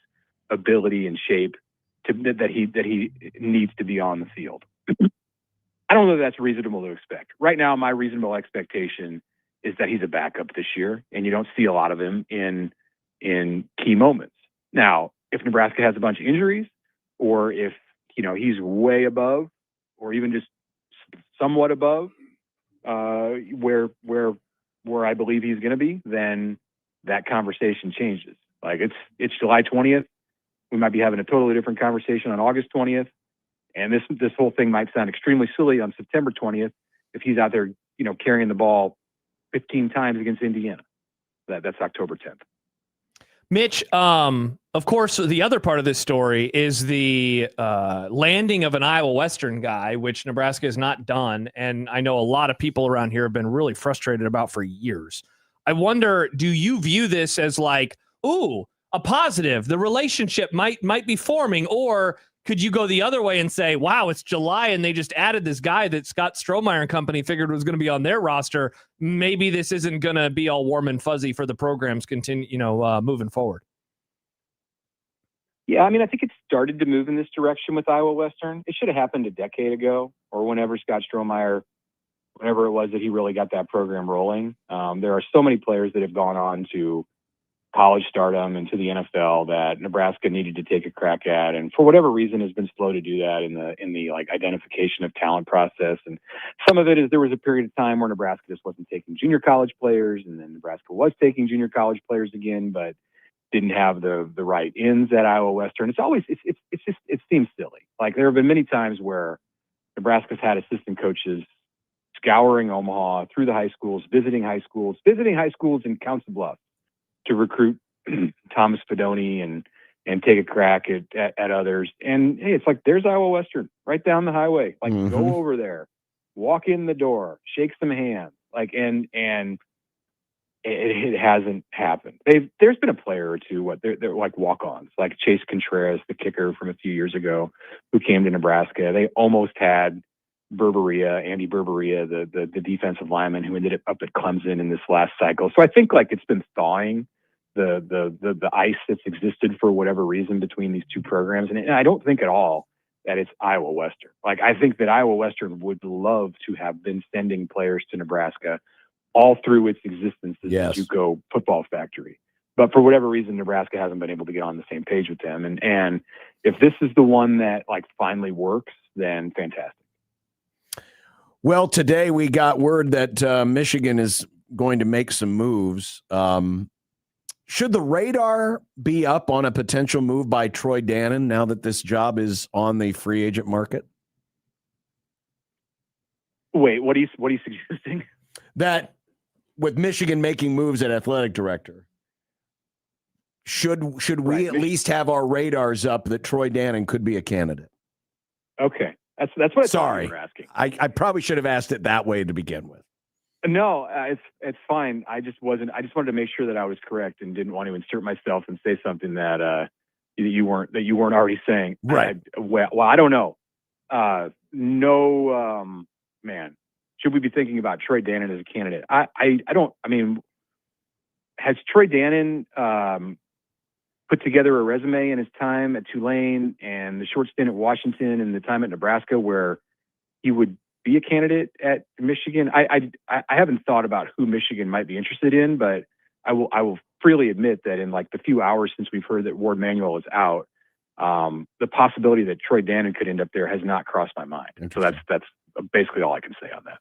ability and shape that he needs to be on the field. I don't know if that's reasonable to expect. Right now, my reasonable expectation is that he's a backup this year, and you don't see a lot of him in key moments. Now, if Nebraska has a bunch of injuries, or if he's way above, or even just somewhat above where I believe he's going to be, then that conversation changes. Like it's July 20th. We might be having a totally different conversation on August 20th. And this whole thing might sound extremely silly on September 20th if he's out there, carrying the ball 15 times against Indiana. That's October 10th. Mitch, of course, the other part of this story is the landing of an Iowa Western guy, which Nebraska has not done. And I know a lot of people around here have been really frustrated about for years. I wonder, do you view this as like, ooh, a positive? The relationship might be forming, or could you go the other way and say, wow, it's July and they just added this guy that Scott Strohmeyer and company figured was going to be on their roster. Maybe this isn't going to be all warm and fuzzy for the programs moving forward. Yeah, I mean, I think it started to move in this direction with Iowa Western. It should have happened a decade ago, or whenever Scott Strohmeyer, whenever it was that he really got that program rolling. There are so many players that have gone on to college stardom and to the NFL that Nebraska needed to take a crack at, and for whatever reason has been slow to do that in the like identification of talent process. And some of it is there was a period of time where Nebraska just wasn't taking junior college players, and then Nebraska was taking junior college players again, but didn't have the right ins at Iowa Western. It seems silly. Like there have been many times where Nebraska's had assistant coaches scouring Omaha through the high schools, visiting high schools in Council Bluffs to recruit Thomas Fedoni and take a crack at others. And hey, it's like, there's Iowa Western right down the highway. Like go over there, walk in the door, shake some hands. Like, and it hasn't happened. There's been a player or two, they're like walk-ons, like Chase Contreras, the kicker from a few years ago, who came to Nebraska. They almost had Andy Berberia, the defensive lineman who ended up at Clemson in this last cycle. So I think like it's been thawing the ice that's existed for whatever reason between these two programs. And I don't think at all that it's Iowa Western. Like I think that Iowa Western would love to have been sending players to Nebraska all through its existence as the JUCO football factory. But for whatever reason, Nebraska hasn't been able to get on the same page with them. And if this is the one that like finally works, then fantastic. Well, today we got word that Michigan is going to make some moves. Should the radar be up on a potential move by Troy Dannen now that this job is on the free agent market? Wait, what are you suggesting? That with Michigan making moves at athletic director, should we at least have our radars up that Troy Dannen could be a candidate? Okay. That's what Sorry. You were asking. I probably should have asked it that way to begin with. No, it's fine. I just wanted to make sure that I was correct and didn't want to insert myself and say something that you weren't already saying. Right. I don't know. Man, should we be thinking about Troy Dannen as a candidate? I mean, has Troy Dannen put together a resume in his time at Tulane and the short stint at Washington and the time at Nebraska where he would be a candidate at Michigan? I haven't thought about who Michigan might be interested in, but I will freely admit that in like the few hours since we've heard that Warde Manuel is out, the possibility that Troy Dannen could end up there has not crossed my mind. So that's basically all I can say on that.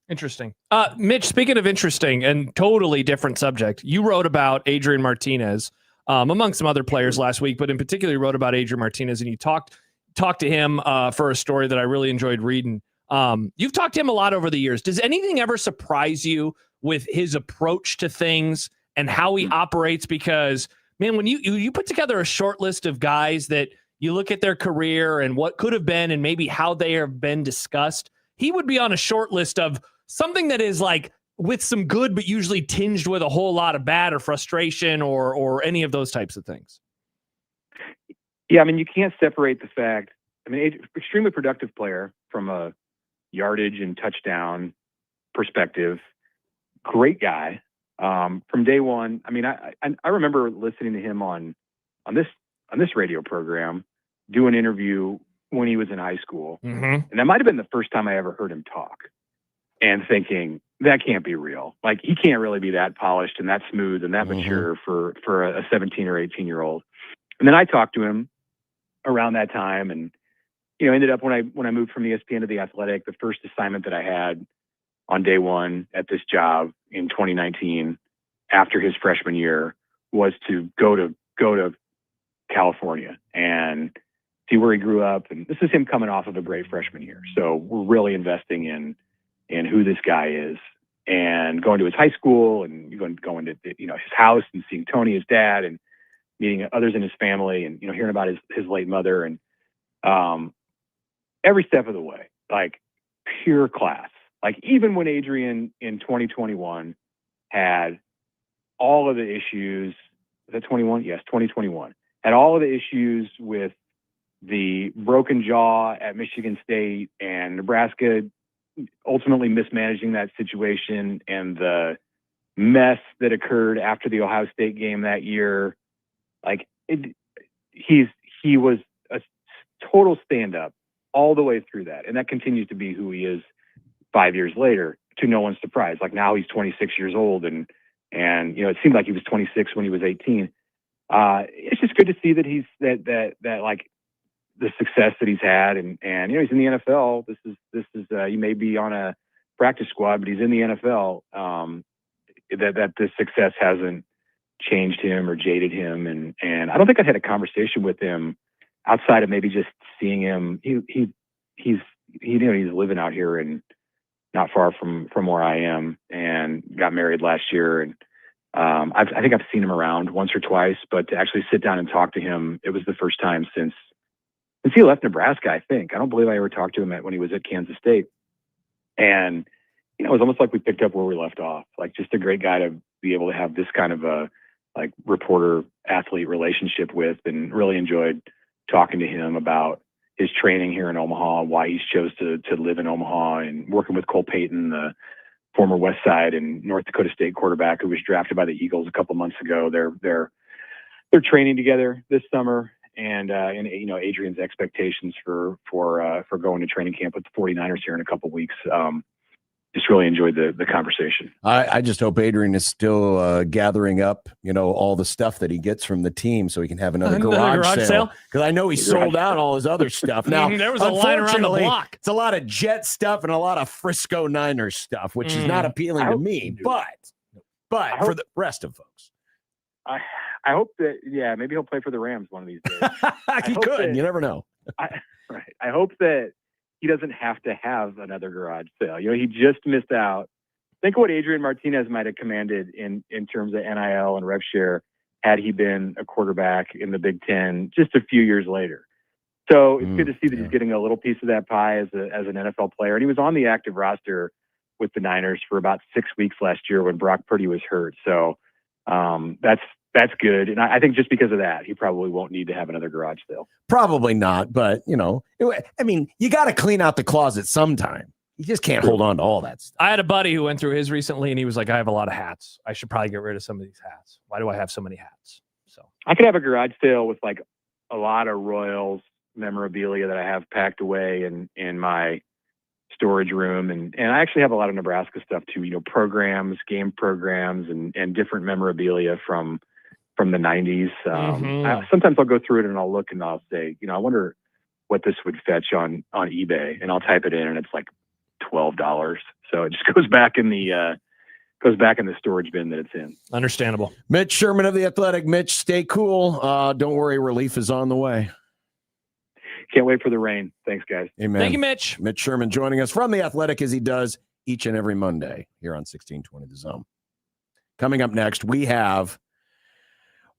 Interesting. Mitch, speaking of interesting and totally different subject, you wrote about Adrian Martinez among some other players last week, but in particular you wrote about Adrian Martinez, and you talked to him for a story that I really enjoyed reading. You've talked to him a lot over the years. Does anything ever surprise you with his approach to things and how he operates? Because, man, when you put together a short list of guys that you look at their career and what could have been and maybe how they have been discussed, he would be on a short list of something that is like with some good, but usually tinged with a whole lot of bad or frustration or any of those types of things. Yeah, I mean, you can't separate the fact. I mean, extremely productive player from a yardage and touchdown perspective. Great guy from day one. I mean, I remember listening to him on this radio program do an interview when he was in high school, and that might have been the first time I ever heard him talk, and thinking that can't be real. Like he can't really be that polished and that smooth and that mature for a 17 or 18-year-old. And then I talked to him around that time, and ended up when I moved from ESPN to The Athletic, the first assignment that I had on day one at this job in 2019 after his freshman year was to go to California and see where he grew up. And this is him coming off of a great freshman year. So we're really investing in who this guy is, and going to his high school and going to his house and seeing Tony, his dad, and meeting others in his family, and hearing about his late mother, and every step of the way, like pure class. Like even when Adrian in 2021 had all of the issues, is that 21? Yes, 2021 had all of the issues with the broken jaw at Michigan State and Nebraska ultimately mismanaging that situation, and the mess that occurred after the Ohio State game that year. Like he was a total stand-up all the way through that, and that continues to be who he is 5 years later, to no one's surprise. Like now he's 26 years old, and it seemed like he was 26 when he was 18. It's just good to see that he's that like the success that he's had, and he's in the NFL. This is he may be on a practice squad, but he's in the NFL. That the success hasn't changed him or jaded him, and I don't think I've had a conversation with him outside of maybe just seeing him. He's living out here and not far from where I am, and got married last year, and I think I've seen him around once or twice, but to actually sit down and talk to him, it was the first time since he left Nebraska. I think I don't believe I ever talked to him when he was at Kansas State, and it was almost like we picked up where we left off. Like just a great guy to be able to have this kind of a like reporter athlete relationship with, and really enjoyed talking to him about his training here in Omaha, why he's chose to live in Omaha, and working with Cole Payton, the former West Side and North Dakota State quarterback who was drafted by the Eagles a couple months ago. They're training together this summer, and Adrian's expectations for going to training camp with the 49ers here in a couple weeks. Just really enjoyed the conversation. I just hope Adrian is still gathering up, all the stuff that he gets from the team, so he can have another garage sale. Because I know he sold out all his other stuff. Now, there was a line around the block. It's a lot of Jet stuff and a lot of Frisco Niners stuff, which is not appealing to me. But for the rest of folks, I hope that maybe he'll play for the Rams one of these days. He could. You never know. Right. I hope that he doesn't have to have another garage sale. He just missed out. Think of what Adrian Martinez might have commanded in terms of NIL and rev share had he been a quarterback in the Big Ten just a few years later. So it's good to see that he's getting a little piece of that pie as an NFL player. And he was on the active roster with the Niners for about 6 weeks last year when Brock Purdy was hurt. So that's good. And I think just because of that, he probably won't need to have another garage sale. Probably not. But, you got to clean out the closet sometime. You just can't hold on to all that stuff. I had a buddy who went through his recently, and he was like, I have a lot of hats. I should probably get rid of some of these hats. Why do I have so many hats? So I could have a garage sale with like a lot of Royals memorabilia that I have packed away in my storage room. And I actually have a lot of Nebraska stuff too, programs, game programs, and different memorabilia from the 90s. Sometimes I'll go through it and I'll look and I'll say, I wonder what this would fetch on eBay, and I'll type it in and it's like $12. So it just goes back in the storage bin that it's in. Understandable. Mitch Sherman of The Athletic. Mitch, stay cool. Don't worry, relief is on the way. Can't wait for the rain. Thanks, guys. Amen. Thank you, Mitch. Mitch Sherman joining us from The Athletic, as he does each and every Monday here on 1620 The Zone. Coming up next, we have,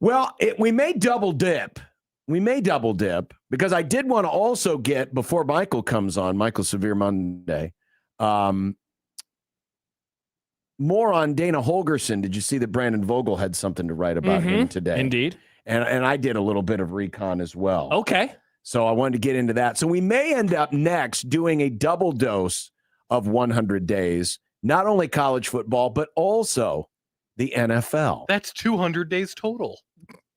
we may double dip. Because I did want to also get, before Michael comes on, Michael Severe Monday, more on Dana Holgerson. Did you see that Brandon Vogel had something to write about him today? Indeed. And I did a little bit of recon as well. Okay. So I wanted to get into that. So we may end up next doing a double dose of 100 days, not only college football, but also the NFL. That's 200 days total.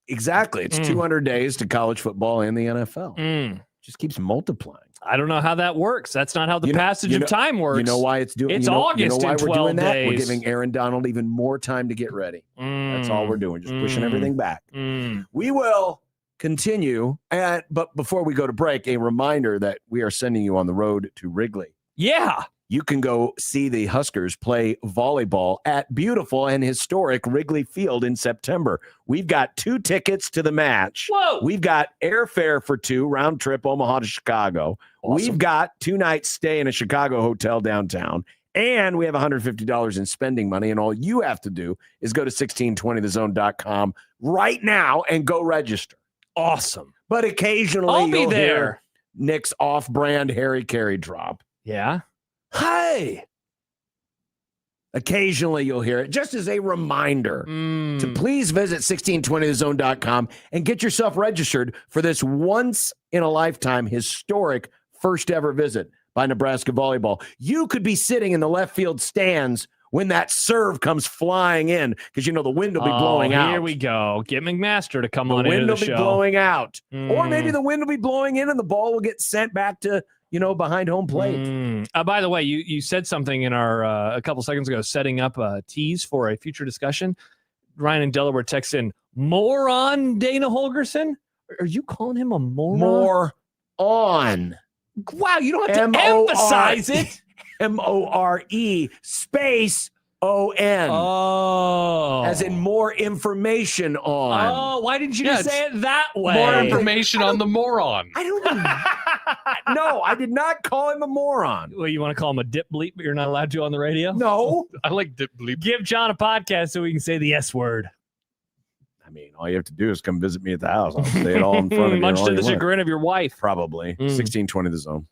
Exactly. It's 200 days to college football and the NFL. Just keeps multiplying. I don't know how that works. That's not how the passage of time works. You know why it's doing? It's August why in 12 we're doing that? days. We're giving Aaron Donald even more time to get ready. That's all we're doing. Just pushing everything back. We will continue. But before we go to break, a reminder that we are sending you on the road to Wrigley Yeah. You can go see the Huskers play volleyball at beautiful and historic Wrigley Field in September. We've got 2 tickets to the match. Whoa. We've got airfare for 2, round trip Omaha to Chicago. Awesome. We've got 2 nights stay in a Chicago hotel downtown. And we have $150 in spending money. And all you have to do is go to 1620thezone.com right now and go register. Awesome. But occasionally I'll be you'll there. hear Nick's off-brand Harry Carey drop. Yeah. Hey. Occasionally you'll hear it just as a reminder to please visit 1620thezone.com and get yourself registered for this once-in-a-lifetime historic first-ever visit by Nebraska volleyball. You could be sitting in the left field stands when that serve comes flying in because, the wind will be blowing out. Here we go. Get McMaster to come the on into wind the will show. be blowing out. Or maybe the wind will be blowing in and the ball will get sent back to, behind home plate. By the way, you said something in our a couple seconds ago, setting up a tease for a future discussion. Ryan in Delaware texts in, moron Dana Holgerson? Are you calling him a moron? More on. Wow, you don't have to emphasize it. M-O-R-E space O-N. Oh. As in more information on. Oh, why didn't you just say it that way? More information on the moron. I don't know. No, I did not call him a moron. Well, you want to call him a dip bleep, but you're not allowed to on the radio? No. I like dip bleep. Give John a podcast so we can say the S word. I mean, all you have to do is come visit me at the house. I'll say it all in front of you. Much to the chagrin of your wife. Probably. 1620 the zone.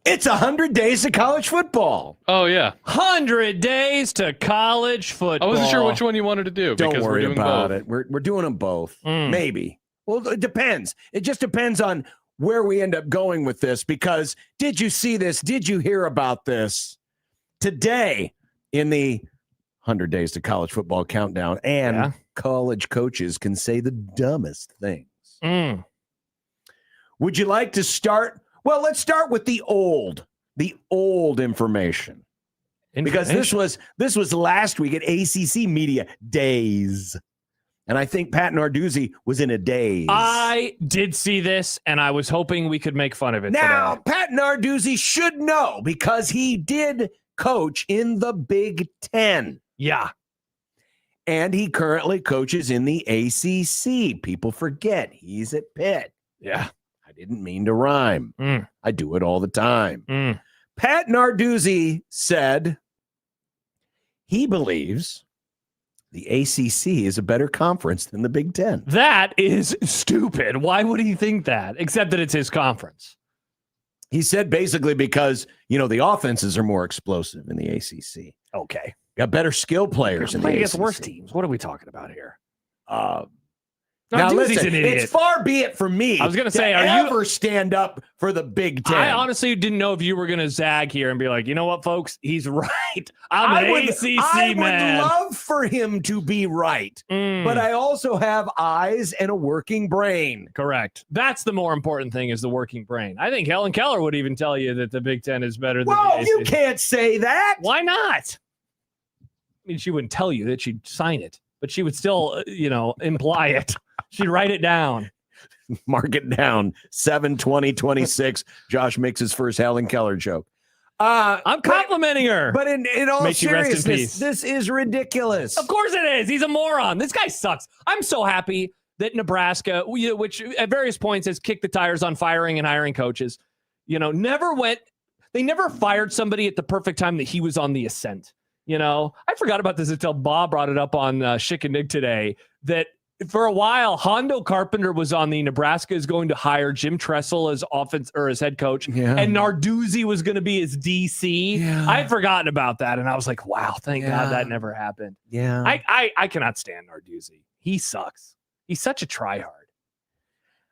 It's 100 days to college football. Oh, yeah. 100 days to college football. I wasn't sure which one you wanted to do. Don't because worry we're doing about both. it. We're doing them both. Maybe. Well, it depends. It just depends on where we end up going with this, because did you see this? Did you hear about this? Today in the 100 days to college football countdown, and college coaches can say the dumbest things. Would you like to start? Well, let's start with the old information. Because this was last week at ACC Media Days. And I think Pat Narduzzi was in a daze. I did see this, and I was hoping we could make fun of it now, today. Pat Narduzzi should know, because he did coach in the Big Ten. Yeah. And he currently coaches in the ACC. People forget he's at Pitt. Yeah. I didn't mean to rhyme. I do it all the time. Pat Narduzzi said he believes the ACC is a better conference than the Big Ten. That is stupid. Why would he think that? Except that it's his conference. He said basically because, the offenses are more explosive in the ACC. Okay. Got better skill players in the ACC. Against worse teams. What are we talking about here? Now listen, an idiot. it's far be it from me. I was going to say, are you ever stand up for the Big Ten? I honestly didn't know if you were going to zag here and be like, you know what, folks, he's right. I'm an ACC man. I would love for him to be right, but I also have eyes and a working brain. Correct. That's the more important thing, is the working brain. I think Helen Keller would even tell you that the Big Ten is better than the ACC. You can't say that. Why not? I mean, she wouldn't tell you that, she'd sign it, but she would still, imply it. She'd write it down. Mark it down. 7/20/26. Josh makes his first Helen Keller joke. I'm complimenting her. But in all May she rest in seriousness, peace. this is ridiculous. Of course it is. He's a moron. This guy sucks. I'm so happy that Nebraska, which at various points has kicked the tires on firing and hiring coaches, they never fired somebody at the perfect time that he was on the ascent. I forgot about this until Bob brought it up on Schick and Nick today, that for a while, Hondo Carpenter was on the Nebraska is going to hire Jim Tressel as as head coach, and Narduzzi was going to be his DC. Yeah. I had forgotten about that, and I was like, wow, thank God that never happened. Yeah. I cannot stand Narduzzi. He sucks. He's such a tryhard.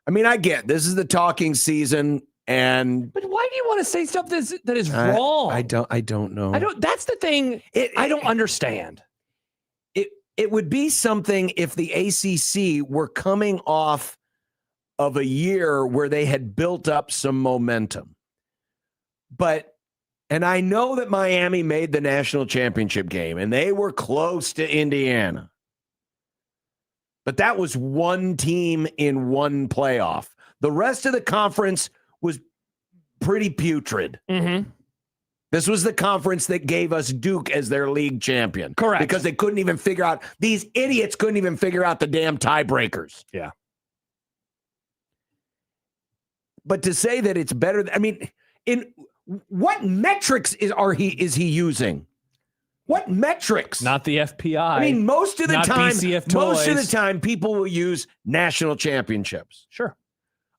I mean, I get this is the talking season, but why do you want to say stuff that is wrong? I don't know. That's the thing. I don't understand. It would be something if the ACC were coming off of a year where they had built up some momentum. And I know that Miami made the national championship game and they were close to Indiana. But that was one team in one playoff. The rest of the conference was pretty putrid. Mm-hmm. This was the conference that gave us Duke as their league champion. Correct. Because they couldn't even figure out, these idiots couldn't even figure out the damn tiebreakers. Yeah. But to say that it's better, in what metrics is he using? What metrics? Not the FPI. Most of the Not time, BCF most of the toys. time, people will use national championships. Sure.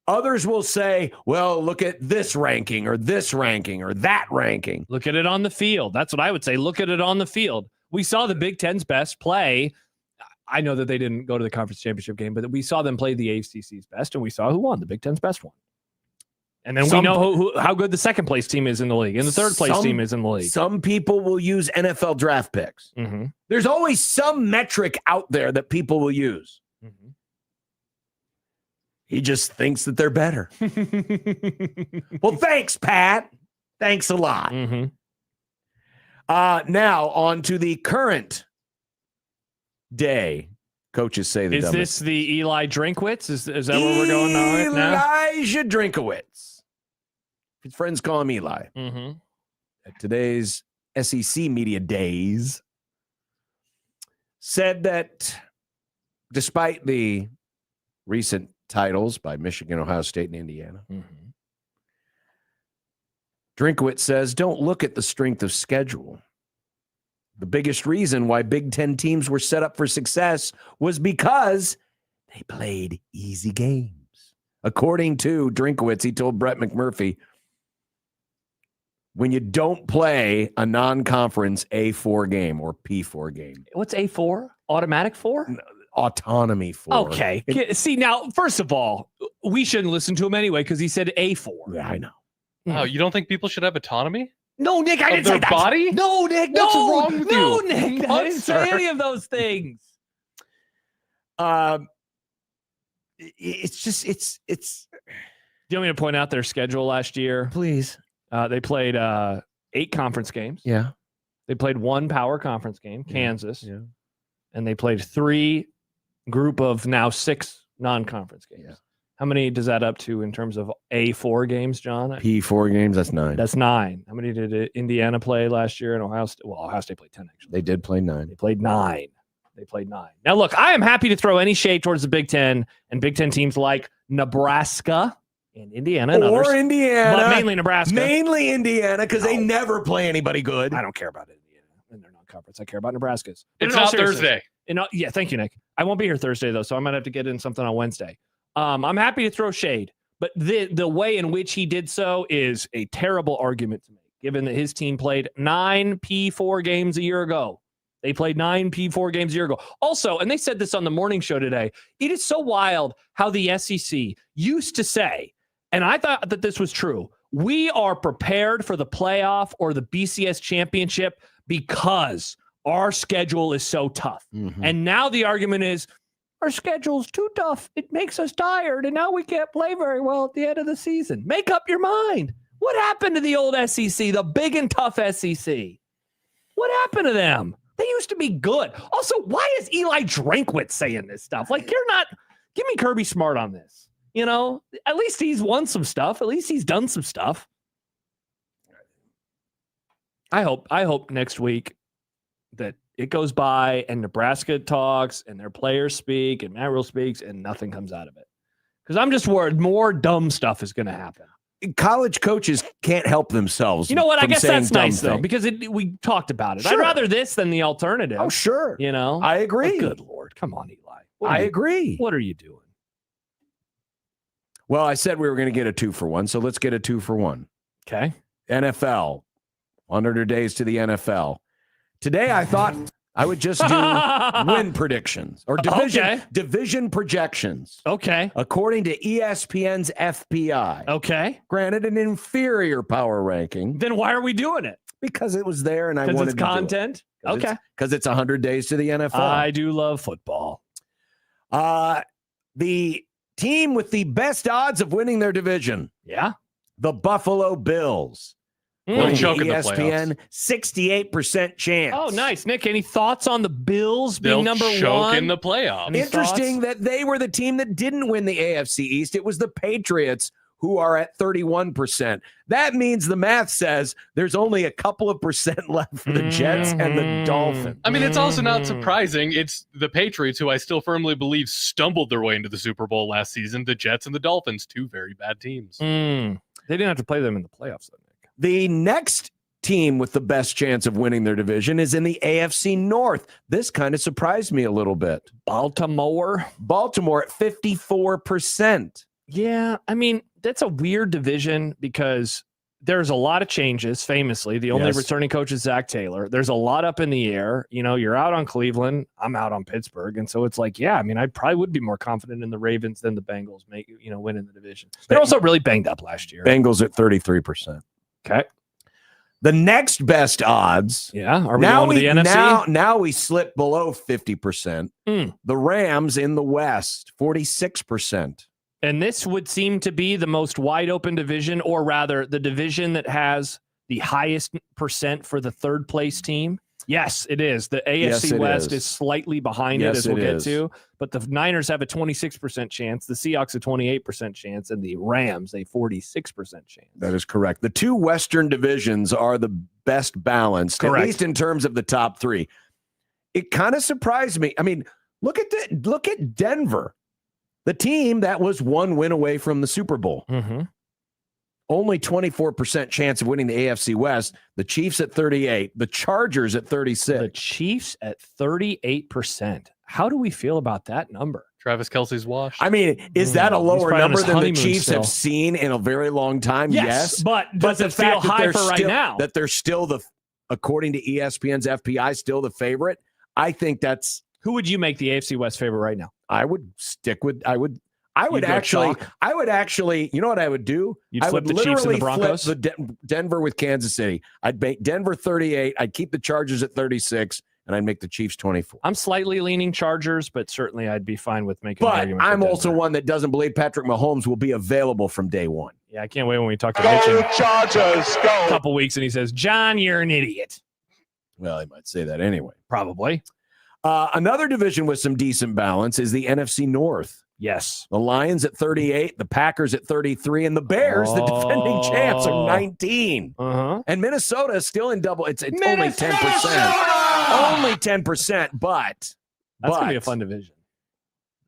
Others will say, well, look at this ranking or this ranking or that ranking. Look at it on the field. That's what I would say. Look at it on the field. We saw the Big Ten's best play. I know that they didn't go to the conference championship game, but we saw them play the ACC's best, and we saw who won. The Big Ten's best one. And then we know how good the second place team is in the league, and the third place team is in the league. Some people will use NFL draft picks. Mm-hmm. There's always some metric out there that people will use. Mm-hmm. He just thinks that they're better. Well, thanks, Pat. Thanks a lot. Mm-hmm. Now on to the current day. Coaches say the Is dumbest. this the Eli Drinkwitz? Is that where we're going right now? Elijah Drinkowitz. His friends call him Eli. Mm-hmm. At today's SEC Media Days, said that despite the recent titles by Michigan, Ohio State, and Indiana, Drinkowitz says, don't look at the strength of schedule. The biggest reason why Big Ten teams were set up for success was because they played easy games. According to Drinkowitz, he told Brett McMurphy, when you don't play a non-conference A4 game or P4 game. What's A4? Automatic 4? No, autonomy 4. Okay. See, now, first of all, we shouldn't listen to him anyway because he said A4. Yeah, I know. Oh, you don't think people should have autonomy? No, Nick, I didn't say that. Body? No, Nick, What's no. wrong with no, you? Nick, I didn't say any of those things. It's just, it's. Do you want me to point out their schedule last year? Please. They played 8 conference games. Yeah. They played 1 power conference game, Kansas. Yeah. And they played 3 group of now 6 non-conference games. Yeah. How many does that up to in terms of A4 games, John? P4 games, that's 9. That's 9. How many did Indiana play last year? And Ohio State? Well, Ohio State played 10, actually. They did play 9. They played 9. Now, look, I am happy to throw any shade towards the Big Ten and Big Ten teams like Nebraska and Indiana. And others, Indiana. but mainly Nebraska. Mainly Indiana, because they never play anybody good. I don't care about Indiana and their non-conference. I care about Nebraska's. It's not Thursday. Yeah, thank you, Nick. I won't be here Thursday, though, so I might have to get in something on Wednesday. I'm happy to throw shade, but the way in which he did so is a terrible argument to make, given that his team played 9 P4 games a year ago. They played 9 P4 games a year ago. Also, and they said this on the morning show today, it is so wild how the SEC used to say, and I thought that this was true, we are prepared for the playoff or the BCS championship because our schedule is so tough. Mm-hmm. And now the argument is, our schedule's too tough. It makes us tired, and now we can't play very well at the end of the season. Make up your mind. What happened to the old SEC, the big and tough SEC? What happened to them? They used to be good. Also, why is Eli Drinkwitz saying this stuff? Like, you're not – give me Kirby Smart on this. You know, at least he's won some stuff. At least he's done some stuff. I hope next week that it goes by and Nebraska talks and their players speak and Matt Rhule speaks and nothing comes out of it. Because I'm just worried more dumb stuff is going to happen. College coaches can't help themselves. You know what? I guess that's nice, though, because we talked about it. Sure. I'd rather this than the alternative. Oh, sure. You know? I agree. But good Lord. Come on, Eli. I agree. What are you doing? Well, I said we were going to get a 2-for-1, so let's get a 2-for-1. Okay. NFL. 100 days to the NFL. Today, I thought I would just do win predictions or division projections. Okay. According to ESPN's FPI. Okay. Granted, an inferior power ranking. Then why are we doing it? Because it was there and I wanted it's content? To do it. Okay. Because it's 100 days to the NFL. I do love football. The team with the best odds of winning their division. Yeah. The Buffalo Bills. ESPN, 68% chance. Oh, nice. Nick, any thoughts on the Bills being number 1? They'll choke in the playoffs. Interesting that they were the team that didn't win the AFC East. It was the Patriots who are at 31%. That means the math says there's only a couple of percent left for the Jets and the Dolphins. I mean, it's also not surprising. It's the Patriots, who I still firmly believe stumbled their way into the Super Bowl last season. The Jets and the Dolphins, 2 very bad teams. They didn't have to play them in the playoffs, though. The next team with the best chance of winning their division is in the AFC North. This kind of surprised me a little bit. Baltimore at 54%. Yeah, I mean, that's a weird division because there's a lot of changes, famously. The only returning coach is Zach Taylor. There's a lot up in the air. You know, you're out on Cleveland. I'm out on Pittsburgh. And so it's like, yeah, I mean, I probably would be more confident in the Ravens than the Bengals winning the division. They're also really banged up last year. Bengals at 33%. Okay. The next best odds. Yeah. Are we going to the NFC? Now we slip below 50%. The Rams in the West, 46%. And this would seem to be the most wide open division, or rather the division that has the highest percent for the third place team. Yes, it is. The AFC West is slightly behind it, as we'll get to. But the Niners have a 26% chance, the Seahawks a 28% chance, and the Rams a 46% chance. That is correct. The 2 Western divisions are the best balanced, at least in terms of the top 3. It kind of surprised me. I mean, look at Denver, the team that was 1 win away from the Super Bowl. Mm-hmm. Only 24% chance of winning the AFC West. The Chiefs at 38. The Chargers at 36. The Chiefs at 38%. How do we feel about that number? Travis Kelce's washed. I mean, is that a lower probably on number his than the honeymoon Chiefs still. have seen in a very long time? Yes. But does the it feel fact that high they're for right still, now? that they're still according to ESPN's FPI, still the favorite. I think that's. Who would you make the AFC West favorite right now? I would stick with. I would You'd go actually. chalk? I would actually. You know what I would do? You'd I flip would the Chiefs and the literally Broncos? flip the Denver with Kansas City. I'd make Denver 38. I'd keep the Chargers at 36, and I'd make the Chiefs 24. I'm slightly leaning Chargers, but certainly I'd be fine with making. an But argument for I'm Denver. also one that doesn't believe Patrick Mahomes will be available from day one. Yeah, I can't wait when we talk to Mitch in Chargers, go! a couple weeks and he says, "John, you're an idiot." Well, he might say that anyway. Probably. Another division with some decent balance is the NFC North. Yes. The Lions at 38, the Packers at 33, and the Bears, the defending champs, are 19. Uh-huh. And Minnesota is still in double. It's only 10%. Only 10%, but That's going to be a fun division.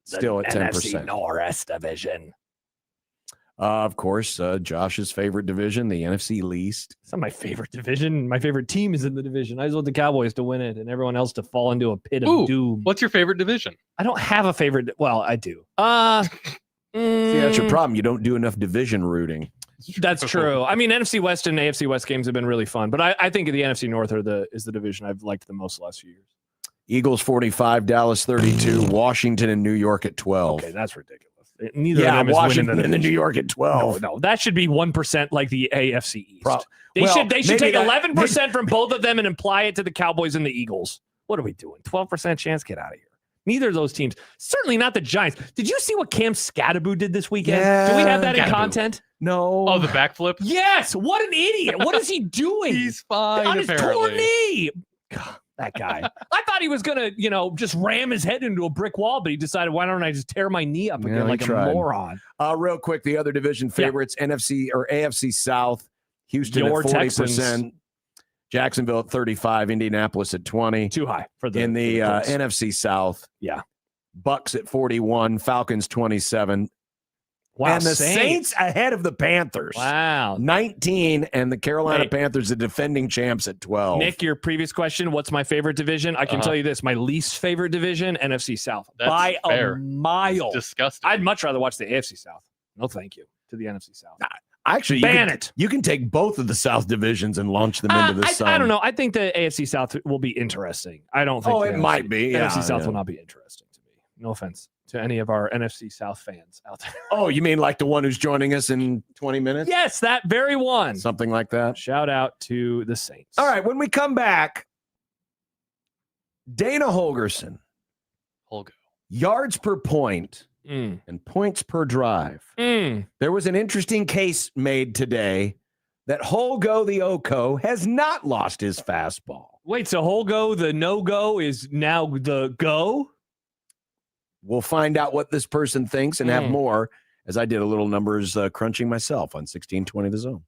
Still at 10%. NFC North division. Of course, Josh's favorite division, the NFC least. It's not my favorite division. My favorite team is in the division. I just want the Cowboys to win it and everyone else to fall into a pit of doom. What's your favorite division? I don't have a favorite. Well, I do. See, that's your problem. You don't do enough division rooting. That's true. I mean, NFC West and AFC West games have been really fun, but I think the NFC North is the division I've liked the most the last few years. Eagles 45, Dallas 32, Washington and New York at 12. Okay, that's ridiculous. Neither of them is Washington winning and the New York at 12. No, that should be 1% like the AFC East. They well, should maybe take that- 11% from both of them and imply it to the Cowboys and the Eagles. What are we doing? 12% chance? Get out of here. Neither of those teams. Certainly not the Giants. Did you see what Cam Scatterbo did this weekend? Do we have that in Scatterbo. content? No. Oh, the backflip? Yes. What an idiot. What is he doing? He's fine, On his apparently. poor knee. God, that guy. I thought he was going to, just ram his head into a brick wall, but he decided, why don't I just tear my knee up again like a moron? Real quick, the other division favorites, NFC or AFC South, Houston Your at 40%, Texans. Jacksonville at 35, Indianapolis at 20. Too high for the In the Colts. NFC South. Yeah. Bucks at 41, Falcons 27. Wow, and the Saints ahead of the Panthers. Wow. 19, and the Carolina Hey. Panthers, the defending champs, at 12. Nick, your previous question, what's my favorite division? I can tell you this, my least favorite division, NFC South. That's by fair. a mile. It's disgusting. I'd much rather watch the AFC South. No, thank you to the NFC South. Actually, ban it. You can take both of the South divisions and launch them into the sun. I don't know. I think the AFC South will be interesting. I don't think. Oh, the it NFC might be. Yeah, NFC South yeah. will not be interesting to me. No offense to any of our NFC South fans out there. Oh, you mean like the one who's joining us in 20 minutes? Yes, that very one. Something like that. Shout out to the Saints. All right, when we come back, Dana Holgerson, Holgo. yards per point and points per drive. There was an interesting case made today that Holgo the Oko has not lost his fastball. Wait, so Holgo the no-go is now the go? We'll find out what this person thinks and have more as I did a little numbers crunching myself on 1620 The Zone.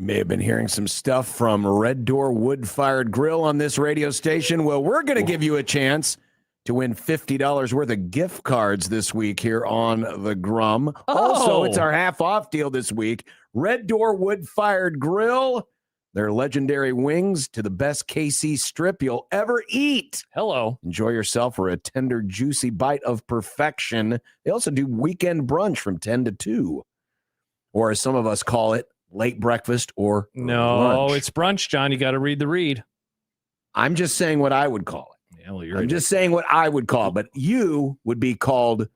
May have been hearing some stuff from Red Door Wood-Fired Grill on this radio station. Well, we're going to give you a chance to win $50 worth of gift cards this week here on the Grum. Also, it's our half-off deal this week. Red Door Wood-Fired Grill. Their legendary wings to the best KC strip you'll ever eat. Hello. Enjoy yourself for a tender, juicy bite of perfection. They also do weekend brunch from 10 to 2. Or as some of us call it, late breakfast or lunch. It's brunch, John. You got to read the read. I'm just saying what I would call it. Yeah, well, I'm just saying what I would call it. But you would be called a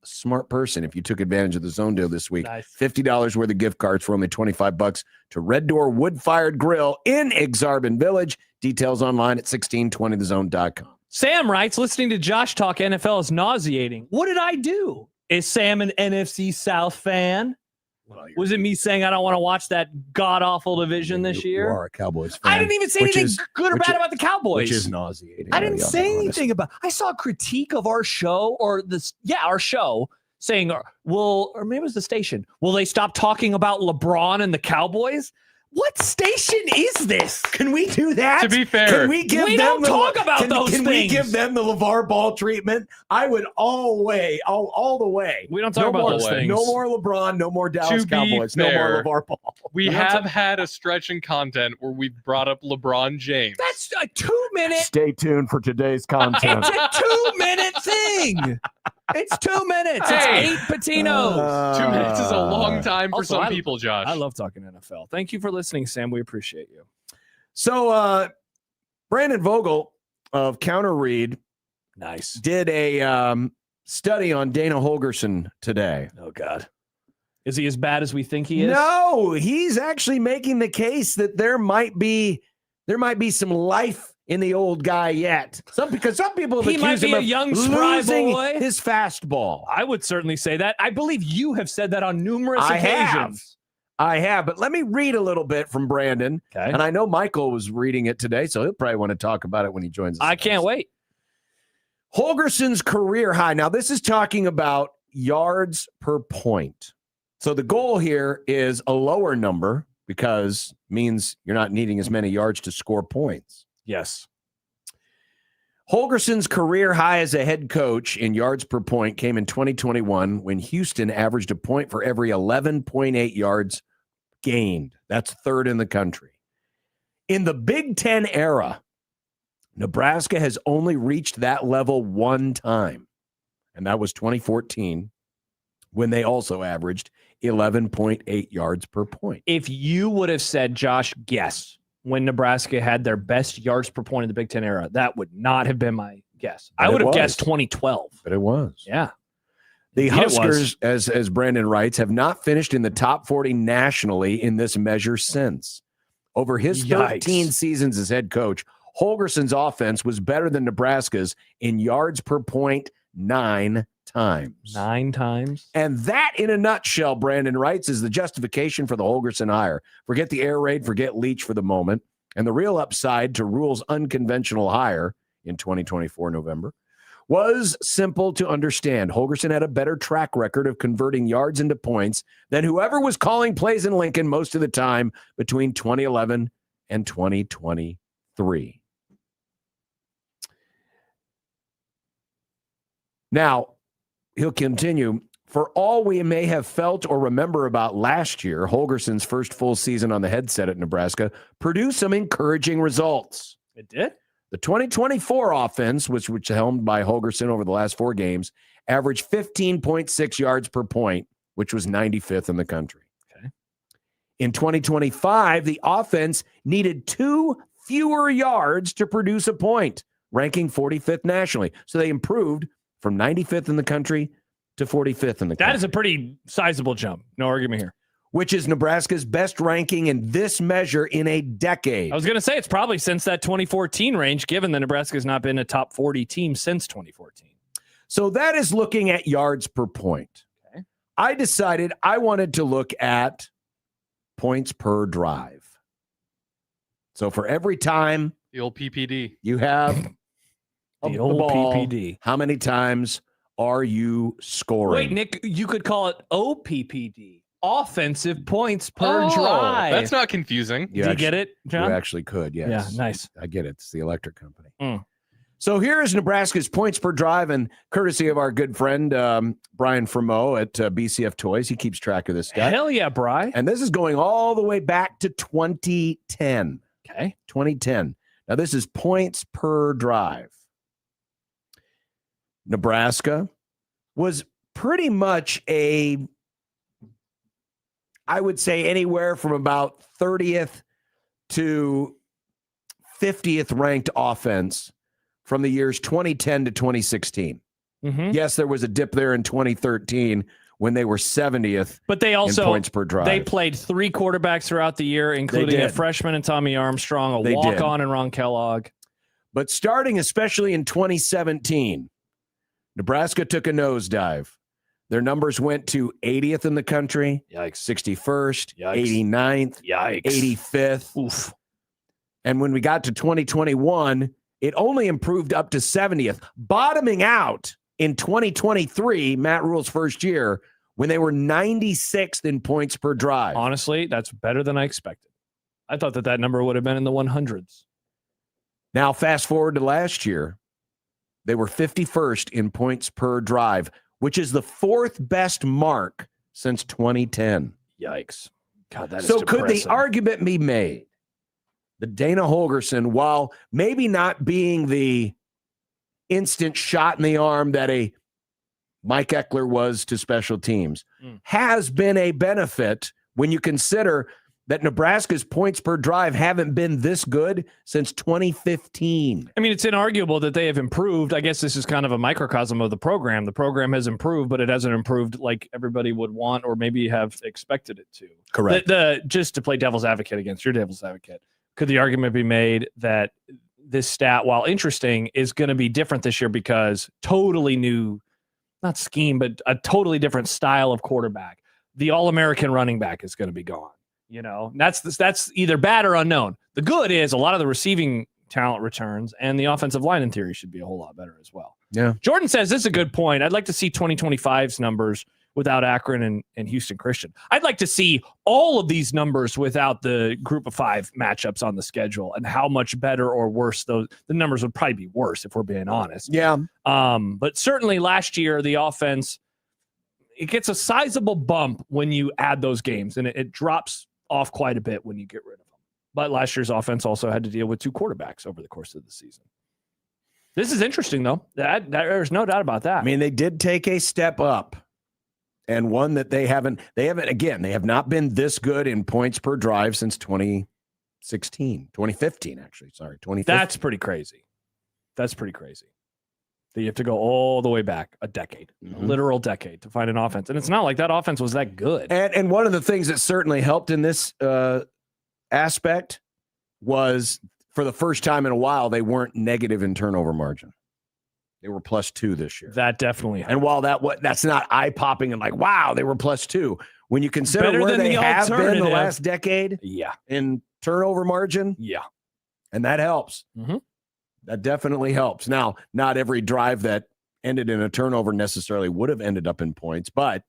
smart person if you took advantage of the zone deal this week. Nice. $50 worth of gift cards for only $25 to Red Door Wood-Fired Grill in Exarban Village. Details online at 1620thezone.com. Sam writes, listening to Josh talk NFL is nauseating. What did I do? Is Sam an NFC South fan? Well, was it me saying I don't want to watch that god-awful division this year? You are a Cowboys fan. I didn't even say anything good or bad about the Cowboys. Which is nauseating. I didn't say anything about. I saw a critique of our show our show saying, or maybe it was the station. Will they stop talking about LeBron and the Cowboys? What station is this? Can we do that? To be fair, can we give we them don't talk about those Can things. we give them the LeVar Ball treatment? I would all the way. We don't talk about those things. No more LeBron. No more Dallas Cowboys. No more LeVar Ball. We have had a stretch in content where we've brought up LeBron James. That's a 2-minute. Stay tuned for today's content. It's a 2-minute thing. It's 2 minutes. Hey. It's 8 patinos. 2 minutes is a long time for Also, some people, Josh. I love talking NFL. Thank you for listening, Sam. We appreciate you. So, Brandon Vogel of Counter Read did a study on Dana Holgerson today. Oh, God. Is he as bad as we think he is? No, he's actually making the case that there might be some life in the old guy yet. Because some people have He might accused be him a of young spry losing boy. his fastball. I would certainly say that. I believe you have said that on numerous occasions. I have, but let me read a little bit from Brandon. Okay. And I know Michael was reading it today, so he'll probably want to talk about it when he joins us. I can't wait. Holgerson's career high. Now, this is talking about yards per point. So the goal here is a lower number because it means you're not needing as many yards to score points. Yes. Holgerson's career high as a head coach in yards per point came in 2021 when Houston averaged a point for every 11.8 yards gained. That's third in the country. In the Big Ten era, Nebraska has only reached that level one time, and that was 2014 when they also averaged 11.8 yards per point. If you would have said, Josh, guess when Nebraska had their best yards per point in the Big Ten era, that would not have been my guess. I would have guessed 2012. But it was. Yeah. The Huskers, as Brandon writes, have not finished in the top 40 nationally in this measure since. Over his 13 seasons as head coach, Holgerson's offense was better than Nebraska's in yards per point 9 times. 9 times? And that, in a nutshell, Brandon writes, is the justification for the Holgerson hire. Forget the air raid, forget Leach for the moment. And the real upside to Rule's unconventional hire in 2024 November was simple to understand. Holgerson had a better track record of converting yards into points than whoever was calling plays in Lincoln most of the time between 2011 and 2023. Now, he'll continue. For all we may have felt or remember about last year, Holgerson's first full season on the headset at Nebraska produced some encouraging results. It did? The 2024 offense, which helmed by Holgerson over the last 4 games, averaged 15.6 yards per point, which was 95th in the country. Okay. In 2025, the offense needed 2 fewer yards to produce a point, ranking 45th nationally. So they improved from 95th in the country to 45th in the country. That is a pretty sizable jump. No argument here. Which is Nebraska's best ranking in this measure in a decade. I was going to say it's probably since that 2014 range, given that Nebraska's not been a top 40 team since 2014. So that is looking at yards per point. Okay. I decided I wanted to look at points per drive. So for every time the old PPD you have the old ball, PPD, how many times are you scoring? Wait, Nick, you could call it OPPD. offensive points per drive. That's not confusing. Do you get it, John? You actually could, yes. Yeah, nice. I get it. It's the electric company. Mm. So here is Nebraska's points per drive, and courtesy of our good friend Brian Fremeau at BCF Toys. He keeps track of this stuff. Hell yeah, Bri. And this is going all the way back to 2010. Okay. 2010. Now, this is points per drive. Nebraska was pretty much I would say anywhere from about 30th to 50th ranked offense from the years 2010 to 2016. Mm-hmm. Yes, there was a dip there in 2013 when they were 70th. But they also in points per drive. They played 3 quarterbacks throughout the year, including a freshman in Tommy Armstrong, a walk-on in Ron Kellogg. But starting especially in 2017, Nebraska took a nosedive. Their numbers went to 80th in the country, 61st, 89th, 85th. Oof. And when we got to 2021, it only improved up to 70th, bottoming out in 2023, Matt Rule's first year, when they were 96th in points per drive. Honestly, that's better than I expected. I thought that number would have been in the 100s. Now, fast forward to last year, they were 51st in points per drive, which is the 4th best mark since 2010. Yikes. God, that is so depressing. Could the argument be made that Dana Holgerson, while maybe not being the instant shot in the arm that a Mike Eckler was to special teams, has been a benefit when you consider that Nebraska's points per drive haven't been this good since 2015. I mean, it's inarguable that they have improved. I guess this is kind of a microcosm of the program. The program has improved, but it hasn't improved like everybody would want or maybe have expected it to. Correct. Just to play devil's advocate against your devil's advocate, could the argument be made that this stat, while interesting, is going to be different this year because totally new, not scheme, but a totally different style of quarterback. The All-American running back is going to be gone. You know, that's either bad or unknown. The good is a lot of the receiving talent returns, and the offensive line in theory should be a whole lot better as well. Yeah. Jordan says this is a good point. I'd like to see 2025's numbers without Akron and Houston Christian. I'd like to see all of these numbers without the group of 5 matchups on the schedule and how much better or worse the numbers would probably be worse if we're being honest. Yeah. But certainly last year, the offense, it gets a sizable bump when you add those games, and it drops off quite a bit when you get rid of them. But last year's offense also had to deal with 2 quarterbacks over the course of the season. This is interesting, though. There's no doubt about that. I mean, they did take a step up, and one that they have not been this good in points per drive since 2015, actually. Sorry, 2015. That's pretty crazy. That you have to go all the way back a decade, a literal decade, to find an offense. And it's not like that offense was that good. And one of the things that certainly helped in this aspect was, for the first time in a while, they weren't negative in turnover margin. They were +2 this year. That definitely helped. And while that's not eye-popping and like, wow, they were +2. When you consider Better where than they the have been the alternative. last decade in turnover margin, and that helps. Mm-hmm. That definitely helps. Now, not every drive that ended in a turnover necessarily would have ended up in points, but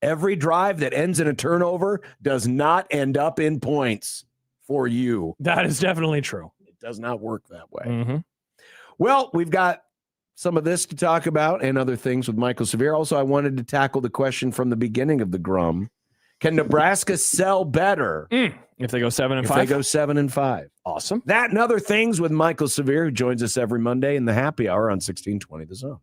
every drive that ends in a turnover does not end up in points for you. That is definitely true. It does not work that way. Mm-hmm. Well, we've got some of this to talk about and other things with Michael Severe. Also, I wanted to tackle the question from the beginning of the Grum. Can Nebraska sell better if they go 7-5? If they go 7-5. Awesome. That and other things with Michael Severe, who joins us every Monday in the happy hour on 1620 The Zone.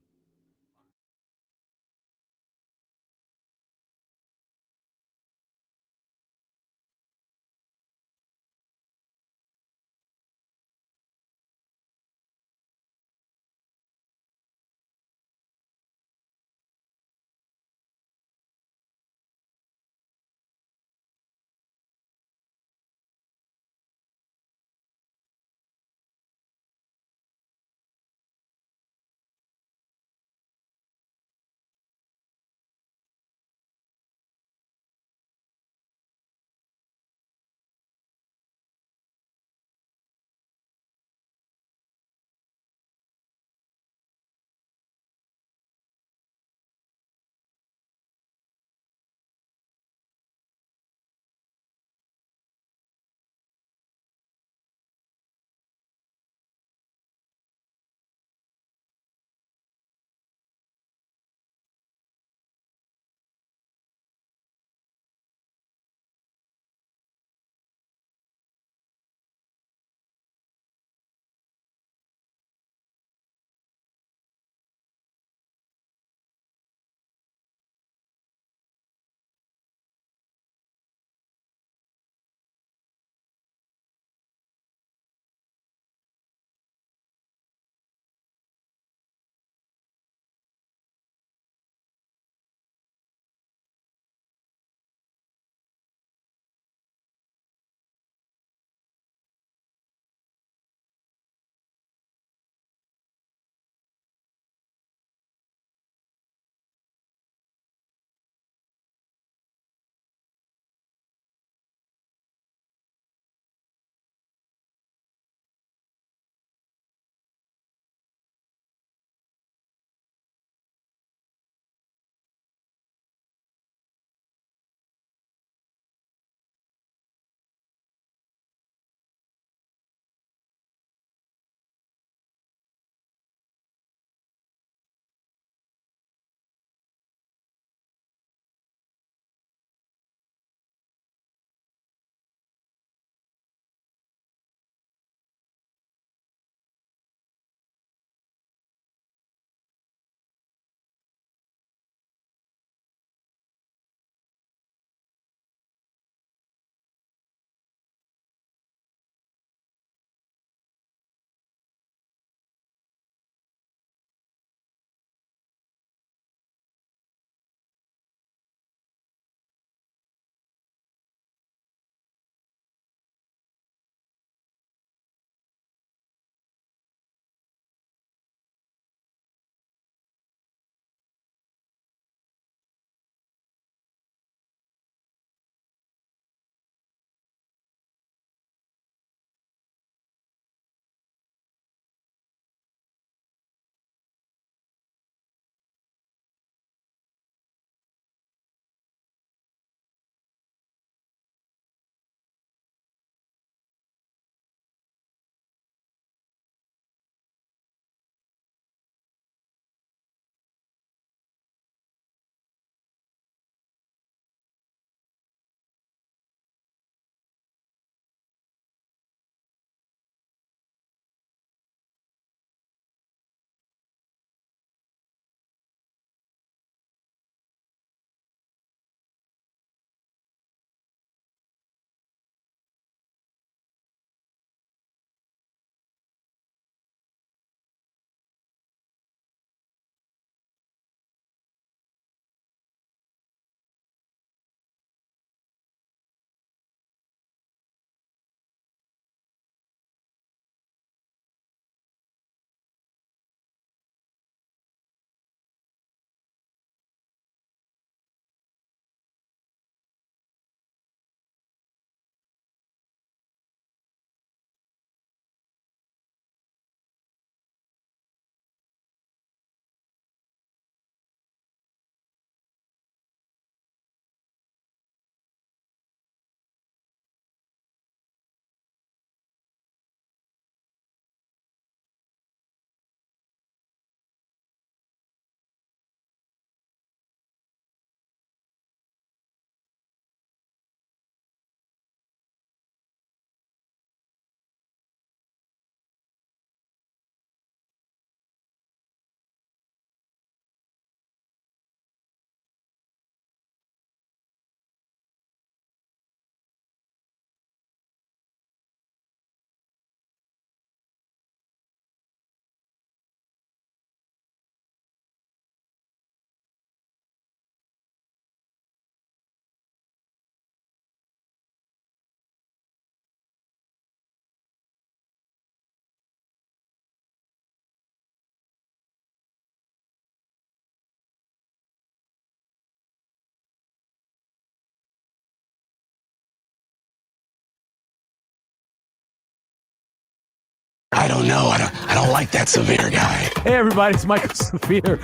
I don't know. I don't like that Severe guy. Hey, everybody, it's Michael Severe.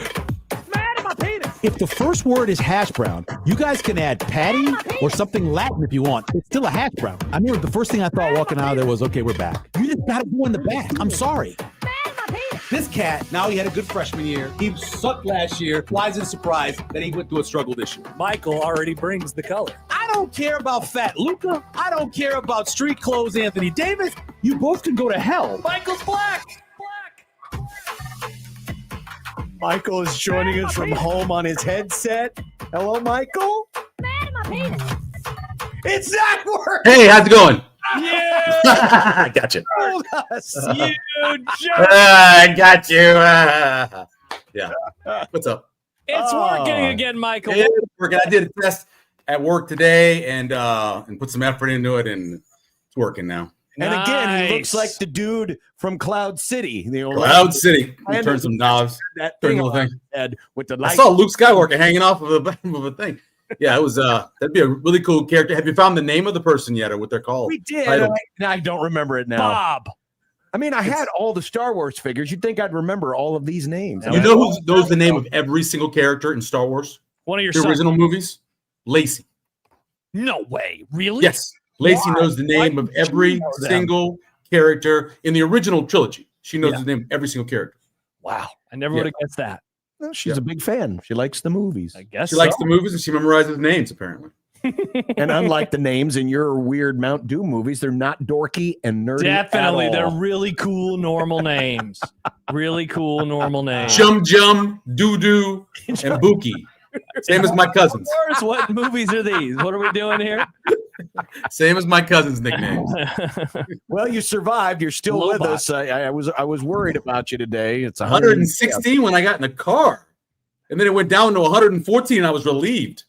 If the first word is hash brown, you guys can add patty or something Latin if you want. It's still a hash brown. I mean, the first thing I thought walking out of there was, okay, we're back. You just got to go in the back. I'm sorry. This cat, now he had a good freshman year. He sucked last year. Why is it a surprise that he went through a struggle this year? Michael already brings the color. I don't care about fat Luca. I don't care about street clothes Anthony Davis. You both can go to hell. Michael's black. Michael is joining us from home on his headset. Hello, Michael. It's not working. Hey, how's it going? Yeah. I got you. Told us. You I got you. Yeah. What's up? It's working again, Michael. It's working. I did a test at work today and put some effort into it, and it's working now. And again, he looks like the dude from Cloud City. Cloud City. Turn some knobs. That Turn thing the thing. head with the I light. saw Luke Skywalker hanging off of the bottom of a thing. Yeah, it was. That'd be a really cool character. Have you found the name of the person yet, or what they're called? We did. Title? I don't remember it now. Bob. I mean, I had all the Star Wars figures. You'd think I'd remember all of these names. You know who knows the name of every single character in Star Wars? One of your the original movies? Lacey. No way. Really? Yes. Lacey knows the name of every single character in the original trilogy. She knows the name of every single character. Wow. I never would have guessed that. Well, she's a big fan. She likes the movies. I guess she likes the movies and she memorizes names, apparently. And unlike the names in your weird Mount Doom movies, they're not dorky and nerdy. Definitely. At all. They're really cool, normal names. Really cool, normal names. Chum Jum, Doo Doo, and Buki. Same as my cousins. What movies are these? What are we doing here? Same as my cousin's nicknames. Well, you survived. You're still Lobot. with us. I was worried about you today. It's 116 when I got in the car, and then it went down to 114, and I was relieved.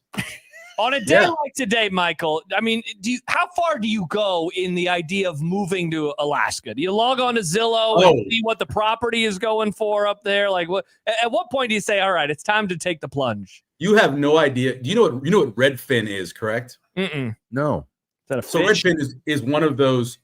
On a day like today, Michael, I mean, how far do you go in the idea of moving to Alaska? Do you log on to Zillow and see what the property is going for up there? Like, at what point do you say, all right, it's time to take the plunge? You have no idea. Do you know what Redfin is, correct? Mm-mm. No. Is that a So fish? Redfin is one of those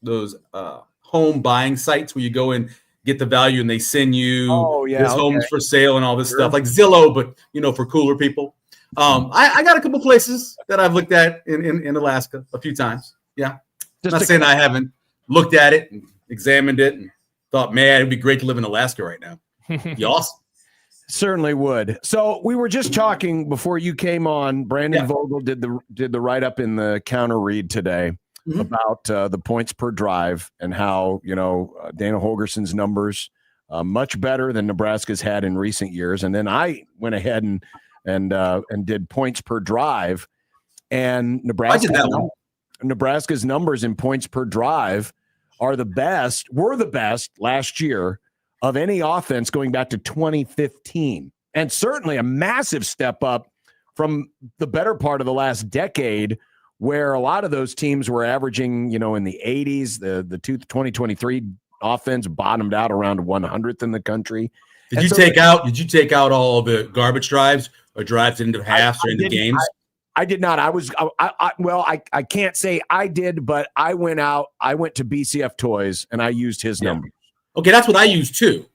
home buying sites where you go and get the value and they send you this homes for sale and all this stuff, like Zillow, but for cooler people. I got a couple places that I've looked at in Alaska a few times. Yeah. Not saying I haven't looked at it and examined it and thought, man, it'd be great to live in Alaska right now. Be awesome. Certainly would. So we were just talking before you came on. Brandon Vogel did the write up in the counter read today about the points per drive and how Dana Holgerson's numbers much better than Nebraska's had in recent years. And then I went ahead and did points per drive, and Nebraska's numbers in points per drive were the best last year of any offense going back to 2015, and certainly a massive step up from the better part of the last decade, where a lot of those teams were averaging, in the 80s. The 2023 offense bottomed out around 100th in the country. Did you take out all the garbage drives or drives into halves or into games? I did not. I can't say I did, but I went to BCF Toys and I used his number. Okay, that's what I use too.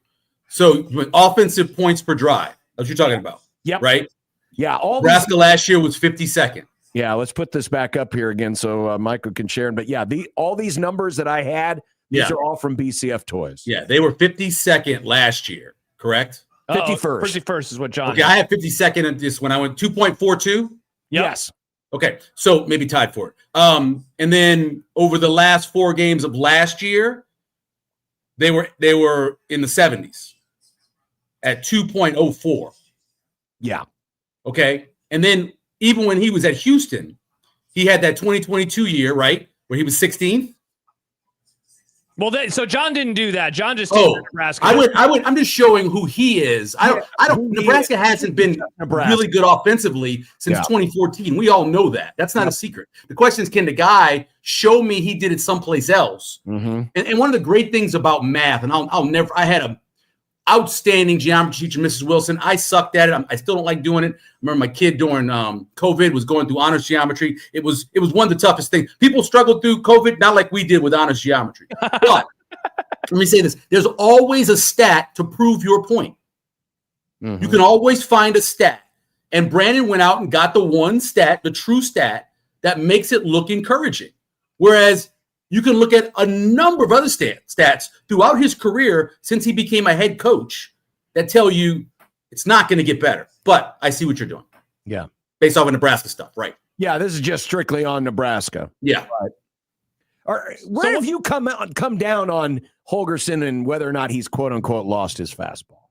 So offensive points per drive. That's what you're talking about. Yep. Right? Yeah. Nebraska last year was 52nd. Yeah, let's put this back up here again so Michael can share. But yeah, all these numbers that I had, these are all from BCF Toys. Yeah, they were 52nd last year, correct? 51st. 51st is what John. Okay, I had 52nd in this when I went 2.42. Yes. Okay, so maybe tied for it. And then over the last 4 games of last year, they were in the 70s at 2.04. Yeah. Okay. And then even when he was at Houston, he had that 2022 year, right, where he was 16th. Well, so John didn't do that. John just did Nebraska. I'm just showing who he is. Nebraska hasn't been really good offensively since 2014. We all know that. That's not a secret. The question is, can the guy show me he did it someplace else? Mm-hmm. And one of the great things about math, and I had a outstanding geometry teacher, Mrs. Wilson. I sucked at it. I still don't like doing it. I remember my kid during COVID was going through honors geometry. It was one of the toughest things. People struggled through COVID, not like we did with honors geometry. But Let me say this. There's always a stat to prove your point. Mm-hmm. You can always find a stat. And Brandon went out and got the one stat, the true stat, that makes it look encouraging. Whereas you can look at a number of other stats throughout his career since he became a head coach that tell you it's not going to get better. But I see what you're doing. Yeah. Based off of Nebraska stuff, right? Yeah, this is just strictly on Nebraska. Yeah. Where have you come down on Holgorsen and whether or not he's quote unquote lost his fastball?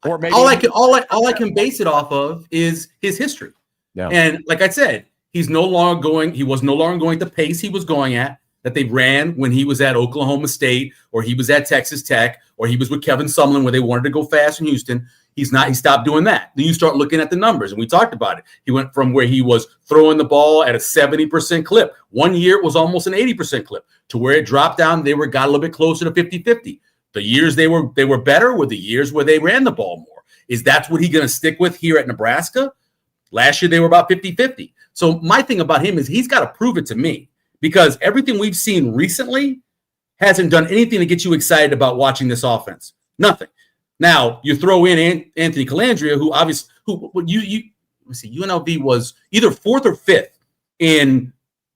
Or maybe all I can base it off of is his history. Yeah. And like I said, he was no longer going at the pace he was going at that they ran when he was at Oklahoma State or he was at Texas Tech or he was with Kevin Sumlin where they wanted to go fast in Houston. He stopped doing that. Then you start looking at the numbers, and we talked about it. He went from where he was throwing the ball at a 70% clip. 1 year it was almost an 80% clip to where it dropped down. Got a little bit closer to 50-50. The years they were better were the years where they ran the ball more. Is that's what he's going to stick with here at Nebraska? Last year they were about 50-50. So my thing about him is he's got to prove it to me because everything we've seen recently hasn't done anything to get you excited about watching this offense. Nothing. Now you throw in Anthony Calandria, UNLV was either 4th or 5th in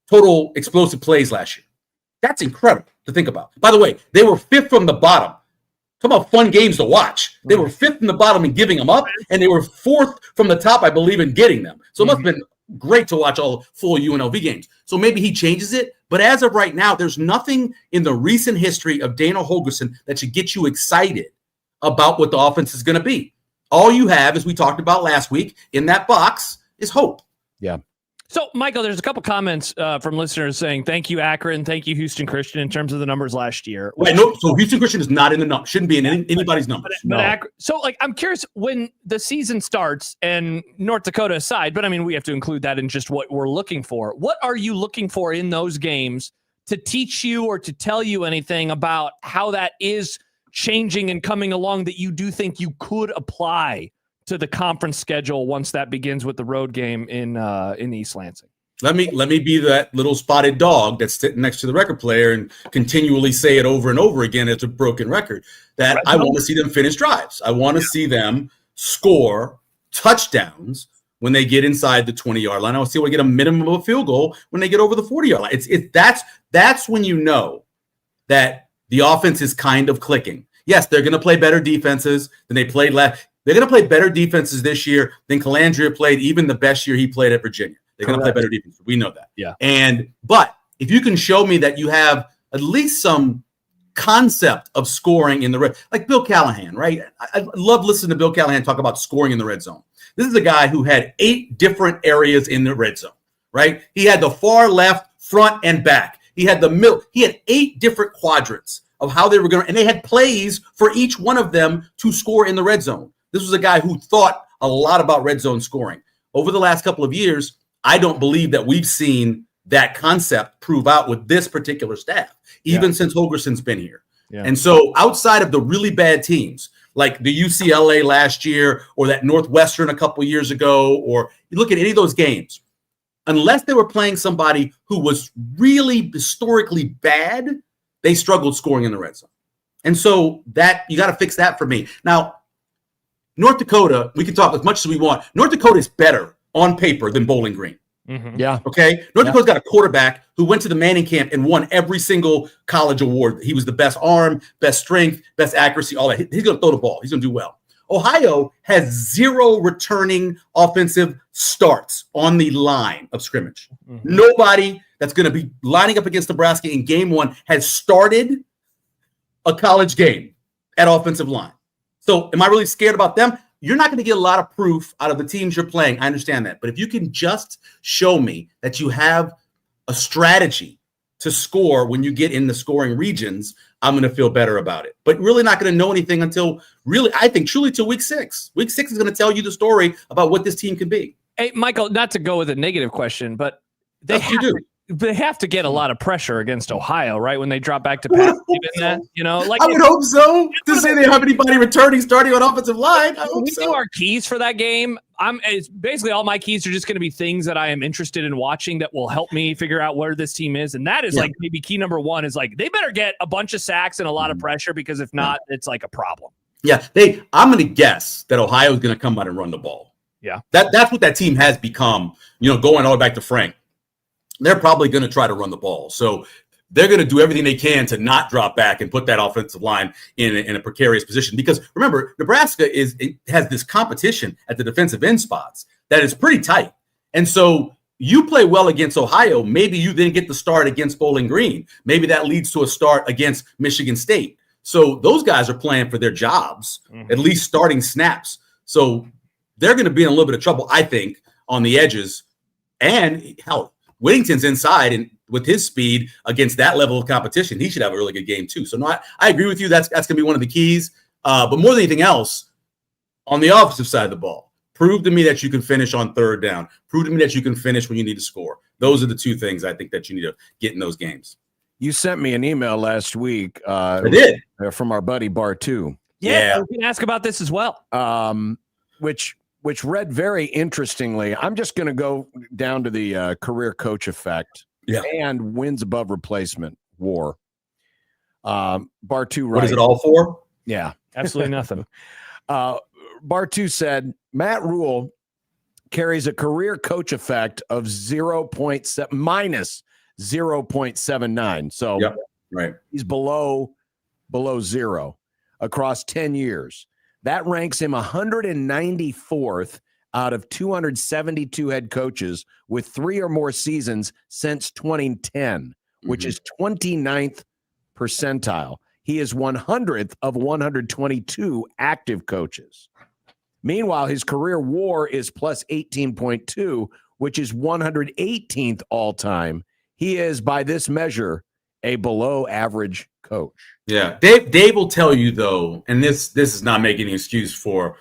total explosive plays last year. That's incredible to think about. By the way, they were 5th from the bottom. Talk about fun games to watch. They were 5th from the bottom in giving them up, and they were 4th from the top, I believe, in getting them. So it must have been great to watch all full UNLV games. So maybe he changes it. But as of right now, there's nothing in the recent history of Dana Holgorsen that should get you excited about what the offense is going to be. All you have, as we talked about last week, in that box is hope. Yeah. So, Michael, there's a couple comments from listeners saying, thank you, Akron. Thank you, Houston Christian, in terms of the numbers last year. Right, no, so Houston Christian is not in the number. Shouldn't be in anybody's numbers. But I'm curious, when the season starts, and North Dakota aside, but I mean, we have to include that in just what we're looking for. What are you looking for in those games to teach you or to tell you anything about how that is changing and coming along that you do think you could apply to the conference schedule once that begins with the road game in East Lansing? Let me be that little spotted dog that's sitting next to the record player and continually say it over and over again as a broken record that I want to see them finish drives. I want to see them score touchdowns when they get inside the 20-yard line. I want to see them get a minimum of a field goal when they get over the 40-yard line. That's when you know that the offense is kind of clicking. Yes, they're going to play better defenses than they played last. They're going to play better defenses this year than Calandria played even the best year he played at Virginia. They're going to play better defense. We know that. Yeah. But if you can show me that you have at least some concept of scoring in the red, like Bill Callahan, right? I love listening to Bill Callahan talk about scoring in the red zone. This is a guy who had 8 different areas in the red zone, right? He had the far left, front, and back. He had the middle. He had 8 different quadrants of how they were going to, and they had plays for each one of them to score in the red zone. This was a guy who thought a lot about red zone scoring. Over the last couple of years, I don't believe that we've seen that concept prove out with this particular staff, even since Holgorsen's been here. Yeah. And so outside of the really bad teams, like the UCLA last year or that Northwestern a couple years ago, or you look at any of those games, unless they were playing somebody who was really historically bad, they struggled scoring in the red zone. And so that you got to fix that for me. Now, North Dakota, we can talk as much as we want. North Dakota is better on paper than Bowling Green. Mm-hmm. Yeah. Okay. North Dakota's got a quarterback who went to the Manning camp and won every single college award. He was the best arm, best strength, best accuracy, all that. He's going to throw the ball. He's going to do well. Ohio has 0 returning offensive starts on the line of scrimmage. Mm-hmm. Nobody that's going to be lining up against Nebraska in game 1 has started a college game at offensive line. So am I really scared about them? You're not going to get a lot of proof out of the teams you're playing. I understand that. But if you can just show me that you have a strategy to score when you get in the scoring regions, I'm going to feel better about it. But really not going to know anything until truly till week 6. Week 6 is going to tell you the story about what this team can be. Hey, Michael, not to go with a negative question, but they have to get a lot of pressure against Ohio, right? When they drop back to pass, I would hope so. To say they have anybody returning starting on offensive line, I hope we so. do our keys for that game. It's basically all my keys are just going to be things that I am interested in watching that will help me figure out where this team is. And that is like maybe key number one is like, they better get a bunch of sacks and a lot of pressure, because if not, it's like a problem. Yeah. I'm going to guess that Ohio is going to come out and run the ball. Yeah. That's what that team has become, going all the way back to Frank. They're probably going to try to run the ball. So they're going to do everything they can to not drop back and put that offensive line in a precarious position. Because remember, Nebraska has this competition at the defensive end spots that is pretty tight. And so you play well against Ohio, maybe you then get the start against Bowling Green. Maybe that leads to a start against Michigan State. So those guys are playing for their jobs, at least starting snaps. So they're going to be in a little bit of trouble, I think, on the edges. And hell, Whittington's inside, and with his speed against that level of competition, he should have a really good game too. So no, I agree with you. That's going to be one of the keys. But more than anything else, on the offensive side of the ball, prove to me that you can finish on third down. Prove to me that you can finish when you need to score. Those are the two things I think that you need to get in those games. You sent me an email last week. I did. From our buddy Bartu. Yeah, we can ask about this as well. Which read very interestingly. I'm just going to go down to the career coach effect and wins above replacement war. Bartu writes, what is it all for? Yeah. Absolutely nothing. Bartu said, Matt Rule carries a career coach effect of minus 0.79. So he's below zero across 10 years. That ranks him 194th out of 272 head coaches with 3 or more seasons since 2010, which is 29th percentile. He is 100th of 122 active coaches. Meanwhile, his career WAR is plus 18.2, which is 118th all time. He is, by this measure, a below average coach. Yeah. Dave will tell you, though, and this is not making an excuse for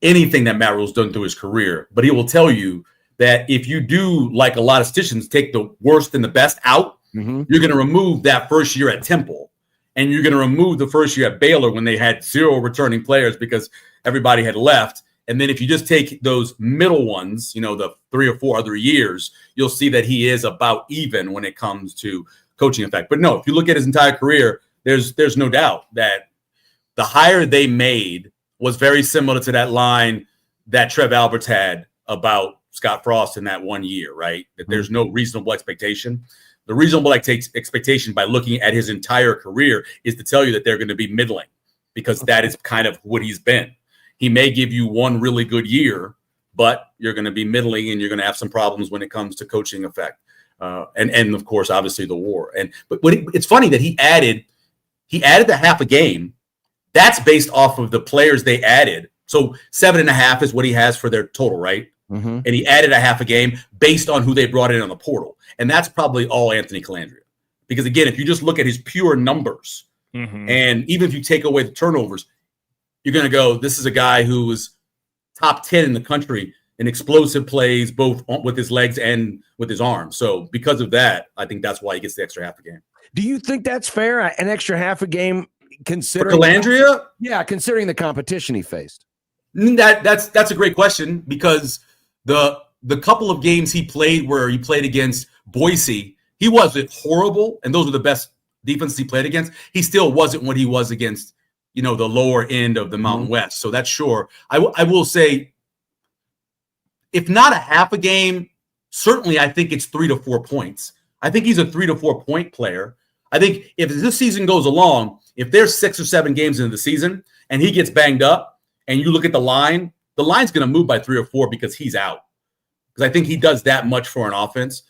anything that Matt Rule's done through his career, but he will tell you that if you do, like a lot of statisticians, take the worst and the best out, you're going to remove that first year at Temple, and you're going to remove the first year at Baylor when they had 0 returning players because everybody had left. And then if you just take those middle ones, the 3 or 4 other years, you'll see that he is about even when it comes to coaching effect. But no, if you look at his entire career, there's no doubt that the hire they made was very similar to that line that Trev Alberts had about Scott Frost in that 1 year, right? That there's no reasonable expectation. The reasonable expectation by looking at his entire career is to tell you that they're going to be middling, because that is kind of what he's been. He may give you one really good year, but you're going to be middling and you're going to have some problems when it comes to coaching effect. And of course, obviously the war. But it's funny that he added the half a game. That's based off of the players they added. So 7.5 is what he has for their total, right? And he added a half a game based on who they brought in on the portal. And that's probably all Anthony Calandria. Because again, if you just look at his pure numbers, and even if you take away the turnovers, you're going to go, this is a guy who was top 10 in the country in explosive plays, both with his legs and with his arms. So because of that, I think that's why he gets the extra half a game. Do you think that's fair? An extra half a game considering for Calandria? Yeah, considering the competition he faced. That's a great question, because the couple of games he played where he played against Boise, he wasn't horrible, and those were the best defenses he played against. He still wasn't what he was against, the lower end of the Mountain West. So that's sure. I will say, if not a half a game, certainly I think it's 3 to 4 points. I think he's a 3 to 4 point player. I think if this season goes along, if there's 6 or 7 games into the season and he gets banged up and you look at the line's going to move by 3 or 4 because he's out. Because I think he does that much for an offense.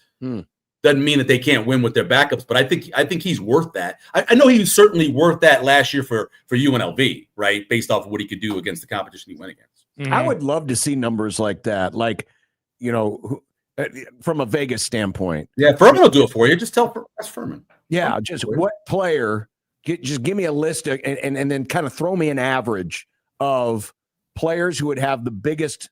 Doesn't mean that they can't win with their backups, but I think he's worth that. I know he was certainly worth that last year for UNLV, right? Based off of what he could do against the competition he went against. I would love to see numbers like that. Like, from a Vegas standpoint. Yeah, Furman will do it for you. Just tell Furman. Yeah, just what player, just give me a list and then kind of throw me an average of players who would have the biggest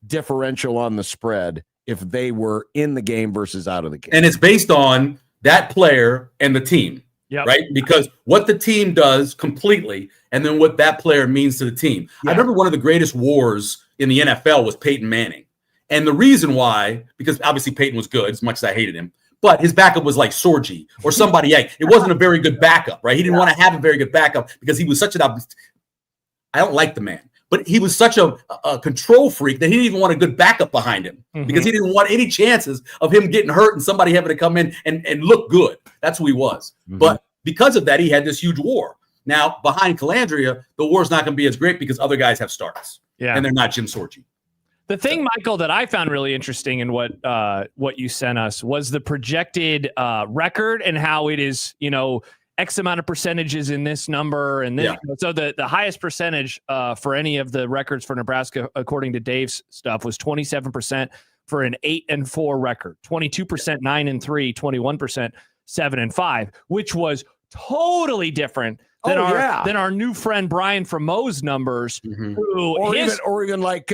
differential on the spread if they were in the game versus out of the game. And it's based on that player and the team, right? Because what the team does completely, and then what that player means to the team. I remember one of the greatest wars in the NFL was Peyton Manning. And the reason why, because obviously Peyton was good, as much as I hated him, but his backup was like Sorgi or somebody. It wasn't a very good backup, right? He didn't want to have a very good backup because he was such I don't like the man, but he was such a control freak that he didn't even want a good backup behind him because he didn't want any chances of him getting hurt and somebody having to come in and look good. That's who he was. But because of that, he had this huge war. Now, behind Calandria, the war's not going to be as great because other guys have starts. Yeah. And they're not Jim Sorgi. The thing, Michael, that I found really interesting in what you sent us was the projected record and how it is, X amount of percentages in this number. And then, so the highest percentage for any of the records for Nebraska, according to Dave's stuff, was 27% for an 8-4 record, 22% 9-3, 21% 7-5, which was totally different than our new friend Brian from Moe's numbers, or even like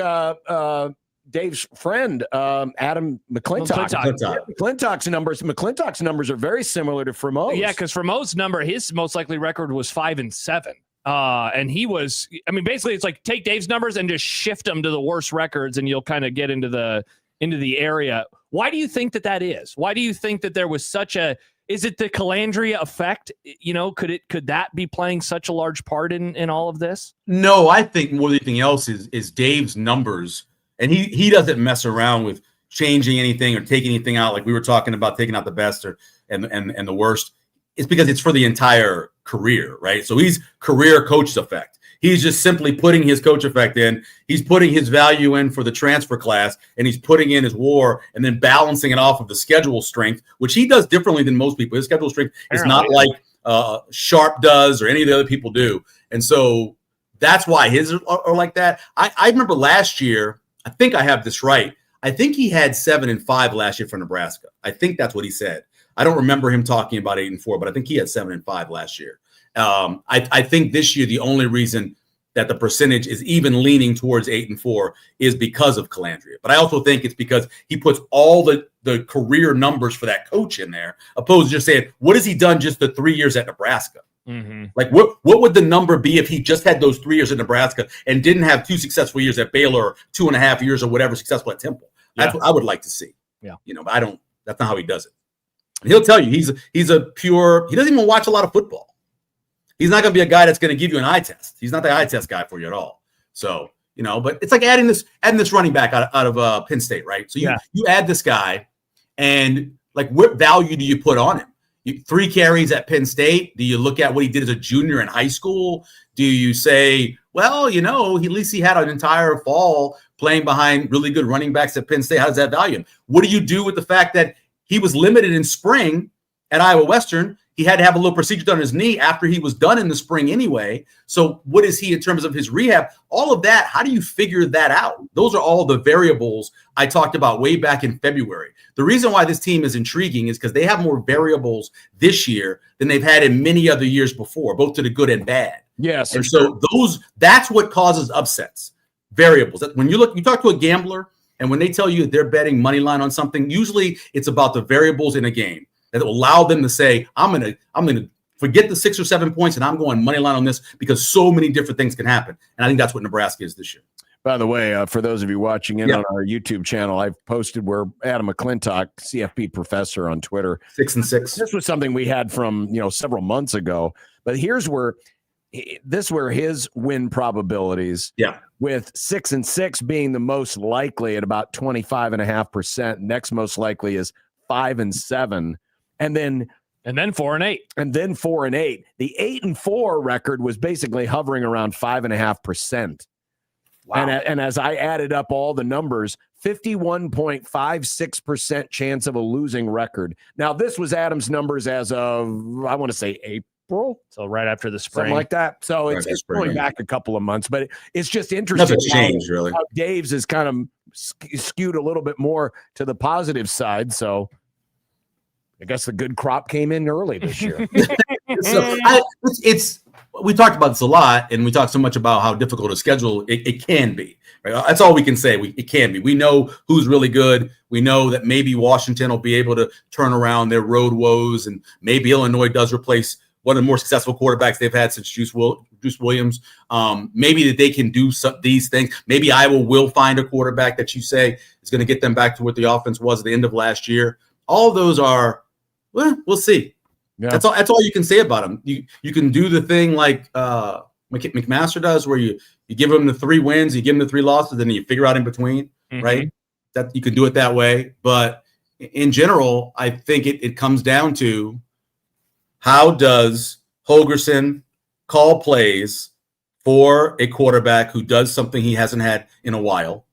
Dave's friend Adam McClintock. McClintock's numbers are very similar to Fremo's. Yeah, because Fremo's number, his most likely record was 5-7. And he was, basically it's like take Dave's numbers and just shift them to the worst records and you'll kind of get into the area. Why do you think that is? Why do you think that there was is it the Calandria effect? Could that be playing such a large part in all of this? No, I think more than anything else is Dave's numbers. And he doesn't mess around with changing anything or taking anything out. Like we were talking about taking out the best and the worst. It's because it's for the entire career, right? So he's career coach effect. He's just simply putting his coach effect in. He's putting his value in for the transfer class, and he's putting in his war and then balancing it off of the schedule strength, which he does differently than most people. His schedule strength is not like Sharp does or any of the other people do. And so that's why his are like that. I remember last year, I think I have this right. I think he had 7-5 last year for Nebraska. I think that's what he said. I don't remember him talking about 8-4, but I think he had 7-5 last year. I think this year the only reason that the percentage is even leaning towards 8-4 is because of Calandria. But I also think it's because he puts all the career numbers for that coach in there, opposed to just saying, what has he done just the 3 years at Nebraska? Like what would the number be if he just had those 3 years at Nebraska and didn't have 2 successful years at Baylor or 2.5 years or whatever successful at Temple? That's what I would like to see. Yeah. But that's not how he does it. He'll tell you he doesn't even watch a lot of football. He's not going to be a guy that's going to give you an eye test. He's not the eye test guy for you at all. So, but it's like adding this running back out of Penn State, right? So you add this guy and like what value do you put on him? 3 carries at Penn State. Do you look at what he did as a junior in high school? Do you say, well, at least he had an entire fall playing behind really good running backs at Penn State. How does that value him? What do you do with the fact that he was limited in spring at Iowa Western? He had to have a little procedure done on his knee after he was done in the spring anyway. So what is he in terms of his rehab? All of that, how do you figure that out? Those are all the variables I talked about way back in February. The reason why this team is intriguing is because they have more variables this year than they've had in many other years before, both to the good and bad. Yes. And so that's what causes upsets. Variables. When you talk to a gambler, and when they tell you they're betting money line on something, usually it's about the variables in a game that will allow them to say, I'm gonna forget the 6 or 7 points and I'm going money line on this because so many different things can happen. And I think that's what Nebraska is this year. By the way, for those of you watching in on our YouTube channel, I've posted where Adam McClintock, CFP professor on Twitter, 6-6. This was something we had from several months ago, but here's where his win probabilities. Yeah. With 6-6 being the most likely at about 25.5%. Next most likely is 5-7. And then 4-8. And then 4-8. The 8-4 record was basically hovering around 5.5%. Wow. And as I added up all the numbers, 51.56% chance of a losing record. Now, this was Adam's numbers as of, I want to say April. So right after the spring. Something like that. So it's going back a couple of months, but it's just interesting. Nothing's changed, really. How Dave's is kind of skewed a little bit more to the positive side. So I guess the good crop came in early this year. We talked about this a lot, and we talked so much about how difficult a schedule it can be. Right? That's all we can say. It can be. We know who's really good. We know that maybe Washington will be able to turn around their road woes, and maybe Illinois does replace one of the more successful quarterbacks they've had since Juice Deuce Williams. Maybe that they can do these things. Maybe Iowa will find a quarterback that you say is going to get them back to what the offense was at the end of last year. All those are, well, we'll see. Yeah. That's all you can say about them. You can do the thing like McMaster does, where you give them the 3 wins, you give them the 3 losses, then you figure out in between, right? That you can do it that way. But in general, I think it comes down to, how does Holgorsen call plays for a quarterback who does something he hasn't had in a while,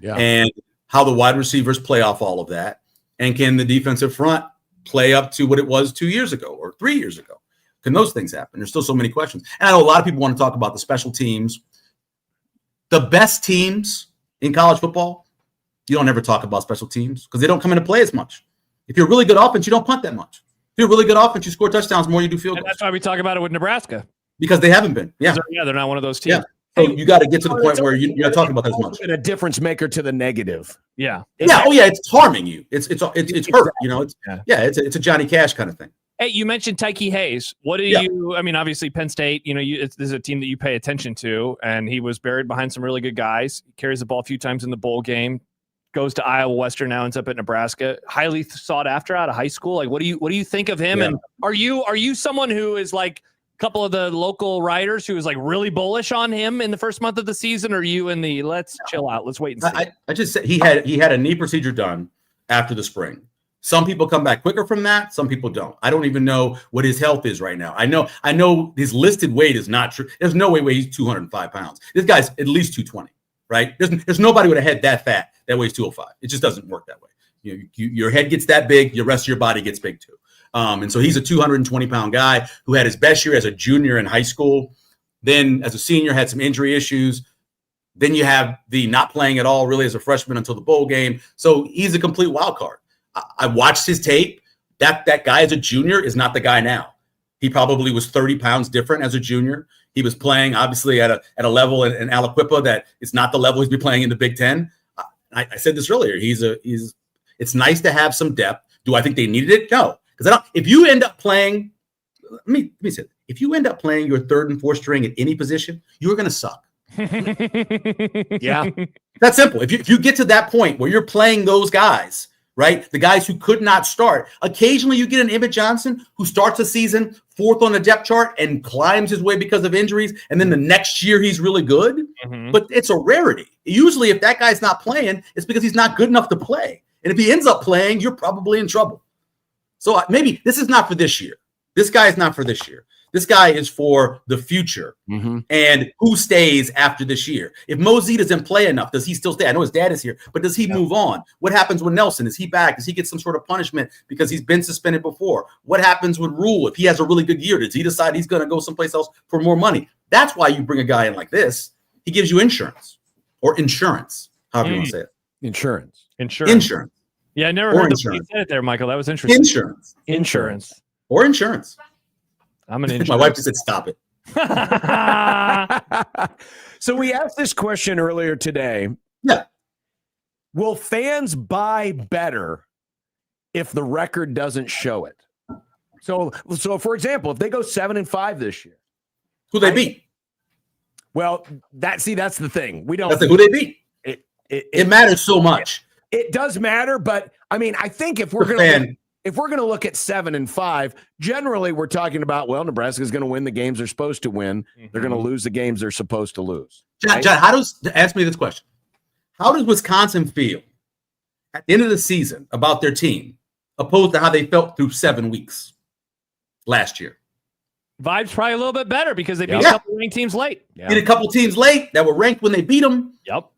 and how the wide receivers play off all of that, and can the defensive front play up to what it was 2 years ago or 3 years ago? Can those things happen? There's still so many questions. And I know a lot of people want to talk about the special teams. The best teams in college football, you don't ever talk about special teams because they don't come into play as much. If you're a really good offense, you don't punt that much. If you're a really good offense, you score touchdowns more than you do field goals. And that's why we talk about it with Nebraska. Because they haven't been. Yeah. They're not one of those teams. Yeah. So you got to get to the point where you're not talking about that as much. A difference maker to the negative. Yeah. Oh yeah. It's harming you. It's hurt. You know. It's a Johnny Cash kind of thing. Hey, you mentioned Tyke Hayes. What do you? I mean, obviously Penn State. You know, this is a team that you pay attention to, and he was buried behind some really good guys. He carries the ball a few times in the bowl game. Goes to Iowa Western, now ends up at Nebraska. Highly sought after out of high school. Like, what do you think of him? Yeah. And are you someone who is like a couple of the local writers who is like really bullish on him in the first month of the season? Or are you in the let's chill out, let's wait and see? I just said he had a knee procedure done after the spring. Some people come back quicker from that. Some people don't. I don't even know what his health is right now. I know his listed weight is not true. There's no way he's 205 pounds. This guy's at least 220. Right? There's nobody with a head that fat that weighs 205. It just doesn't work that way. Your head gets that big, your rest of your body gets big too. And so he's a 220-pound guy who had his best year as a junior in high school. Then as a senior had some injury issues. Then you have the not playing at all really as a freshman until the bowl game. So he's a complete wild card. I watched his tape. That guy as a junior is not the guy now. He probably was 30 pounds different as a junior. He was playing obviously at a level in Aliquippa that it's not the level he's been playing in the Big Ten. I said this earlier. It's nice to have some depth. Do I think they needed it? No, because if you end up playing, let me say it. If you end up playing your 3rd and 4th string at any position, you're going to suck. Yeah, that's simple. If you get to that point where you're playing those guys, right? The guys who could not start. Occasionally you get an Emmett Johnson who starts a season 4th on the depth chart and climbs his way because of injuries. And then the next year he's really good, but it's a rarity. Usually if that guy's not playing, it's because he's not good enough to play. And if he ends up playing, you're probably in trouble. So maybe this is not for this year. This guy is not for this year. This guy is for the future. And who stays after this year? If Mosey doesn't play enough, does he still stay? I know his dad is here, but does he move on? What happens with Nelson? Is he back? Does he get some sort of punishment because he's been suspended before? What happens with Rule? If he has a really good year, does he decide he's going to go someplace else for more money? That's why you bring a guy in like this. He gives you insurance, however you want to say it. Insurance. Yeah, I never heard the way you said it there, Michael. That was interesting. Insurance. Or insurance. I'm an insurance. My wife just said, stop it. So we asked this question earlier today. Yeah. Will fans buy better if the record doesn't show it? So for example, if they go 7-5 this year, who they beat? Well, that's the thing. We don't. That's who they beat. It matters so much. It does matter, but I mean, I think if we're going to look at 7-5, generally we're talking about, well, Nebraska is going to win the games they're supposed to win. They're going to lose the games they're supposed to lose. John, ask me this question. How does Wisconsin feel at the end of the season about their team opposed to how they felt through 7 weeks last year? Vibes probably a little bit better because they beat a couple ranked teams late. Beat a couple teams late that were ranked when they beat them. Yep.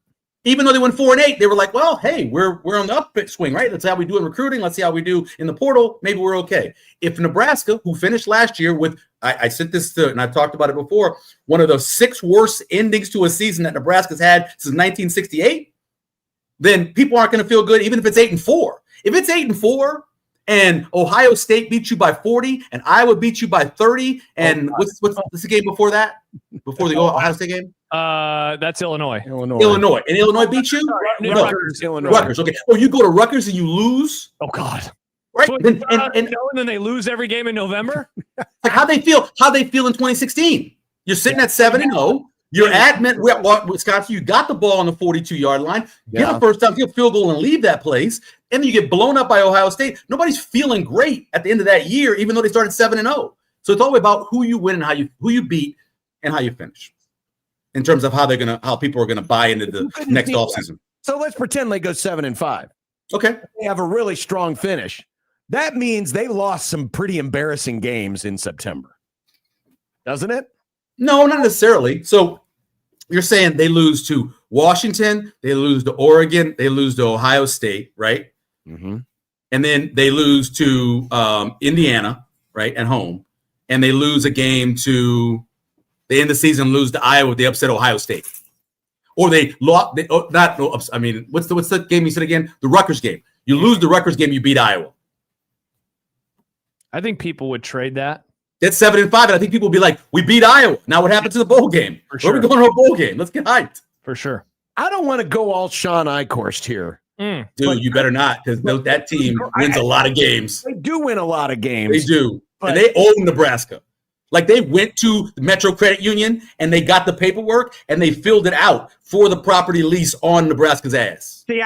Even though they went 4-8, they were like, well, hey, we're on the upswing, right? Let's see how we do in recruiting. Let's see how we do in the portal. Maybe we're okay. If Nebraska, who finished last year with, I said this and I've talked about it before, one of the 6 worst endings to a season that Nebraska's had since 1968, then people aren't going to feel good even if it's 8-4. If it's 8-4 and Ohio State beats you by 40 and Iowa beats you by 30, and what's the game before that? Before the Ohio State game? That's Illinois. Illinois. And Illinois beat you? Rutgers. Rutgers. Okay. Or you go to Rutgers and you lose? Oh God. Right. So and then they lose every game in November. Like how they feel in 2016. You're sitting at 7-0. You're at Wisconsin. You got the ball on the 42-yard line. Get a first down, get a field goal, and leave that place. And then you get blown up by Ohio State. Nobody's feeling great at the end of that year, even though they started 7-0. So it's all about who you win and who you beat and how you finish in terms of how people are gonna buy into the next offseason. So let's pretend they go 7-5. Okay. They have a really strong finish. That means they lost some pretty embarrassing games in September. Doesn't it? No, not necessarily. So you're saying they lose to Washington, they lose to Oregon, they lose to Ohio State, right? Mm-hmm. And then they lose to Indiana, right, at home. And they lose a game to they end the season lose to Iowa. They upset Ohio State, or they lost. What's the game you said again? The Rutgers game. You lose the Rutgers game, you beat Iowa. I think people would trade that. That's 7-5, and I think people will be like, "We beat Iowa. Now what happened to the bowl game? Sure. Where are we going to a bowl game? Let's get hyped." For sure. I don't want to go all Sean Eichhorst here. Dude, you better not, because that team wins a lot of games. They do win a lot of games. They do. And they own Nebraska. Like, they went to the Metro Credit Union and they got the paperwork and they filled it out for the property lease on Nebraska's ass. See,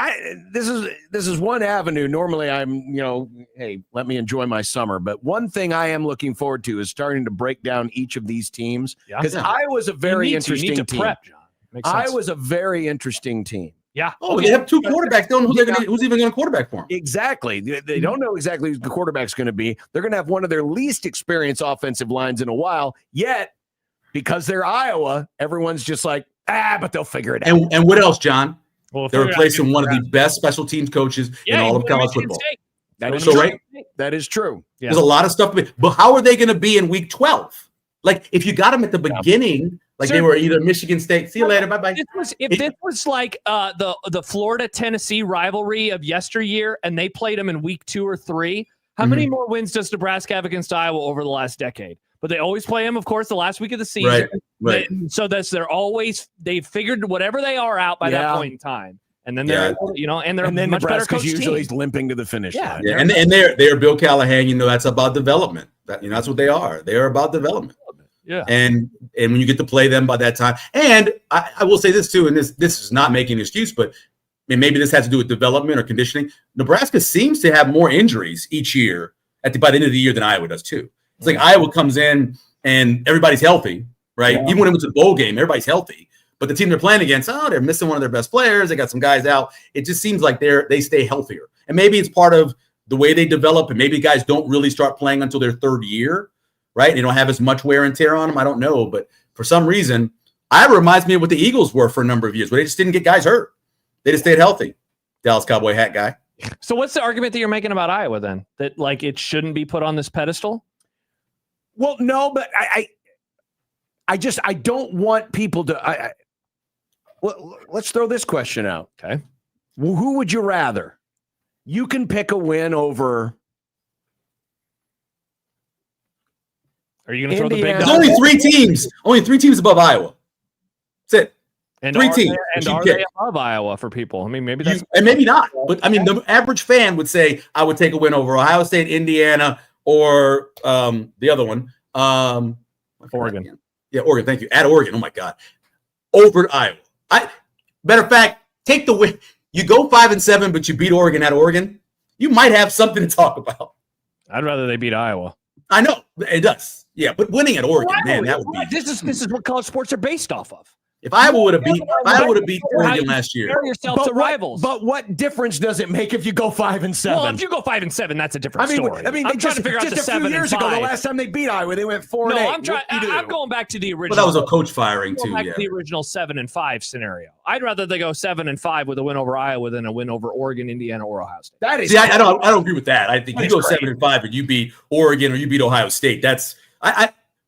this is one avenue. Normally I'm, hey, let me enjoy my summer. But one thing I am looking forward to is starting to break down each of these teams. Because Iowa's a very interesting team. Prep, John. Makes sense. Iowa's a very interesting team. Yeah. Oh, they have two quarterbacks. They don't know who's even going to quarterback for them. Exactly. They don't know exactly who the quarterback's going to be. They're going to have one of their least experienced offensive lines in a while. Yet, because they're Iowa, everyone's just like, but they'll figure it out. And what else, John? Well, they're replacing one of the best special teams coaches in all of college football. That is so true. Right? That is true. There's a lot of stuff. But how are they going to be in week 12? Like, if you got them at the beginning, like they were either Michigan State. See you later. Bye-bye. If this was like the Florida-Tennessee rivalry of yesteryear and they played them in week 2 or 3, how many more wins does Nebraska have against Iowa over the last decade? But they always play them, of course, the last week of the season. Right. So they've figured whatever they are out by that point in time. And then they're, and then much better coach usually team. limping to the finish line. Yeah. And they're Bill Callahan, that's about development. That's what they are. They are about development. Yeah. And when you get to play them by that time, and I will say this too, and this is not making an excuse, but maybe this has to do with development or conditioning. Nebraska seems to have more injuries each year by the end of the year than Iowa does too. It's like Iowa comes in and everybody's healthy, right? Yeah. Even when it was a bowl game, everybody's healthy. But the team they're playing against, they're missing one of their best players. They got some guys out. It just seems like they stay healthier. And maybe it's part of the way they develop, and maybe guys don't really start playing until their third year. Right? They don't have as much wear and tear on them. I don't know. But for some reason, Iowa reminds me of what the Eagles were for a number of years, where they just didn't get guys hurt. They just stayed healthy. Dallas Cowboy hat guy. So what's the argument that you're making about Iowa then? That like it shouldn't be put on this pedestal? Well, no, but I don't want people to well, let's throw this question out. Okay. Well, who would you rather? You can pick a win over. Are you going to throw the big? There's only 3 teams. Only 3 teams above Iowa. That's it. And 3 teams. Are they above Iowa for people? I mean, maybe that's and maybe not. But I mean, the average fan would say I would take a win over Ohio State, Indiana, or the other one, Oregon. Yeah, Oregon. Thank you. At Oregon. Oh my God. Over Iowa. Matter of fact, take the win. You go 5-7, but you beat Oregon at Oregon. You might have something to talk about. I'd rather they beat Iowa. I know it does. Yeah, but winning at Oregon, man, that would be. This is what college sports are based off of. If Iowa would have beat Oregon last year. Compare yourself to rivals. But what difference does it make if you go 5-7? Well, if you go 5-7, that's a different story. I mean, I'm trying to figure out the 7 a few years ago, the last time they beat Iowa, they went 4-8. No, I'm going back to the original. Well, that was a coach firing too. Back to the original 7-5 scenario. I'd rather they go 7-5 with a win over Iowa than a win over Oregon, Indiana, or Ohio State. That is. See, I don't agree with that. I think you go 7-5 and you beat Oregon or you beat Ohio State. That's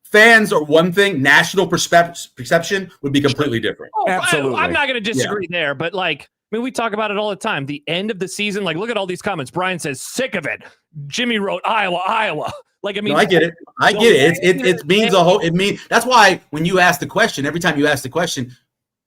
fans are one thing. National perception would be completely different. Oh, absolutely. I'm not going to disagree there, but we talk about it all the time. The end of the season, look at all these comments. Brian says, sick of it. Jimmy wrote Iowa. No, I get it. It means a whole. It means that's why when you ask the question, every time you ask the question,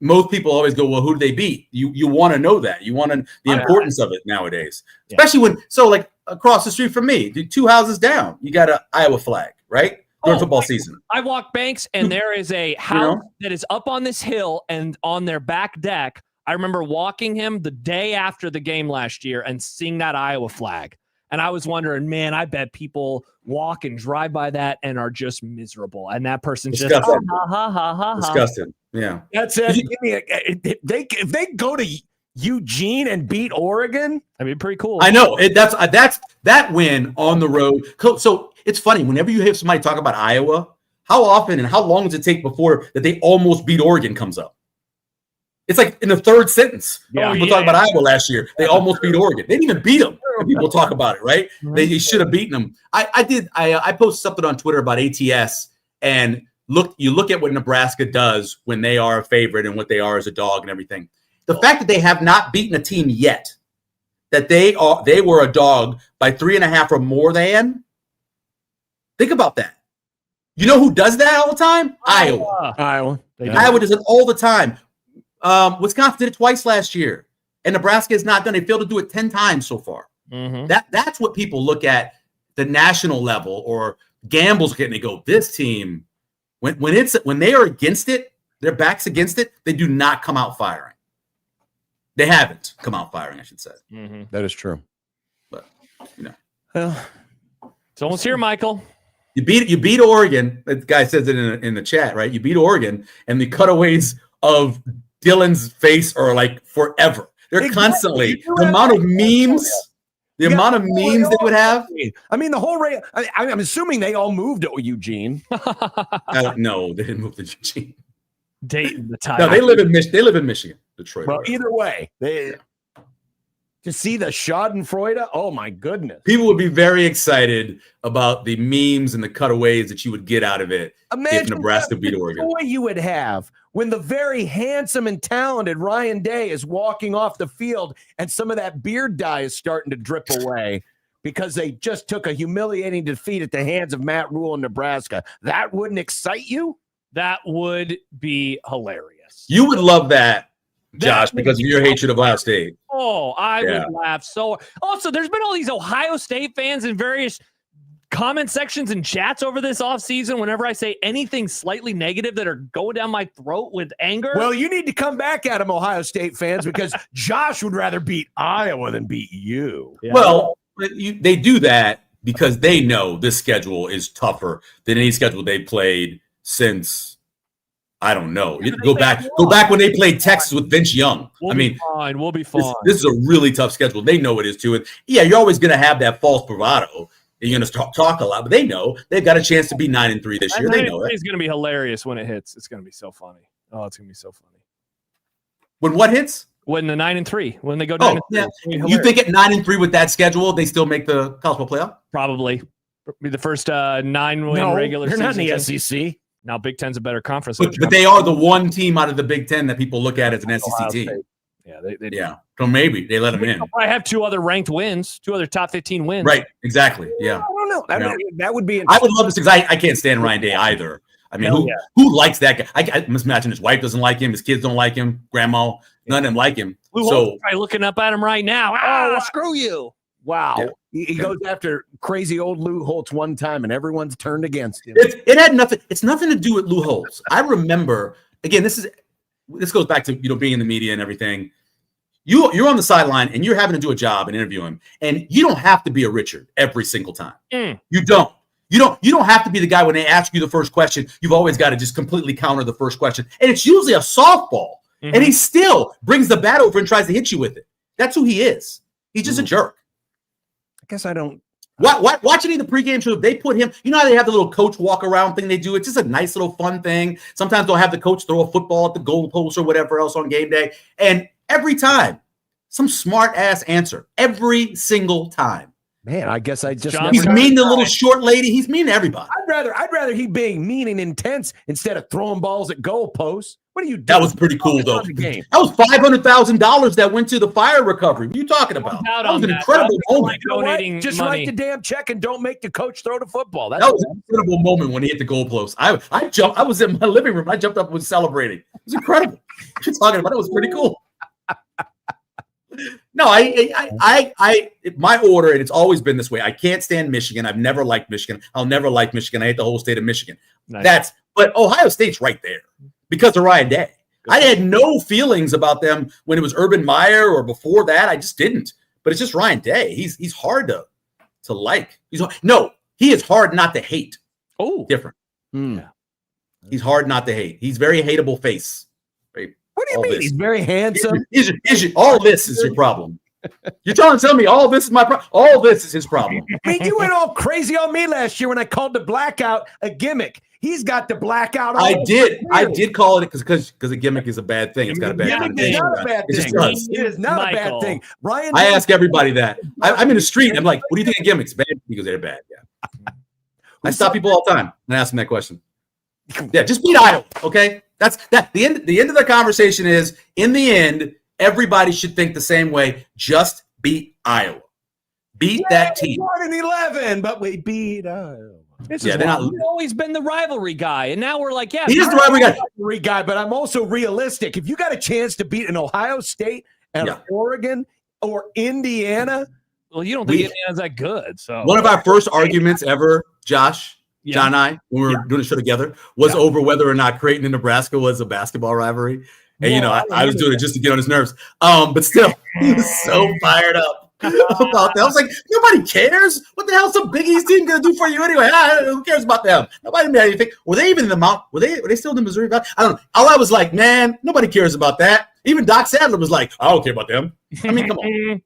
most people always go, "Well, who did they beat?" You want to know that. You want the importance of it nowadays, especially when across the street from me, 2 houses down, you got an Iowa flag, right? during football season. I walk Banks, and there is a house that is up on this hill, and on their back deck, I remember walking him the day after the game last year and seeing that Iowa flag. And I was wondering, man, I bet people walk and drive by that and are just miserable. And that person's just disgusted. Yeah, that's it. If they go to Eugene and beat Oregon, I mean, pretty cool. I know that's that win on the road. So it's funny whenever you hear somebody talk about Iowa, how often and how long does it take before that they almost beat Oregon comes up? It's like in the third sentence. People talk about Iowa last year. They almost beat Oregon. They didn't even beat them. And people talk about it, right? They should have beaten them. I posted something on Twitter about ATS, and you look at what Nebraska does when they are a favorite and what they are as a dog and everything. The fact that they have not beaten a team yet, that they were a dog by 3.5 or more than. Think about that. You know who does that all the time? Iowa. Iowa does it all the time. Wisconsin did it twice last year, and Nebraska has not done. They failed to do it 10 times so far. That's what people look at the national level or gambles getting. They go, this team when they are against it, their backs against it, they do not come out firing. They haven't come out firing, I should say. That is true. But it's almost here, Michael. You beat Oregon. That guy says it in the chat, right? You beat Oregon, and the cutaways of Dylan's face are like forever. They're constantly the amount of memes. The amount of memes they would have. I mean, the whole I'm assuming they all moved to Eugene. No, they didn't move to Eugene. Dayton, the time. No, they live in Michigan, Detroit. Well, either way, to see the Schadenfreude, oh my goodness. People would be very excited about the memes and the cutaways that you would get out of it if Nebraska beat Oregon. The joy you would have when the very handsome and talented Ryan Day is walking off the field and some of that beard dye is starting to drip away because they just took a humiliating defeat at the hands of Matt Rule in Nebraska. That wouldn't excite you? That would be hilarious. You would love that, Josh, because of your hatred of Ohio State. Oh, I would laugh so. Also, there's been all these Ohio State fans in various comment sections and chats over this offseason whenever I say anything slightly negative that are going down my throat with anger. Well, you need to come back at them, Ohio State fans, because Josh would rather beat Iowa than beat you. Yeah. Well, they do that because they know this schedule is tougher than any schedule they played since, I don't know. Go back when they played Texas with Vince Young. We'll be fine. This is a really tough schedule. They know it is too. And yeah, you're always going to have that false bravado. You're going to talk a lot, but they know they've got a chance to be 9-3 this year. They know it. It's going to be hilarious when it hits. It's going to be so funny. Oh, it's going to be so funny. When what hits? When the 9-3. When they go 9-3. Yeah. You think at 9-3 with that schedule, they still make the college football playoff? Probably. Be the first 9-win regular season. They're not in the SEC. Now Big Ten's a better conference. But they are the one team out of the Big Ten that people look at as an SEC team. Yeah, they do. Yeah. So maybe they let them in. I have 2 other ranked wins, 2 other top 15 wins. Right. Exactly. Yeah. I don't know. That would be. I would love this because I can't stand Ryan Day either. I mean, who likes that guy? I must imagine his wife doesn't like him. His kids don't like him. Grandma, none of them like him. So probably looking up at him right now. Oh, screw you. Wow. Yeah. He goes after crazy old Lou Holtz one time and everyone's turned against him. It had nothing. It's nothing to do with Lou Holtz. I remember, again, this goes back to, being in the media and everything. You're on the sideline and you're having to do a job and interview him. And you don't have to be a Richard every single time. You don't. You don't have to be the guy when they ask you the first question. You've always got to just completely counter the first question. And it's usually a softball. And he still brings the bat over and tries to hit you with it. That's who he is. He's just a jerk. I guess I don't. Watch any of the pregame shows. They put him, you know how they have the little coach walk around thing they do? It's just a nice little fun thing. Sometimes they'll have the coach throw a football at the goalpost or whatever else on game day. And every time, some smart ass answer. Every single time. Man, I guess I just. He's mean to the little short lady. He's mean to everybody. I'd rather he being mean and intense instead of throwing balls at goalposts. What are you doing? That was pretty cool, though. That was $500,000 that went to the fire recovery. What are you talking about? That was an incredible moment. Just write the damn check and don't make the coach throw the football. That was an incredible moment when he hit the goalpost. I jumped. I was in my living room. I jumped up and was celebrating. It was incredible. What are you talking about? It was pretty cool. No, my order, and it's always been this way. I can't stand Michigan. I've never liked Michigan. I'll never like Michigan. I hate the whole state of Michigan. Nice. But Ohio State's right there because of Ryan Day. I had no feelings about them when it was Urban Meyer or before that. I just didn't. But it's just Ryan Day. He's hard to like. He is hard not to hate. Oh, different. Yeah. He's hard not to hate. He's very hateable face. What do you mean? He's very handsome. All this is your problem. You're trying to tell me all this is my problem? All this is his problem. I mean, you went all crazy on me last year when I called the blackout a gimmick. He's got the blackout. I did call it because a gimmick is a bad thing. It's got a bad thing. It's not a bad thing. It is not a bad thing. Ryan, I ask everybody that. I'm in the street. I'm like, what do you think of gimmicks? Bad? Because they're bad. Yeah. I stop people all the time and ask them that question. Yeah, just beat Iowa, okay? That's the end. The end of the conversation is, in the end, everybody should think the same way. Just beat Iowa. Beat that team. 1-11, but we beat Iowa. He's always been the rivalry guy, and now we're like, yeah, he is the rivalry guy. But I'm also realistic. If you got a chance to beat an Ohio State and Oregon or Indiana, well, you don't think Indiana's that good. So one of our first arguments ever, Josh. John and I, when we were doing a show together, was over whether or not Creighton and Nebraska was a basketball rivalry. And, I was doing it just to get on his nerves. But still, he was so fired up about that. I was like, nobody cares. What the hell's some Big East team going to do for you anyway? Who cares about them? Nobody made anything. Were they even in the Mount? Were they still in the Missouri Valley? I don't know. All I was like, man, nobody cares about that. Even Doc Sadler was like, I don't care about them. I mean, come on.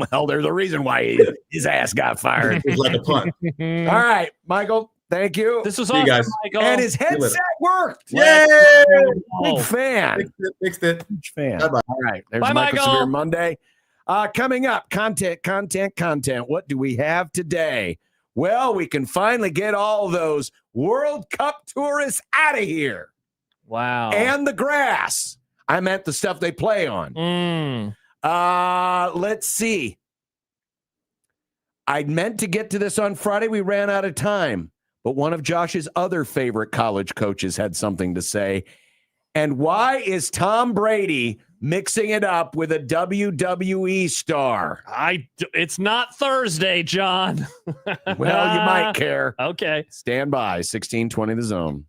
Well, there's a reason why his ass got fired. It was like a punt. All right, Michael. Thank you. This was awesome, guys. Michael. And his headset worked. Yay! Big fan. Fixed it. Huge fan. Bye-bye. All right. There's Bye, Michael Michael. Severe Monday. Coming up, content. What do we have today? Well, we can finally get all those World Cup tourists out of here. Wow. And the grass. I meant the stuff they play on. Let's see. I meant to get to this on Friday. We ran out of time. But one of Josh's other favorite college coaches had something to say. And why is Tom Brady mixing it up with a WWE star? It's not Thursday, John. Well, you might care. Okay. Stand by. 1620 The Zone.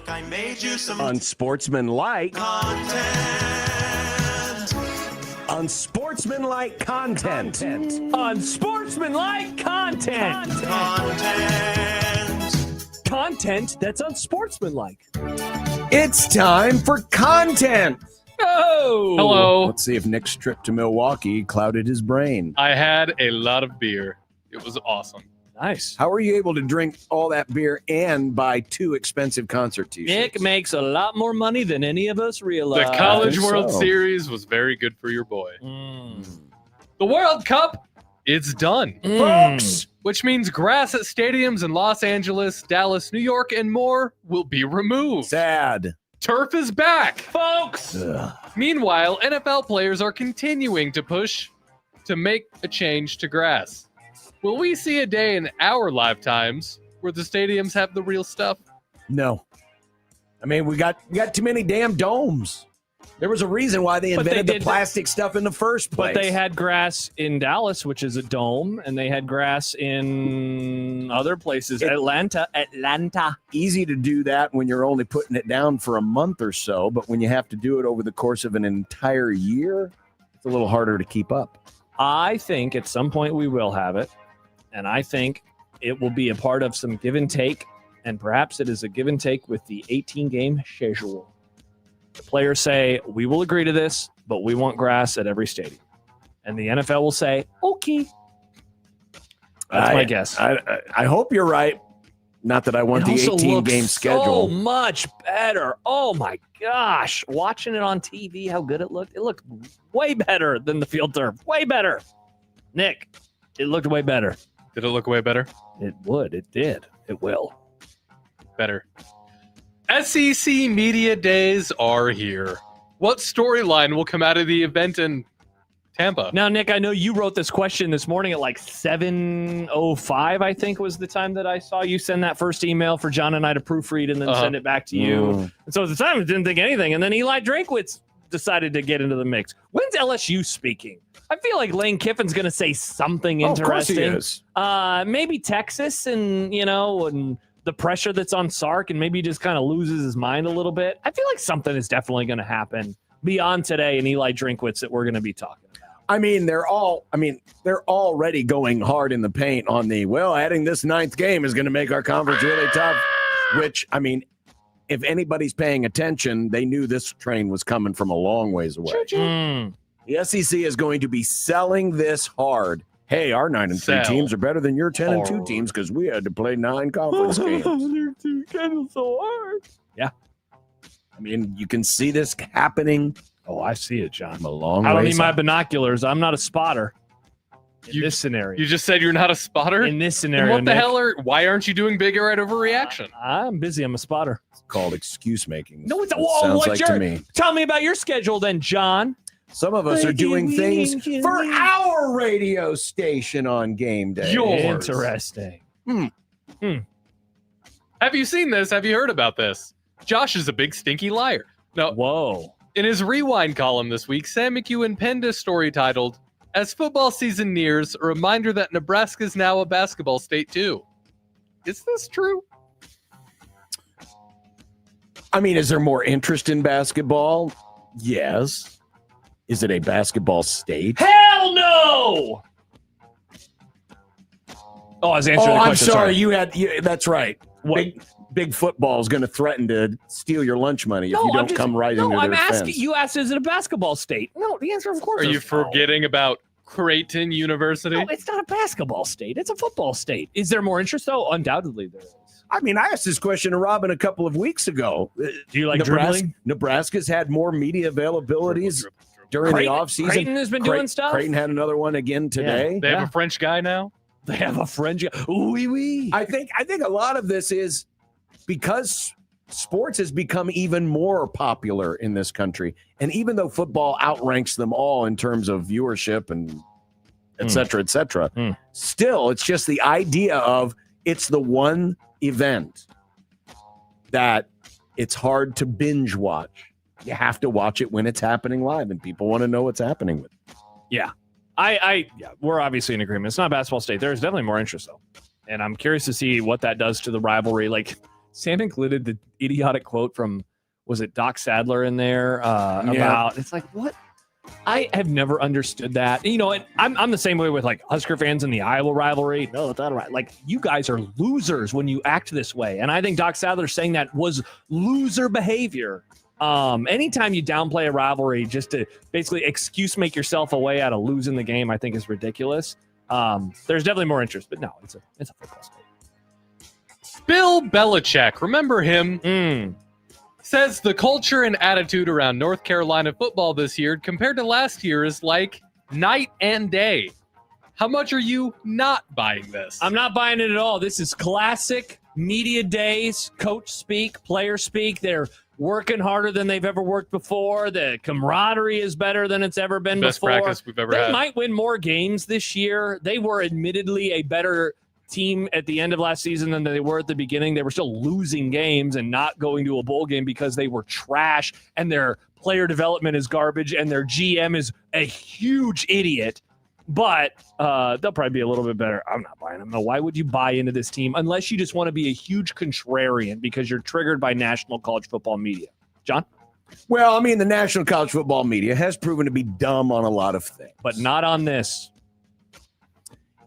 look, I made you some Unsportsmanlike content. Unsportsmanlike content. Unsportsmanlike content. Content that's unsportsmanlike. It's time for content. Oh, Hello. Let's see if Nick's trip to Milwaukee clouded his brain. I had a lot of beer. It was awesome. Nice. How were you able to drink all that beer and buy 2 expensive concert t-shirts? Nick makes a lot more money than any of us realize. The College think World so. Series was very good for your boy. The World Cup, it's done. Folks, Which means grass at stadiums in Los Angeles, Dallas, New York, and more will be removed. sad. Turf is back. Folks. Meanwhile, NFL players are continuing to push to make a change to grass. Will we see a day in our lifetimes where the stadiums have the real stuff? No. I mean, we got too many damn domes. There was a reason why they invented the plastic stuff in the first place. But they had grass in Dallas, which is a dome, and they had grass in other places. Atlanta. Easy to do that when you're only putting it down for a month or so, but when you have to do it over the course of an entire year, it's a little harder to keep up. I think at some point we will have it, and I think it will be a part of some give and take, and perhaps it is a give and take with the 18-game schedule. The players say, we will agree to this, but we want grass at every stadium. And the NFL will say, okay. That's my guess. I hope you're right. Not that I want the 18-game schedule. So much better. Oh, my gosh. Watching it on TV, how good it looked way better than the field turf. Way better. Nick, it looked way better. Did it look way better? It would. It did. It will. Better. SEC Media Days are here. What storyline will come out of the event in Tampa? Now, Nick, I know you wrote this question this morning at like 7:05, I think was the time that I saw you send that first email for John and I to proofread and then send it back to you. And so at the time, I didn't think anything. And then Eli Drakewitz decided to get into the mix. When's LSU speaking? I feel like Lane Kiffin's going to say something interesting. Of course he is. Maybe Texas and the pressure that's on Sark, and maybe he just kind of loses his mind a little bit. I feel like something is definitely going to happen beyond today and Eli Drinkwitz that we're going to be talking about. I mean, they're already going hard in the paint on adding this 9th game is going to make our conference really tough, which, I mean, if anybody's paying attention, they knew this train was coming from a long ways away. The SEC is going to be selling this hard. Hey, our 9-3 teams are better than your 10-2 teams because we had to play 9 conference games. They're kind of so hard. Yeah. I mean, you can see this happening. Oh, I see it, John. A long I don't ways need my out. binoculars. I'm not a spotter in this scenario. You just said you're not a spotter? In this scenario, Then what the Nick. hell why aren't you doing big right overreaction? I'm busy. I'm a spotter. It's called excuse making. No, it's sounds like to me. Tell me about your schedule then, John. Some of us are doing things for our radio station on game day. Interesting. Have you seen this? Have you heard about this? Josh is a big stinky liar. No. Whoa. In his Rewind column this week, Sam McEwen penned a story titled, "As football season nears, a reminder that Nebraska is now a basketball state too." Is this true? I mean, is there more interest in basketball? Yes. Is it a basketball state? Hell no! Oh, I was answering the question. I'm sorry. That's right. Big football is going to threaten to steal your lunch money if you don't come rising to their I'm defense. asking. You asked, is it a basketball state? No, the answer, of course, Are is you forgetting about Creighton University? no. It's not a basketball state. It's a football state. Is there more interest, though? Undoubtedly, there is. I mean, I asked this question to Robin a couple of weeks ago. Do you like dribbling? Nebraska's had more media availabilities during the offseason. Creighton has been doing stuff. Creighton had another one again today. They have a French guy now? They have a French guy. Oui, oui. I think a lot of this is because sports has become even more popular in this country. And even though football outranks them all in terms of viewership and et cetera, still, it's just the idea of it's the one event that it's hard to binge watch. You have to watch it when it's happening live, and people want to know what's happening with it. Yeah. Yeah, we're obviously in agreement. It's not a basketball state. There's definitely more interest, though. And I'm curious to see what that does to the rivalry. Like, Sam included the idiotic quote from, was it Doc Sadler in there about, it's like, what? I have never understood that. You know, and I'm the same way with like Husker fans in the Iowa rivalry. No, it's not right. Like, you guys are losers when you act this way. And I think Doc Sadler saying that was loser behavior. Anytime you downplay a rivalry just to basically make yourself a way out of losing the game, I think is ridiculous. There's definitely more interest, but no, it's a football state. Bill Belichick, remember him? Says the culture and attitude around North Carolina football this year compared to last year is like night and day. How much are you not buying this? I'm not buying it at all. This is classic media days, coach speak, player speak. They're working harder than they've ever worked before. The camaraderie is better than it's ever been Best before. practice we've ever had. They might win more games this year. They were admittedly a better team at the end of last season than they were at the beginning. They were still losing games and not going to a bowl game because they were trash and their player development is garbage and their GM is a huge idiot. But they'll probably be a little bit better. I'm not buying them. No, why would you buy into this team unless you just want to be a huge contrarian because you're triggered by national college football media? John? Well, I mean, the national college football media has proven to be dumb on a lot of things. But not on this.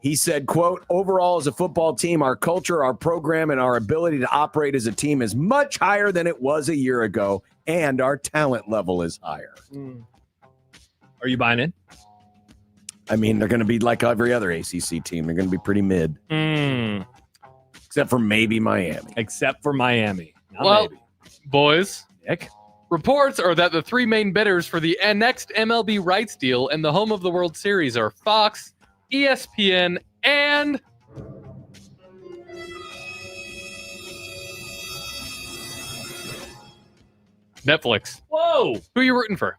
He said, quote, overall as a football team, our culture, our program, and our ability to operate as a team is much higher than it was a year ago, and our talent level is higher. Are you buying in? I mean, they're going to be like every other ACC team. They're going to be pretty mid. Except for maybe Miami. Well, boys, Nick? Reports are that the three main bidders for the next MLB rights deal and the home of the World Series are Fox, ESPN, and Netflix. Whoa! Who are you rooting for?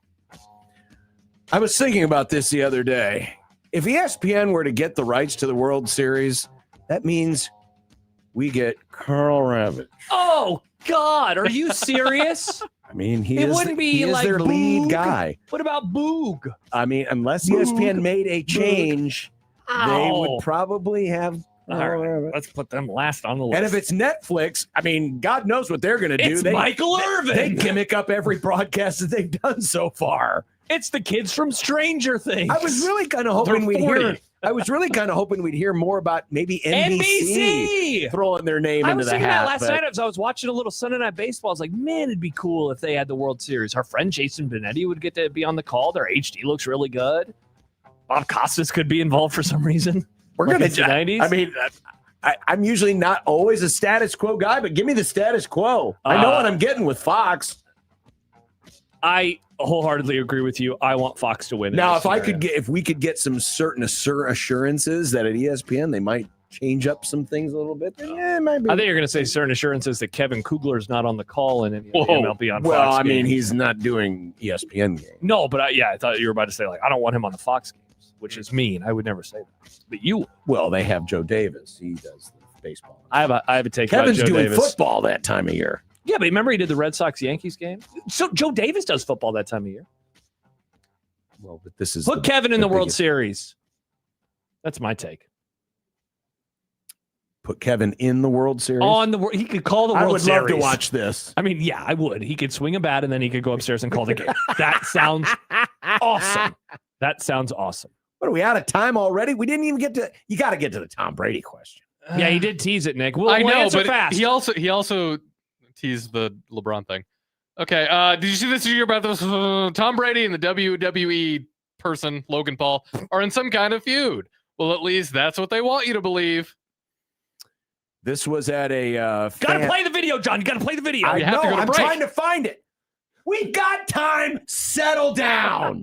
I was thinking about this the other day. If ESPN were to get the rights to the World Series, that means we get Carl Ravitch. Oh, God. Are you serious? I mean, he It is, wouldn't be he is like their lead Boog. guy. What about Boog? I mean, unless Boog. ESPN made a change, they Ow. would probably have All right, let's put them last on the list. And if it's Netflix, I mean, God knows what they're going to do. It's Michael Irvin. They gimmick up every broadcast that they've done so far. It's the kids from Stranger Things. I was really kind of hoping we'd hear. I was really kind of hoping we'd hear more about maybe NBC throwing their name I into was the thinking hat. that last but- night as I was watching a little Sunday Night Baseball. I was like, man, it'd be cool if they had the World Series. Our friend Jason Benetti would get to be on the call. Their HD looks really good. Bob Costas could be involved for some reason. We're Like going it's the to. 90s. I mean, I'm usually not always a status quo guy, but give me the status quo. I know what I'm getting with Fox. I wholeheartedly agree with you. I want Fox to win. Now, if we could get some certain assurances that at ESPN they might change up some things a little bit, then yeah, it might be. I think you're going to say certain assurances that Kevin Kugler is not on the call in any of the MLB on well, Fox I mean, games. he's not doing ESPN games. No, but I thought you were about to say, like, I don't want him on the Fox games, which is mean. I would never say that. But you, well, they have Joe Davis. He does the baseball. I have a take. Kevin's about Joe doing Davis. football that time of year. Yeah, but remember he did the Red Sox Yankees game. So Joe Davis does football that time of year. Well, but this is Put Kevin in the World biggest- Series. That's my take. Put Kevin in the World Series. He could call the World I would Series. love to watch this. I mean, yeah, I would. He could swing a bat and then he could go upstairs and call the game. That sounds awesome. That sounds awesome. What are we out of time already? We didn't even get to. You got to get to the Tom Brady question. Yeah, he did tease it, Nick. We'll I know, answer but fast. he also teased the LeBron thing. Okay, did you see this year about this? Tom Brady and the WWE person Logan Paul are in some kind of feud. Well, at least that's what they want you to believe. This was at a. Gotta play the video, John. You gotta play the video. I You have to know. go to I'm break. trying to find it. We got time. Settle down.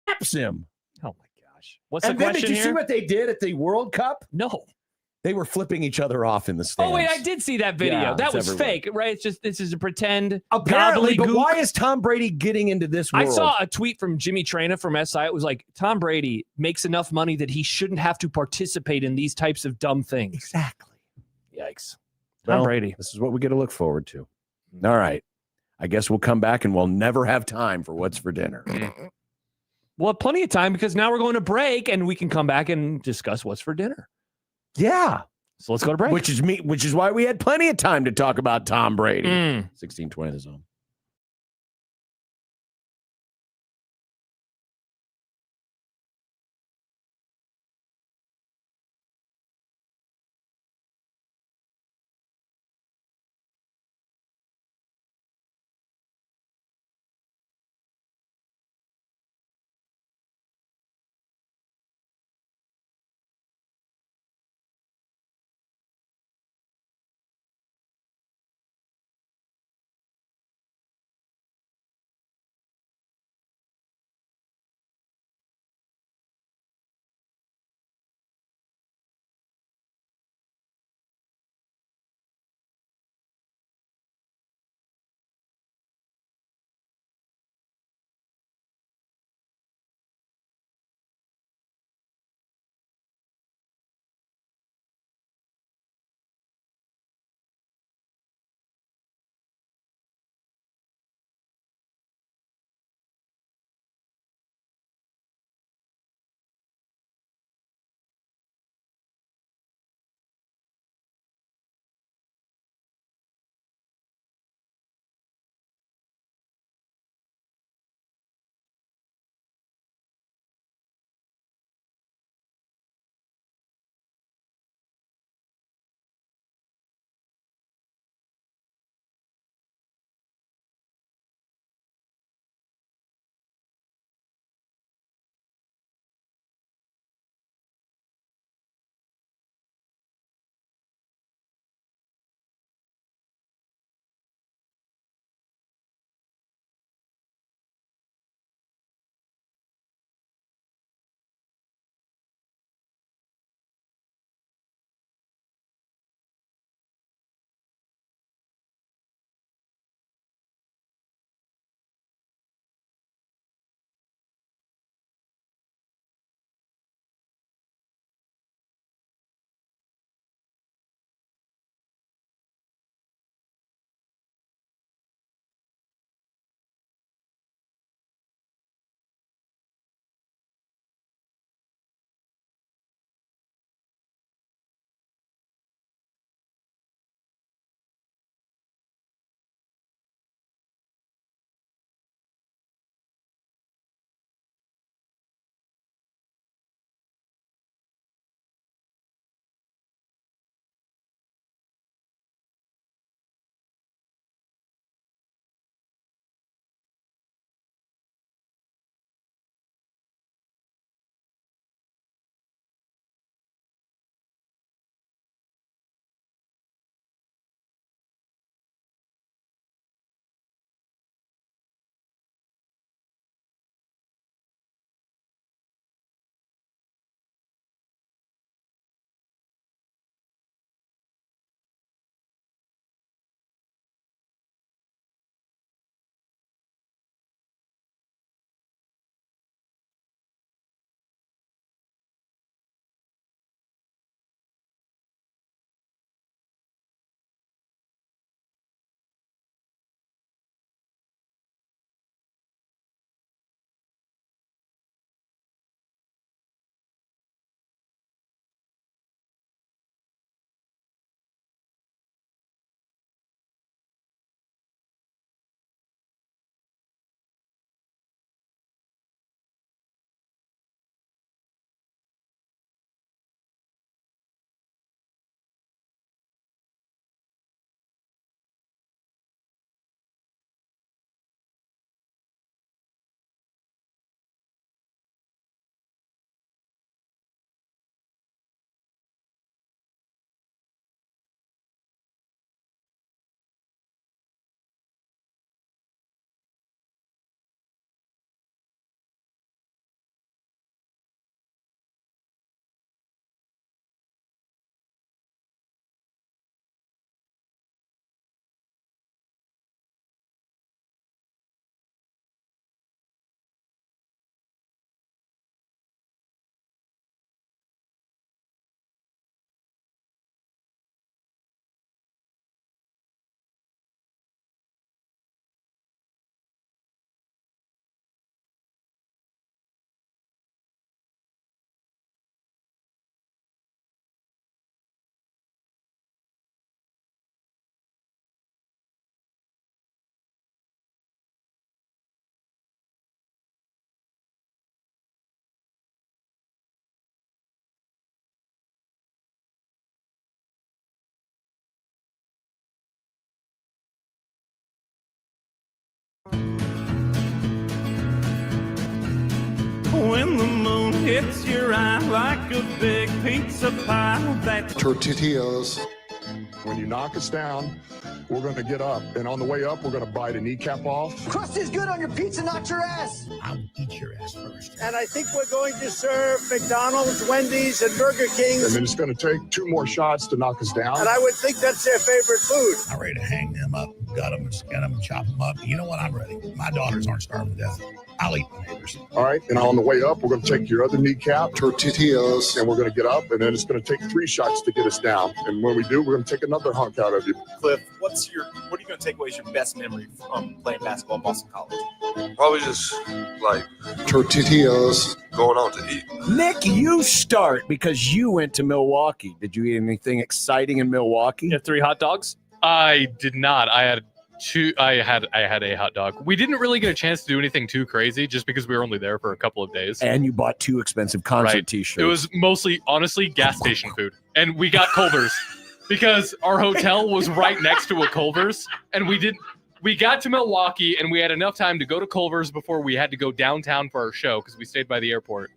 Taps him. Oh my gosh. What's And the then question did you see here? what they did at the World Cup? No. They were flipping each other off in the stands. Oh wait, I did see that video. Yeah, that it's was everywhere. fake, right? It's just this is a pretend. Apparently, but gobbledygook. why is Tom Brady getting into this I world? saw a tweet from Jimmy Traina from SI. It was like, Tom Brady makes enough money that he shouldn't have to participate in these types of dumb things. Exactly. Yikes. Tom Well, Brady. This is what we get to look forward to. All right. I guess we'll come back and we'll never have time for what's for dinner. Well, plenty of time because now we're going to break and we can come back and discuss what's for dinner. Yeah. So let's go to break. Which is why we had plenty of time to talk about Tom Brady. 16:20 the zone. when the moon hits your eye like a big pizza pie. That tortillas. When you knock us down, we're going to get up, and on the way up, we're going to bite a kneecap off. Crust is good on your pizza, not your ass. I will eat your ass first. And I think we're going to serve McDonald's, Wendy's, and Burger King. And then it's going to take 2 more shots to knock us down. And I would think that's their favorite food. I'm ready to hang them up, gut them, skin them, chop them up. You know what? I'm ready. My daughters aren't starving to death. I'll eat the neighbors. All right, and on the way up, we're going to take your other kneecap, tortillas, and we're going to get up, and then it's going to take 3 shots to get us down. And when we do, we're going to take another hunk out of you. Cliff, what are you going to take away as your best memory from playing basketball at Boston College? Probably just like tortillas. Going out to eat. Nick, you start because you went to Milwaukee. Did you eat anything exciting in Milwaukee? You had 3 hot dogs? I did not. I had a hot dog. We didn't really get a chance to do anything too crazy just because we were only there for a couple of days. And you bought 2 expensive concert t-shirts. It was mostly, honestly, gas station food. And we got Culver's because our hotel was right next to a Culver's. And we got to Milwaukee and we had enough time to go to Culver's before we had to go downtown for our show because we stayed by the airport.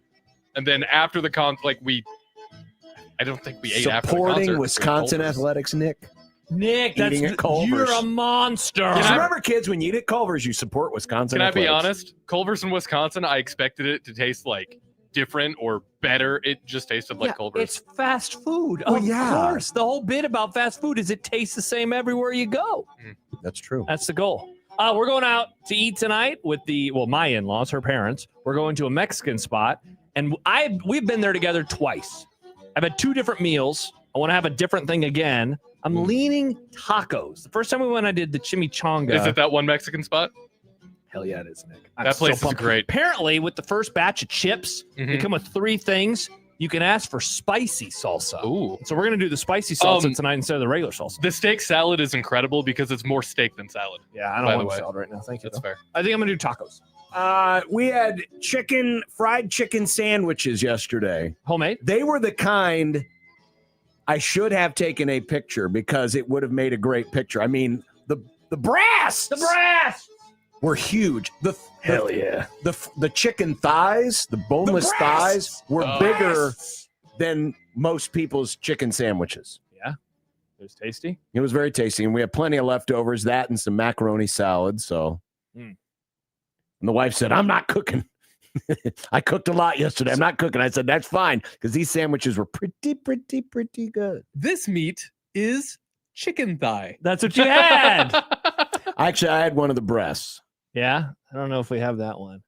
And then after the I don't think we ate after the concert. Supporting Wisconsin athletics, Nick. Nick, you're a monster. Remember, kids, when you eat at Culver's, you support Wisconsin. Can athletics. I be honest? Culver's in Wisconsin, I expected it to taste like different or better. It just tasted like Culver's. It's fast food. Well, of course. The whole bit about fast food is it tastes the same everywhere you go. That's true. That's the goal. We're going out to eat tonight with my in-laws, her parents. We're going to a Mexican spot, and we've been there together twice. I've had 2 different meals. I want to have a different thing again. I'm leaning tacos. The first time we went, I did the chimichanga. Is it that one Mexican spot? Hell yeah, it is, Nick. That place is great. Apparently, with the first batch of chips, they come with 3 things. You can ask for spicy salsa. Ooh. So we're going to do the spicy salsa tonight instead of the regular salsa. The steak salad is incredible because it's more steak than salad. Yeah, I don't want salad right now. Thank you. That's fair. I think I'm going to do tacos. We had fried chicken sandwiches yesterday. Homemade? They were the kind I should have taken a picture because it would have made a great picture. I mean, the breasts! The breasts! Were huge. Hell yeah. The chicken thighs, the boneless thighs, were bigger than most people's chicken sandwiches. Yeah. It was tasty. It was very tasty. And we had plenty of leftovers, that and some macaroni salad. So, And the wife said, I'm not cooking. I cooked a lot yesterday. I'm not cooking. I said, that's fine because these sandwiches were pretty good. This meat is chicken thigh. That's what you had. Actually, I had one of the breasts. Yeah? I don't know if we have that one.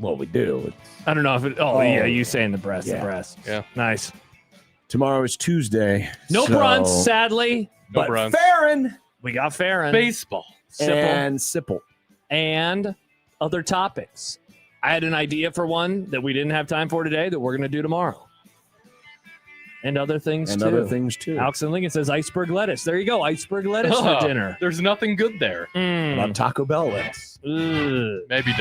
Well, we do. I don't know if it... Oh, yeah, you saying the breast. Yeah. The breast. Yeah. Nice. Tomorrow is Tuesday. No brunch, sadly. But Farron. We got Farron. Baseball. And Sipple. And other topics. I had an idea for one that we didn't have time for today that we're going to do tomorrow. And other things, too. Alex and Lincoln says iceberg lettuce. There you go. Iceberg lettuce for dinner. There's nothing good there. About Taco Bell lettuce. Maybe